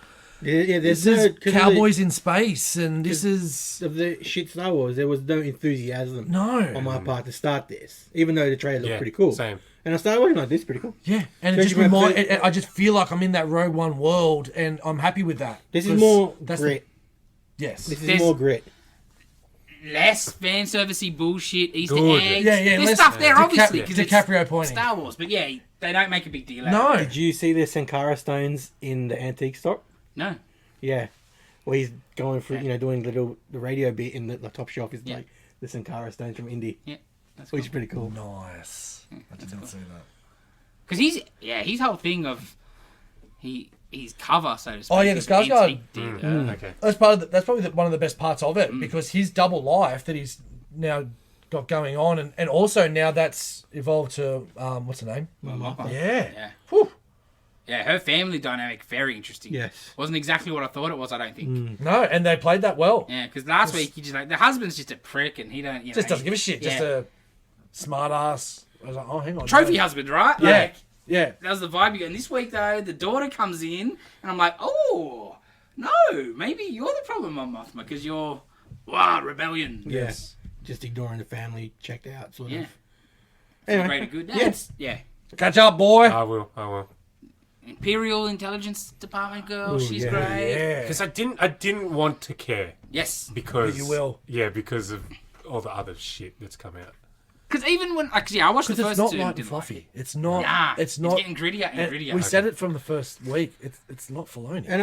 There's this is no 'cause cowboys in space, and this is of the shit Star Wars. There was no enthusiasm no. on my part to start this, even though the trailer looked Yeah, pretty cool. same. And I started watching like this, pretty cool. Yeah, and it So just you went I just feel like I'm in that Rogue One world, and I'm happy with that. This is 'Cause more that's grit. Yes. This is There's- more grit. Less fan servicey bullshit, Easter Good. eggs. Yeah, There's less- stuff there, obviously, because it's DiCaprio pointing. Star Wars. But yeah, they don't make a big deal out of No. it. Did you see the Sankara stones in the antique store? No. Yeah, where he's going through, doing the radio bit in the top shelf is Yeah. like the Sankara stones from Indy, Yeah. That's which cool. is pretty cool. Nice. I did not see that. Because his whole thing of his cover, so to speak. Oh, yeah, the is Skarsgård. antique deal. Okay. That's that's probably one of the best parts of it because his double life that he's now got going on, and also now that's evolved to what's her name? Mama. Yeah. Yeah. Whew. Yeah, her family dynamic, very interesting. Yes. Wasn't exactly what I thought it was, I don't think. No, and they played that well. Yeah, because last week, you just like, the husband's just a prick and he don't, Just doesn't give a shit. Just Yeah. a smart ass. I was like, oh, hang on. Trophy no. husband, right? Yeah. Like, Yeah. that was the vibe you got. And this week, though, the daughter comes in and I'm like, oh, no, know. Maybe you're the problem, Mon Mothma, because you're rebellion. Yes. Just ignoring the family, checked out, sort of. Greater Anyway, good. yes. Yeah. Catch up, boy. I will. Imperial Intelligence Department girl. Ooh, She's yeah. great. Yeah. Because I didn't want to care Yes. because You will. Yeah, because of all the other shit that's come out. Because even when, I watched the Because first it's not two. light and didn't fluffy. like it. It's not. Nah, It's not. getting grittier and and grittier. we said it from the first week. It's not Filoni. And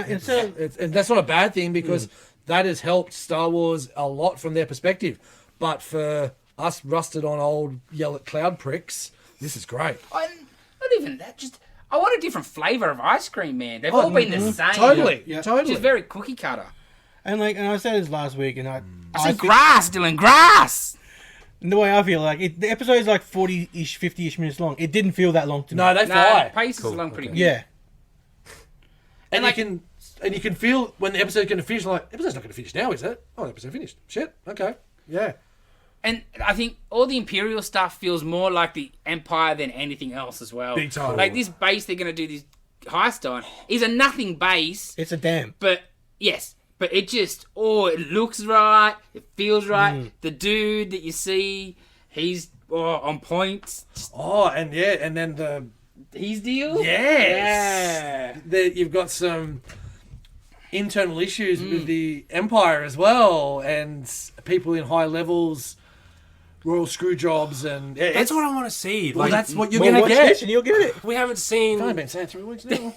And that's not a bad thing because that has helped Star Wars a lot from their perspective. But for us rusted on old yellow cloud pricks, this is great. Not even that. Just I want a different flavour of ice cream, man. They've all been the same. Totally. Yeah. Totally. Just very cookie cutter. and I said this last week, and I I said think, grass, Dylan, grass. the way I feel like the episode is like 40-ish, 50-ish minutes long. It didn't feel that long to me. No, they Nah, fly. pace is along pretty good. Yeah. And like- you can feel when the episode's going to finish. Like, episode's not going to finish now, is it? Oh, the episode finished. Shit. Okay. Yeah. And I think all the Imperial stuff feels more like the Empire than anything else as well. Big time. Like this base they're going to do this heist on is a nothing base, It's a dam. but yes, but it just, it looks right, it feels right. The dude that you see, he's on point. Oh, and then the His deal? yes, you've got some internal issues with the Empire as well, and people in high levels, royal screw jobs, and That's what I want to see. well, Like that's what you're Well, gonna watch get. this and you'll get it. we haven't seen. I've been saying 3 weeks now.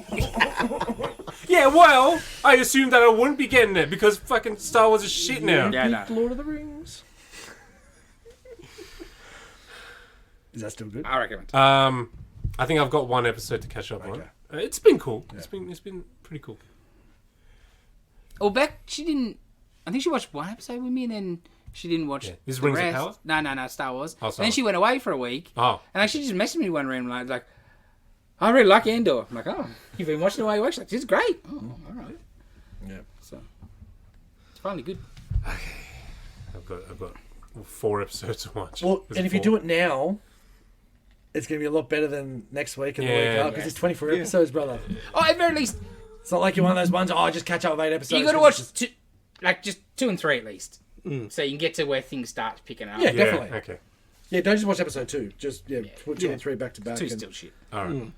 Yeah, well, I assumed that I wouldn't be getting it because fucking Star Wars is shit now. Yeah, no. Lord of the Rings. Is that still good? I recommend. I think I've got one episode to catch up on. It's been cool. It's been pretty cool. Oh, Beck, she didn't. I think she watched one episode with me, and then she didn't watch. Yeah. Is the Rings of rest. Power? No, Star Wars. Oh, and Star then she went away for a week, Oh, and she just messaged me one random like, I really like Andor. I'm like, oh, you've been watching it while you watch it. She's great. Oh, all right. Yeah. So it's finally good. I've got 4 episodes to watch. Well, Is and if you do it now, it's going to be a lot better than next week and the week Yeah. after because it's 24 episodes, brother. Oh, at very least, It's not like you're one of those ones. Oh, just catch up with 8 episodes. you got to 'cause watch it's just 2 and 3 at least, so you can get to where things start picking up. Yeah. Yeah, definitely. okay. Yeah, don't just watch episode 2. Just put 2 Yeah. and 3 back to back. 2's and- still shit. All right.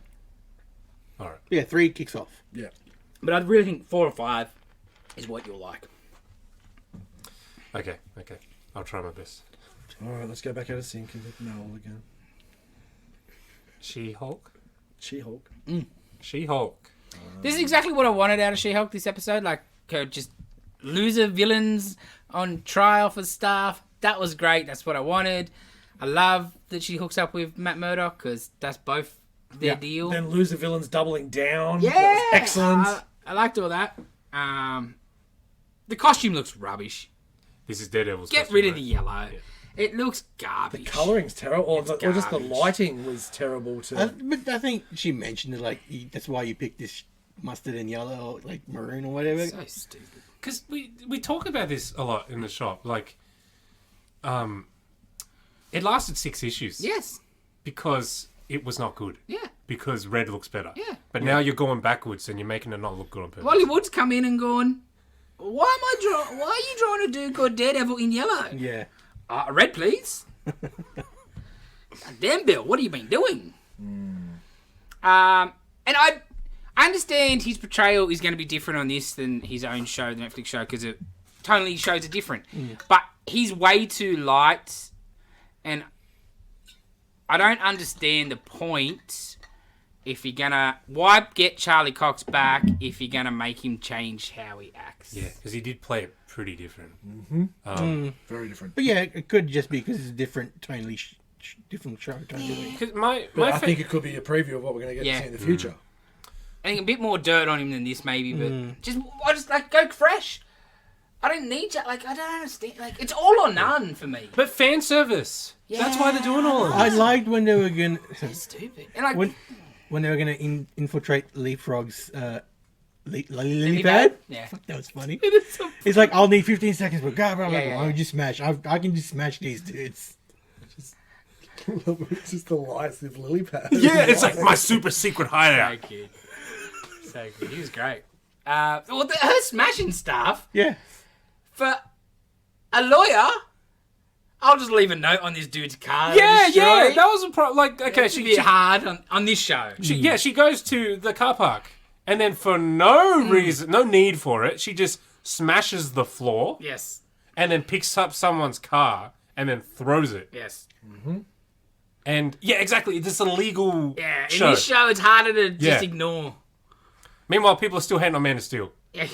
All right. Yeah, 3 kicks off. Yeah. But I really think 4 and 5 is what you'll like. Okay. I'll try my best. All right, let's go back out of sync and Noel again. She-Hulk? She-Hulk. She-Hulk. This is exactly what I wanted out of She-Hulk this episode. Like, her just loser villains on trial for stuff. That was great. That's what I wanted. I love that she hooks up with Matt Murdock because that's both their deal. Then loser villains doubling down. Yeah, That was excellent. I liked all that. The costume looks rubbish. This is Daredevil's Get costume, rid of right? the yellow. It looks garbage. Coloring's terrible, or just the garbage. lighting was terrible too. But I think she mentioned it, like, that's why you picked this mustard and yellow, or, like, maroon or whatever. So stupid. Because we talk about this a lot in the shop. Like, it lasted 6 issues. Yes. Because it was not good. Yeah. Because red looks better. Yeah. But now you're going backwards and you're making it not look good on purpose. Wally Wood's come in and gone, why are you drawing a dude called Daredevil in yellow? Yeah. Red, please. Damn, Bill, what have you been doing? And I understand his portrayal is going to be different on this than his own show, the Netflix show, because it totally shows are different. But he's way too light, and I don't understand the point. If you're gonna get Charlie Cox back, if you're gonna make him change how he acts, Yeah, because he did play it pretty different. Very different. But yeah, it could just be because it's a different, totally different show. Totally. 'Cause my But I think it could be a preview of what we're going to get Yeah. to see in the future. I think a bit more dirt on him than this, maybe. But just like go fresh. I don't need you. Like I don't understand. Like it's all or none for me. But fan service. That's why they're doing all of I this. liked when they were gonna It's stupid. And like when they were gonna infiltrate Leapfrog's lily pad? pad. Yeah. That was funny. It is so It's like I'll need 15 seconds, but God, I'm like, yeah, why yeah. would you smash? I can just smash these dudes. It's just the lights with lily pads. Yeah, it's like my super secret hideout. cute. So good. He was great. her smashing stuff Yeah. for a lawyer. I'll just leave a note on this dude's car. Yeah, that was a problem. Like, okay, It's a bit hard on this show. she goes to the car park, and then for no reason, no need for it, she just smashes the floor, Yes. and then picks up someone's car, and then throws it. Yes. And yeah, exactly. This is a legal Yeah. In show. this show, it's harder to just Yeah. ignore. Meanwhile, people are still hating on Man of Steel. Yeah.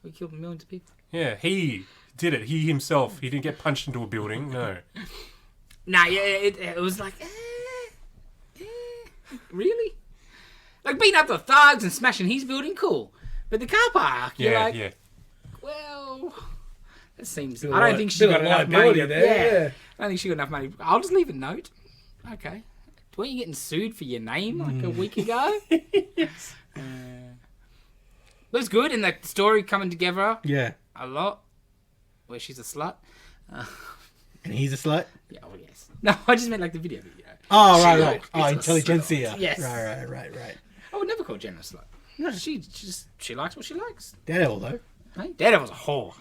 We killed millions of people. Yeah, he did it. He himself. He didn't get punched into a building. No. Nah, yeah, it was like, really? Like beating up the thugs and smashing his building, cool. But the car park, you're Yeah, like, yeah. well, that seems. Bit I don't of think she got bit of enough money. liability there. Yeah. I don't think she got enough money. I'll just leave a note. Okay. Weren't you getting sued for your name like a week ago? But it's good, and the story coming together Yeah. a lot. Where she's a slut. And he's a slut? Yeah, oh yes. No, I just meant like the video. Oh, She right, like, right. it's Oh, a intelligentsia. slut. Yes. Right. I would never call Jenna a slut. No, she likes what she likes. Daredevil, though. Hey, Daredevil's a whore.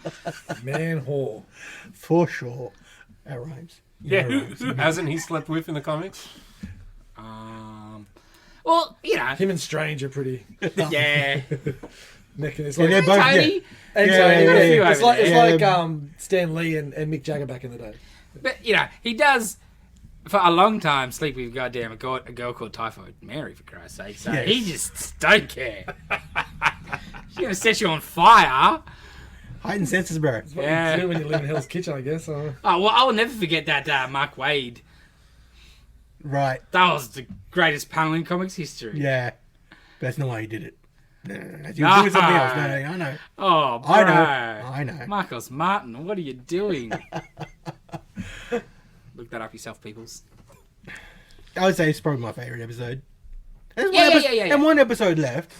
Man whore. For sure. That rhymes. Yeah, that rhymes. who hasn't he slept with in the comics? Well, you know. Him and Strange are pretty Yeah. neck and it's Yeah, like they're both, Tony. yeah. and Yeah, Tony, yeah, got a few yeah. It's over like there. it's Yeah, like Stan Lee and Mick Jagger back in the day. But, you know, he does, for a long time, sleep with a girl called Typhoid Mary, for Christ's sake. So Yes. he just don't care. She's going to set you on fire. Heightened senses, bro. What Yeah. you do when you live in Hell's Kitchen, I guess. Oh, well, I'll never forget that Mark Waid. Right. That was the greatest panel in comics history. Yeah. But that's not why he did it. No. He was doing something else. No, I know. Oh, bro. I know. Marcos Martin, what are you doing? Look that up yourself, peoples. I would say it's probably my favourite episode. There's Yeah. And one episode left.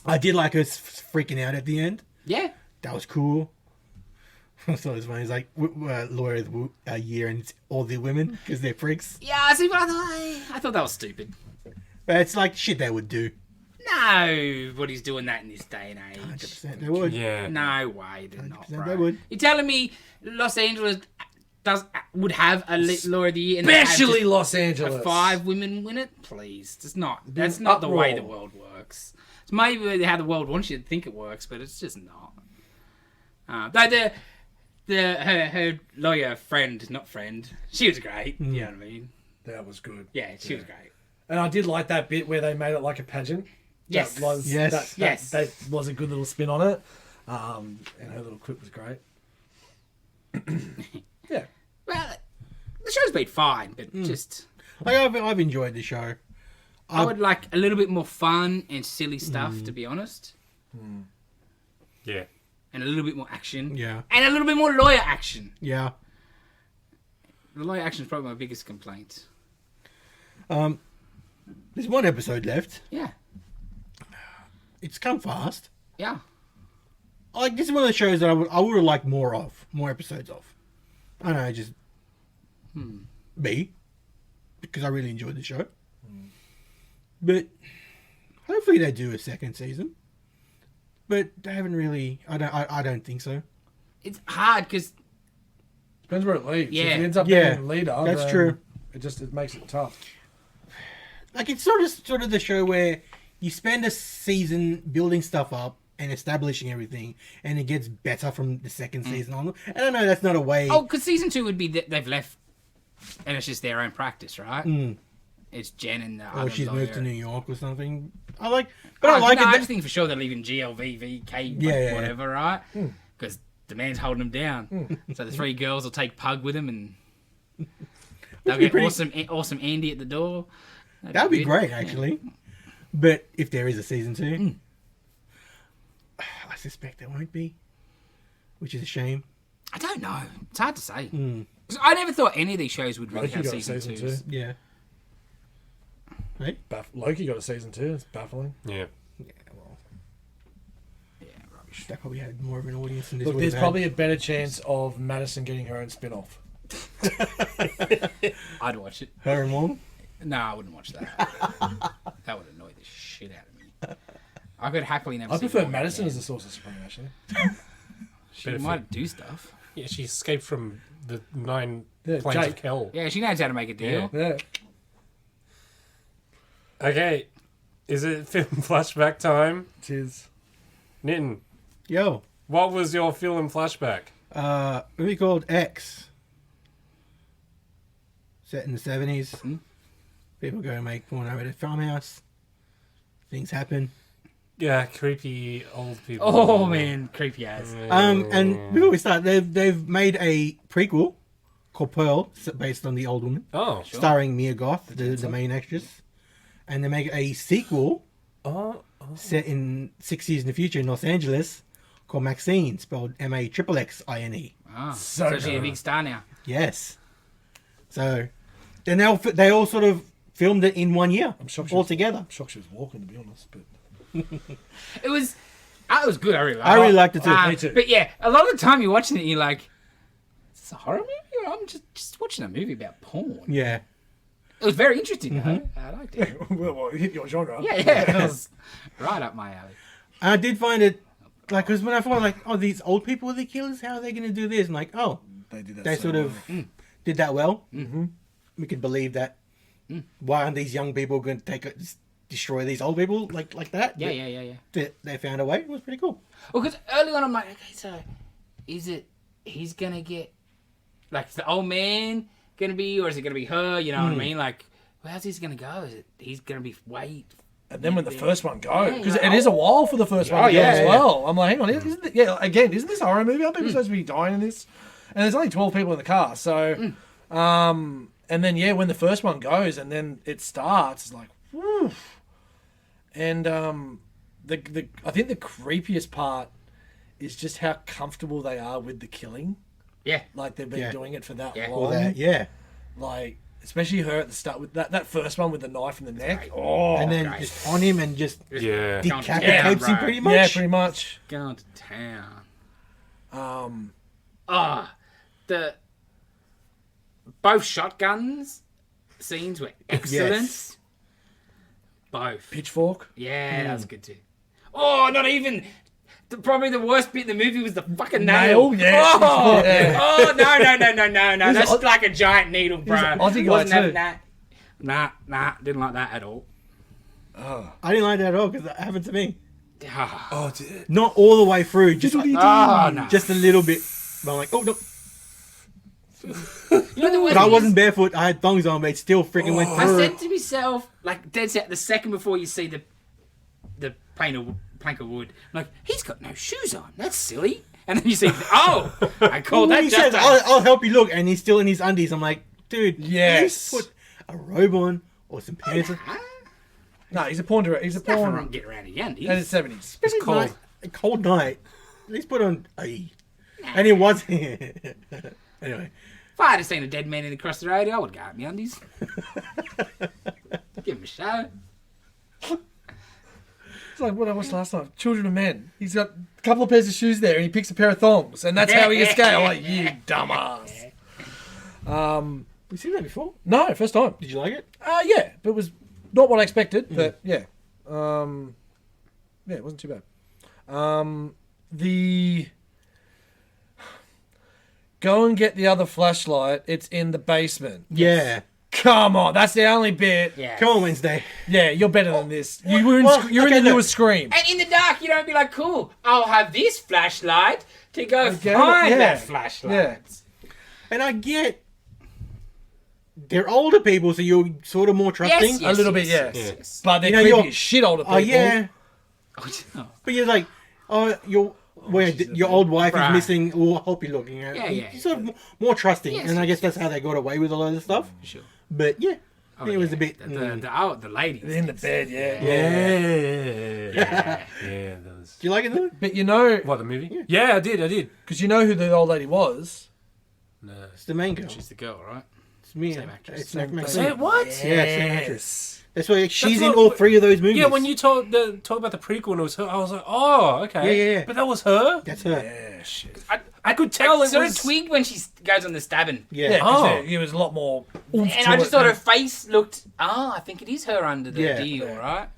I did like us freaking out at the end. Yeah. That was cool. I thought it was funny. It's like lawyer of the year and it's all the women because they're freaks. Yeah, see, but I thought that was stupid. But it's like shit they would do. Nobody's doing that in this day and age. 100% they would. Yeah. No way, they're not, 100% bro. they would. You're telling me Los Angeles would have a lawyer of the year, and Especially have Los Angeles. 5 women win it? Please, that's not the way the uproar. world works. It's maybe how the world wants you to think it works, but it's just not. Though her lawyer friend, she was great. You know what I mean? That was good. Yeah, she was great. And I did like that bit where they made it like a pageant. Yes. That was, Yes. that was a good little spin on it. And her little quip was great. Yeah. Well, the show's been fine, but just Like I've enjoyed the show. I would like a little bit more fun and silly stuff, to be honest, Yeah. and a little bit more action. Yeah. And a little bit more lawyer action. Yeah. The lawyer action is probably my biggest complaint. There's one episode left. Yeah. It's come fast. Yeah. Like this is one of the shows that I would have liked more episodes of. I don't know, just me, because I really enjoyed the show. But hopefully they do a second season. But they haven't really. I don't think so. It's hard because Depends where it leads. Yeah. If it ends up Yeah, being a leader, that's then true. It makes it tough. Like it's sort of the show where you spend a season building stuff up and establishing everything, and it gets better from the second season on. And I know that's not a way. Oh, because season 2 would be that they've left, and it's just their own practice, right? It's Jen and the other she's lawyer. moved to New York or something. I like it. I just think for sure they're leaving GLV, VK, Yeah. whatever, right? Because the man's holding them down. So the 3 girls will take Pug with them, and they'll get awesome Andy at the door. That'd be good. great, actually. But if there is a season 2, I suspect there won't be, which is a shame. I don't know. It's hard to say. 'Cause I never thought any of these shows would really Loki have got a season season 2s. 2. Yeah. Right? Loki got a season 2. It's baffling. Yeah. Yeah, well, Yeah, rubbish. that probably had more of an audience than this Look, would there's have probably a better chance of Madison getting her own spin-off. I'd watch it. Her and Wong. No, I wouldn't watch that. That would annoy the shit out of me. I could happily never. I see prefer Morgan Madison again. as a Sorcerer Supreme, actually. She might do stuff. Yeah, she escaped from the 9 planes Jake. of hell. Yeah, she knows how to make a deal. Yeah. Yeah. Okay, is it film flashback time? It is. Nitin, Yo, what was your film flashback? movie called X. Set in the 70s. People go and make porno at a farmhouse. Things happen. Yeah, creepy old people. Oh man, creepy as. And before we start, they've made a prequel called Pearl, based on the old woman, Oh. starring Mia Goth, the main actress. And they make a sequel Oh. set in 6 years in the future in Los Angeles called Maxine, spelled MAXXINE. Ah, So so she's a good. big star now. Yes. So then they all sort of filmed it in 1 year, I'm shocked she all was- together. I'm shocked she was walking, to be honest. But It was good. I really liked it. I really liked it too. Me too. But yeah, a lot of the time you're watching it, and you're like, "Is this a horror movie? Or I'm just watching a movie about porn." Yeah. It was very interesting though. I liked it. well, it hit your genre. Yeah, it was right up my alley. I did find it, like, because when I thought, like, oh, these old people are the killers, how are they going to do this? And like, oh, They did that. they so sort of well. did that well. Mm-hmm. We could believe that. Why aren't these young people going to destroy these old people like that? Yeah. They found a way. It was pretty cool. Well, because early on I'm like, okay, so is it he's gonna get like the old man gonna be, or is it gonna be her? You know what I mean? Like, well, how's this gonna go? Is it he's gonna be And then when the first one goes, Yeah, because you're it like, is a while for the first one Oh, to go yeah, as yeah. well. I'm like, hang on, isn't this a horror movie? Aren't people supposed to be dying in this? And there's only 12 people in the car, so, and then when the first one goes and then it starts, it's like, whew. And I think the creepiest part is just how comfortable they are with the killing. Yeah. Like they've been doing it for that Yeah. long. Or that, yeah. Like, especially her at the start with that first one with the knife in the neck. Oh, And then great. just on him and just Yeah. decapitates him bro. pretty much. yeah, pretty much. Going to town. Um, The both shotguns scenes were excellent. Yes. Both. Pitchfork. Yeah, that was good too. Oh, not even. Probably the worst bit in the movie was the fucking nail. Nail, yeah. Oh, Yeah. oh no. That's Oz- like a giant needle, bro. an Aussie guy Wasn't having too. that. Nah, didn't like that at all. I didn't like that at all because that happened to me. Ah. Oh, dude. Not all the way through, just like, Oh, no. just a little bit. But I'm like, oh no. You know the worst But I thing wasn't is, barefoot. I had thongs on, but it still freaking went I through. said to myself, like dead set, the second before you see the plank of wood, I'm like, he's got no shoes on. That's silly. And then you see, oh, I called When that he just says, I'll help you look, and he's still in his undies. I'm like, dude, Yes. at least put a robe on or some pants on. No, he's a porn director. He's a Nothing wrong porn. get around the undies. And it's 70s. It's cold. A cold night. At least put on a. And it was. Anyway. If I had seen a dead man in across the road, I would go out in my undies. Give him a show. It's like what I watched last night. Children of Men. He's got a couple of pairs of shoes there, and he picks a pair of thongs, and that's how he escaped. I'm like, you dumbass. You seen that before? No, first time. Did you like it? Yeah, but it was not what I expected. But yeah, it wasn't too bad. The go and get the other flashlight. It's in the basement. Yeah. Come on, that's the only bit. Yeah. Come on, Wednesday. Yeah, you're better than this. You were in, Well, you're okay, in the look. newest Scream. And in the dark, you don't be like, cool, I'll have this flashlight to go get it, find yeah. that flashlight. Yeah. And I get. They're older people, so you're sort of more trusting. Yes, A little bit, yes, yes. yes. But they're You know, creepy you're- as shit older people. Oh, yeah. Oh, But you're like, oh, your old wife Right. is missing. We'll help you look. You know? Yeah, yeah. You're sort of more trusting, Yes, and I yes, guess that's how they got away with a lot of the stuff. sure. But yeah, Oh, it was yeah. a bit. The ladies. In the bed, yeah. Yeah. Yeah, that was... Do you like it though? But you know, What, the movie? Yeah, I did. because you know who the old lady was. No. It's the main girl. She's the girl, right? It's me. same actress. It's Mac Same Maxine. Say what? Yeah, same actress. Yes. That's why she's in what- all three of those movies. Yeah, when you talk about the prequel and it was her, I was like, oh, okay. Yeah. But that was her? That's her. Yeah, shit. I could tell it sort was... of twigged when she goes on the stabbing. Yeah. Yeah, Oh. because he was a lot more. oomph And to I just it thought than- her face looked, I think it is her under the Yeah. deal, Yeah. right?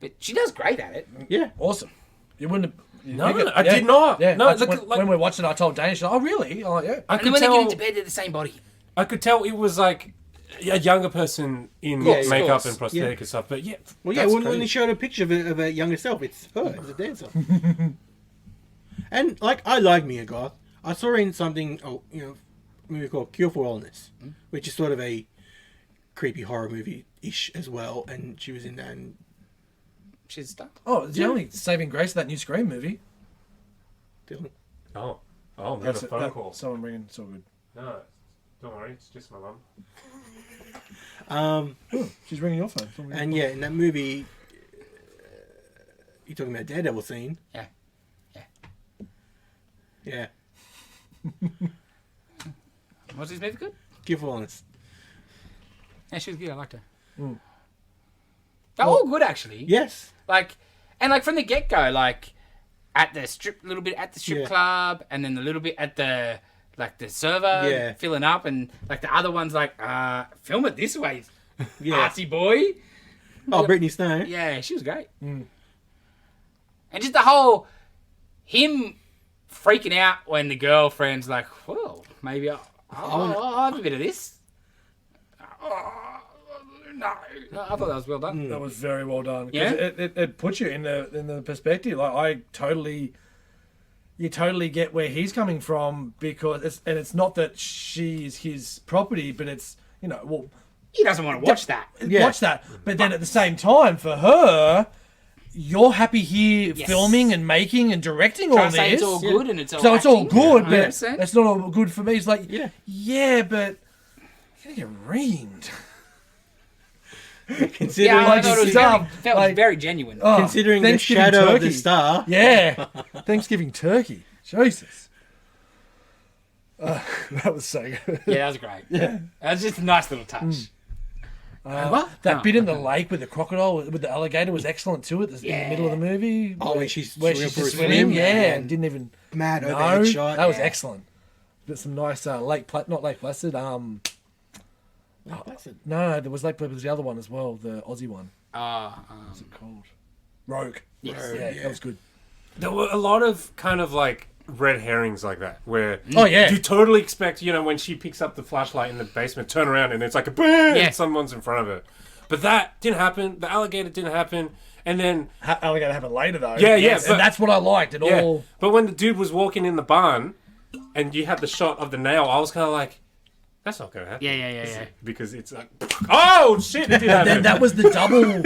But she does great at it. Yeah. Awesome. You wouldn't have... No, I did not. Yeah, No, when we're watching, I told Danish, oh, really? I'm like, yeah. I And then could when they get tell. into bed, they're the same body. I could tell it was like a younger person in Yeah, of makeup course. and prosthetic and stuff. But yeah, Well, yeah, that's when they crazy. showed a picture of her younger self, it's her as a dancer. And like, I like Mia Goth. I saw her in something, a movie called Cure for Wellness, which is sort of a creepy horror movie-ish as well. And she was in that. And She's stuck. Oh, it's the only saving grace of that new Scream movie. Oh, I'm getting a phone call. Someone ringing, it's all good. No, don't worry, it's just my mum. She's ringing your phone. And yeah, in that movie, you're talking about Daredevil scene. Yeah. Yeah. Was this movie good? Cure for Wellness. Yeah, she was good. I liked her. They're all good, actually. Yes. Like from the get go, like at the strip Yeah. club, and then a little bit at the server, Yeah. filling up, and like the other ones, like film it this way, Yeah. artsy boy. Oh, Brittany Snow. Yeah, she was great. And just the whole him freaking out when the girlfriend's like, "Well, maybe I'll have a bit of this." No, I thought that was well done. That was very well done. 'Cause Yeah? it puts you in the perspective. Like you totally get where he's coming from, because it's not that she's his property, but it's He doesn't want to watch that. Yeah. watch that. But then at the same time, for her, you're happy here Yes. filming and making and directing Trying all to say this. it's all good and it's all So it's all acting. good, but 100%. it's not all good for me. It's like, Yeah. but you're gonna get reamed. Considering, Yeah, I like thought it was stuff, felt like- very genuine. Oh, considering the Thanksgiving shadow of the turkey. star. Yeah, Thanksgiving turkey. Jesus. That was so good. Yeah, that was great. Yeah, that was just a nice little touch. What? That Oh. bit in the lake with the crocodile, with the alligator, was excellent too. In the middle of the movie, Oh, when she's where swimming she's for a just swim, swimming, yeah, man. and didn't even Mad know. overhead shot. That was Yeah. excellent. But some nice not Lake Placid. Placid. No, there was Lake Placid. Was the other one as well, the Aussie one. What's What's it called? Rogue. Yes. Rogue. Yeah, Yeah. that was good. There were a lot of kind of like red herrings like that, where Oh, yeah. you totally expect, when she picks up the flashlight in the basement, turn around and it's like a bang, Yeah. and someone's in front of her. But that didn't happen. The alligator didn't happen. And then, Alligator happened later though. Yeah, Yes, but- and that's what I liked. It yeah. all. But when the dude was walking in the barn and you had the shot of the nail, I was kind of like, that's not going to happen. Yeah. Because it's like, oh, shit, it did happen. Then that was the double.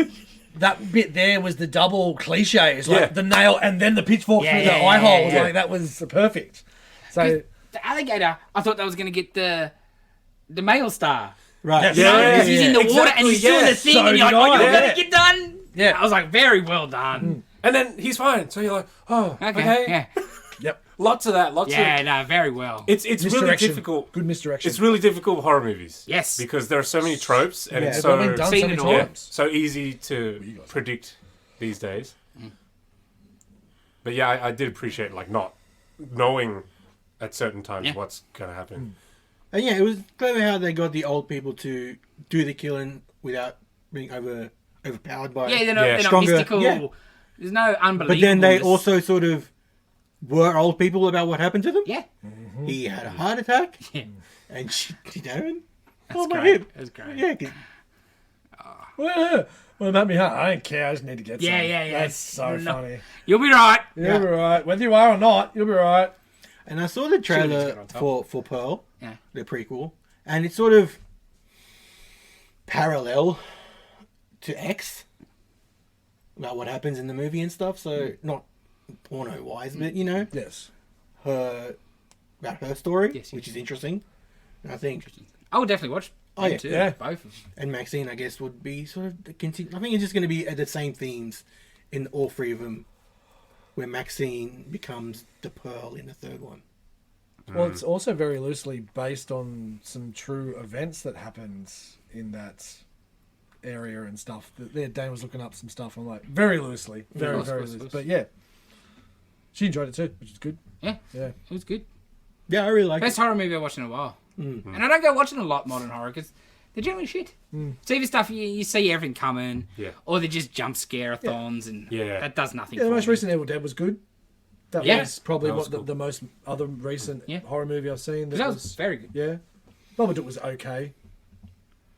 That bit there was the double cliches, like Yeah. the nail and then the pitchfork Yeah, through yeah, the yeah, eye hole. yeah. Like that was perfect. So The alligator, I thought that was going to get the male star. Right. Yes. Yeah, Because he's in the water and he's doing the yes. thing, So and you're like, did "Oh, I. you're Yeah. gonna get done." Yeah. I was like, "Very well done." And then he's fine. So you're like, oh, okay. Yeah, yep, Lots of that. Lots yeah, of... no, very well. It's really misdirection. difficult. Good misdirection. It's really difficult with horror movies. Yes. Because there are so many tropes and Yeah. it's It's so, all been done Seen so many it all. times. so easy to predict these days. But yeah, I did appreciate like not knowing at certain times Yeah. what's going to happen. And yeah, it was clever how they got the old people to do the killing without being overpowered by. Yeah, they're not, Yeah. they're not Stronger, mystical. yeah. There's no unbelievable. But then they also sort of were old people about what happened to them. Yeah. He had a heart attack, Yeah. and she, and That's oh my great. hip. That's great. Yeah, 'cause- Well, about me, huh? I don't care. I just need to get Yeah, some. yeah. That's so No. funny. You'll be right. You'll be right. Whether you are or not, you'll be right. and I saw the Should've just trailer got on top. for Pearl, Yeah. the prequel, and it's sort of parallel to X about what happens in the movie and stuff. So not porno wise, but Yes. her about her story, Yes, which yes. is interesting. And I think, I would definitely watch. Oh, them yeah. too, Yeah. both of them. and Maxine, I guess, would be sort of the continue. I think it's just going to be the same themes in all three of them, where Maxine becomes the Pearl in the third one. Well, it's also very loosely based on some true events that happened in that area and stuff. There, Dane was looking up some stuff. I'm like, very loosely, very Loose, loose, loose. loose. But yeah, she enjoyed it too, which is good. Yeah. Yeah. It was good. Yeah, I really like Best it. horror movie I've watched in a while. And I don't go watching a lot modern horror because they're generally shit. So even stuff you see everything coming, or they're just jump scare-a-thons, and that does nothing. Yeah, the for most me. recent Evil Dead was good. That was probably That was what cool. the most other recent horror movie I've seen. That was very good. Yeah. Babadook was okay.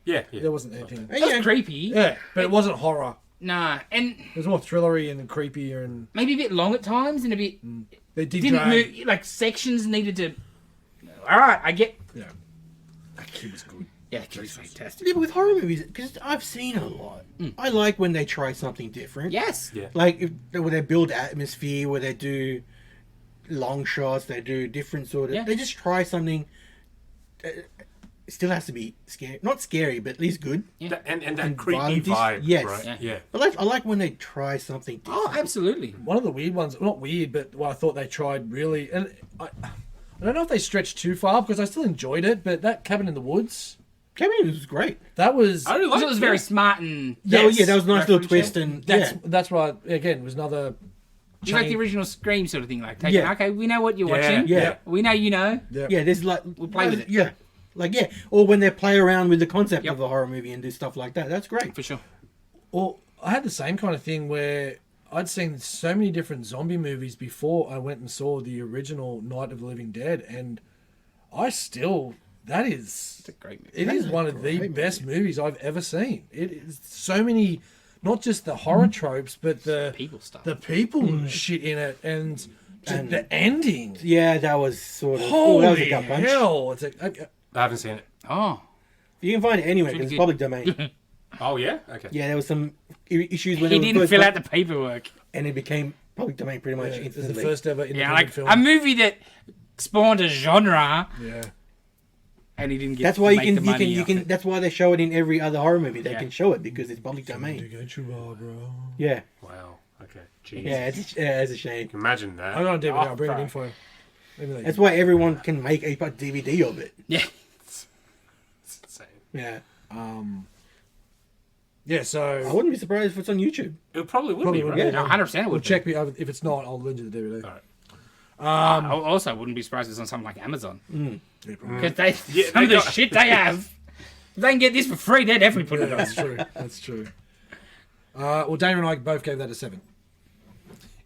Yeah. There wasn't anything. That was creepy. Yeah, but it wasn't horror. Nah, and It was more thrillery and creepier, and maybe a bit long at times, and a bit they did didn't drag. move. Like sections needed to. All right, I get. Yeah, that kid was good. Yeah, it was fantastic. Yeah, but with horror movies, because I've seen a lot, I like when they try something different. Yes. Yeah. Like where they build atmosphere, where they do long shots, they do different sort of. Yeah. They just try something. It still has to be scary, not scary, but at least good. And that And creepy violent vibe, yes. right? Yeah. But I like when they try something different. Oh, absolutely. One of the weird ones, not weird, but what I thought they tried really, and I don't know if they stretched too far because I still enjoyed it, but that Cabin in the Woods, Kevin was great. that was I really Because like it was very smart and Yeah, that was a nice little referential. twist, and that's right. Again, was another. It's like the change. original Scream sort of thing. Like, taking, Yeah. okay, we know what you're Yeah, watching. yeah. We know you know. yeah. There's like We'll play with it. Yeah, or when they play around with the concept Yep. of a horror movie and do stuff like that. That's great. For sure. Well, I had the same kind of thing where I'd seen so many different zombie movies before I went and saw the original Night of the Living Dead, and I still that is It's a great movie. it That is is a one of the great best movies I've ever seen. It is so many, not just the horror tropes, but the People stuff. people shit in it, and the ending. Yeah, that was sort of. that was Holy a gut punch. hell! It's I haven't seen it. Oh. You can find it anywhere Pretty because it's good. public domain. Oh, yeah? Okay. Yeah, there was some issues when He it was didn't first fill put- out the paperwork. and it became public domain pretty much it's the instantly. first ever Yeah, independent like film. a movie that spawned a genre, Yeah. and he didn't get. That's why make the money you off can. it. That's why they show it in every other horror movie. They Yeah. can show it because it's public domain. bro. Yeah, Wow. Okay. Jeez. yeah, it's a shame. Imagine that. I'm on DVD. Oh, I'll bring it in fuck. for you. Maybe they- That's why everyone can make a DVD of it. Yeah. It's insane. Yeah, Yeah, I so wouldn't be surprised if it's on YouTube. It probably would Probably be, would right? be. No, 100% it we'll would. check me over. If it's not, I'll lend you the DVD. All right. I also wouldn't be surprised if it's on something like Amazon. Yeah, probably. Because they Yeah, some they of the got- shit they have. If they can get this for free, they'd definitely put Yeah, it on. that's true. That's true. Well, Dana and I both gave that a 7.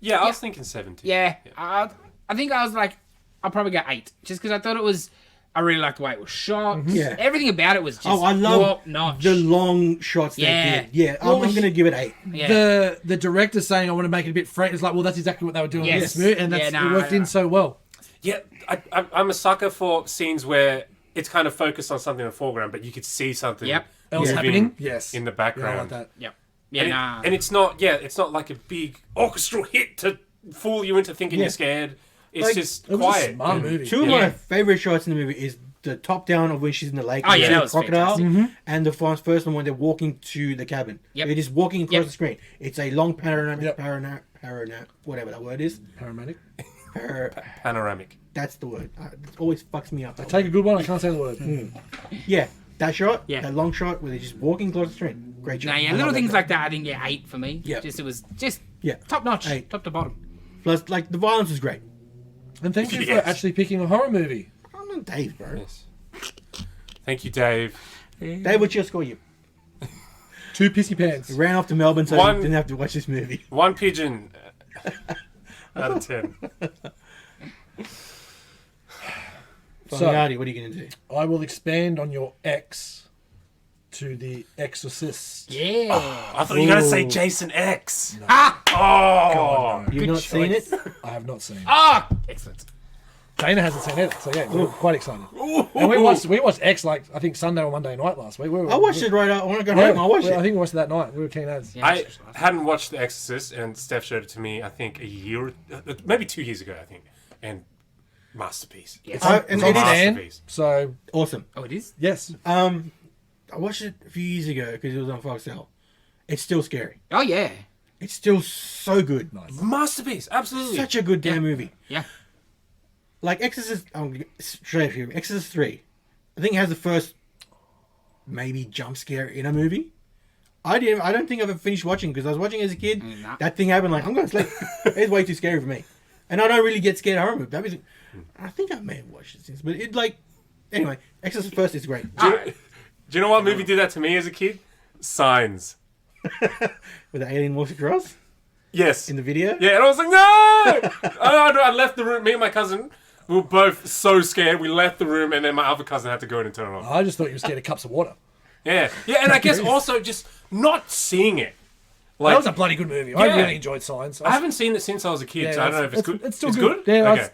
Yeah, I was thinking 70. Yeah, I think I was like, I'll probably go 8, just because I thought it was. I really liked the way it was shot. Yeah. Everything about it was just Oh, I love top notch. the long shots they Yeah. did. Yeah, Well, I'm gonna give it 8. Yeah. The director saying I want to make it a bit fresh. It's like, well, that's exactly what they were doing in Yes. this movie, and that's, Yeah, it no, worked no. in so well. Yeah, I'm a sucker for scenes where it's kind of focused on something in the foreground, but you could see something Yep. Else moving happening? Yes. in the Yeah, I background. like that. Yep. Yeah, And, nah. and it's not like a big orchestral hit to fool you into thinking Yeah. you're scared. It's Like, just It was a quiet. smart and- movie. Two of Yeah. my favorite shots in the movie is the top down of when she's in the lake Oh, and yeah, you see that the was crocodile, fantastic. and the first one when they're walking to the cabin. Yep. They're just walking across Yep. the screen. It's a long panoramic, Yep. whatever that word is. Paramedic. Panoramic. That's the word. It always fucks me up. Take a good one. I can't say the word. Yeah, that shot, Yeah. that long shot where they're just walking across the screen. Great job. No, yeah, I little love things that. like that. I think 8 for me. Yeah. Just it was just Yeah. top notch, 8. top to bottom. Plus, like the violence was great. And thank you Yes. for actually picking a horror movie. I'm not Dave, bro. Yes. Thank you, Dave. Dave, what's your score? You 2 pissy pants. ran off to Melbourne so One- you didn't have to watch this movie. One pigeon out of 10. So- Famiardi, what are you going to do? I will expand on your X to the Exorcist. Yeah. I thought you were going to say Ooh. Jason X. Ah! Oh! You've Good not seen it? choice. I have not seen it. Ah! Excellent. Dana hasn't seen it, so yeah, we're quite excited. And we watched X like I think Sunday or Monday night last week. I watched it right out. I want to go Yeah, home. I watched I it. think we watched it that night. We were keen as. Yeah, I hadn't watched The Exorcist, and Steph showed it to me, I think, maybe 2 years ago, I think. And masterpiece. Yeah. It's I- a and It's on it is- Stan, masterpiece. so Awesome. Oh, it is? yes. I watched it a few years ago because it was on Foxtel. It's still scary. Oh, yeah. It's still so good. Masterpiece, absolutely. Such a good damn movie. Yeah. Like Exorcist, straight here. Exorcist 3. I think it has the first maybe jump scare in a movie. I don't think I've ever finished watching because I was watching as a kid. Nah. That thing happened. Like I'm going to sleep. It's way too scary for me, and I don't really get scared of horror movies. That was, I think I may have watched it since, but it like anyway. Exorcist first is great. Do Do you know what movie did that to me as a kid? Signs. With the alien walks across Yes. in the video. Yeah, and I was like, no! I left the room. Me and my cousin, we were both so scared. We left the room, and then my other cousin had to go in and turn it off. I just thought you were scared of cups of water. Yeah, and I guess also just not seeing it. That was a bloody good movie. I Yeah. really enjoyed Signs. I haven't seen it since I was a kid, Yeah, so I don't know if it's good. It's still good. Yeah, Okay.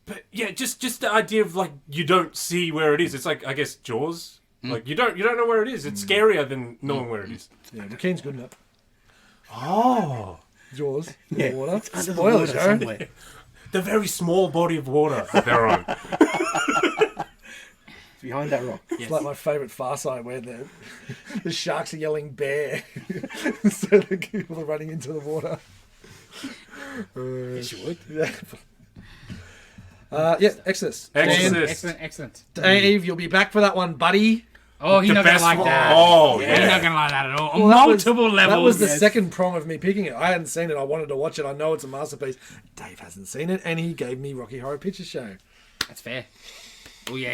But yeah, just the idea of like you don't see where it is. It's like I guess Jaws. Like you don't know where it is. It's scarier than knowing where it is. Yeah, McKean's good enough. Oh, Jaws. Yeah. The water. It's under the Spoilers, water Joe. somewhere. the very small body of water that they're on. It's behind that rock. It's like my favourite Far Side where the sharks are yelling bear. So the people are running into the water. Yes, you would. Yeah, Exodus. Exorcist. Excellent. Dave, you'll be back for that one, buddy. Oh, he's The not going to best like one. that. Oh, He's yeah. not going to like that at all. Well, that Multiple levels. That was the Yes. second prong of me picking it. I hadn't seen it. I wanted to watch it. I know it's a masterpiece. Dave hasn't seen it, and he gave me Rocky Horror Picture Show. That's fair. Oh, yeah,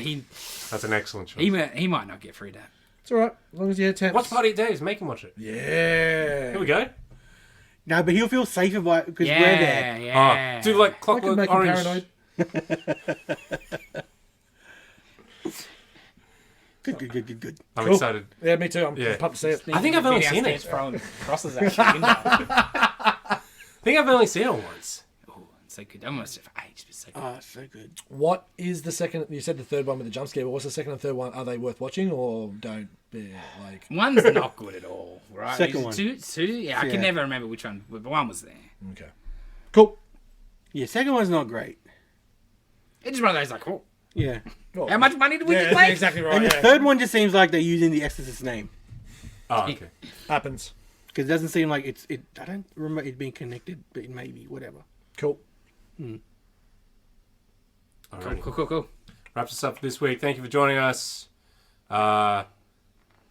That's an excellent choice. he might not get through that. It's all right, as long as you attempts. Watch Party Days. Make him watch it. Yeah. Here we go. No, but he'll feel safer by because Yeah, we're there. yeah. Do like I can Clockwork make him Orange. paranoid. Good. I'm Cool. excited. Yeah, me too. I'm Yeah. pumped to see it. I think I've only Been seen downstairs it. throwing crosses at you. I think I've only seen it once. Oh, it's so good. I almost for ages. It's so good. Oh, so good. What is the second? You said the third one with the jump scare, but what's the second and third one? Are they worth watching or don't? Like, One's not good at all, right? Second one. Two, yeah, I Yeah. can never remember which one, but one was there. okay, cool. Yeah, second one's not great. It's just one of those like, oh, Yeah. Cool. how much money did we Yeah, just that's make? exactly right. And the Yeah. third one just seems like they're using the Exorcist name Oh, okay. Happens. because it doesn't seem like it's. I don't remember it being connected, but it may be whatever. Cool. Alrighty. Cool. Wraps us up for this week. Thank you for joining us.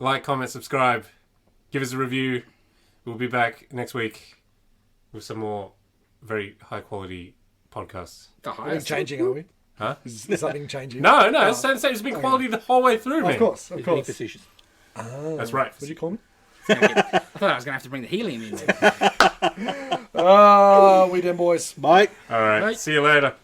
Like, comment, subscribe. Give us a review. We'll be back next week with some more very high quality podcasts. The Are we highest. changing? Are we? Huh? Is something changing? No, it's it's been quality the whole way through, man. Of course, of It's being course. facetious. That's right. What do you call me? I thought I was going to have to bring the helium in there. We done, boys. Bye. All right. Right. See you later.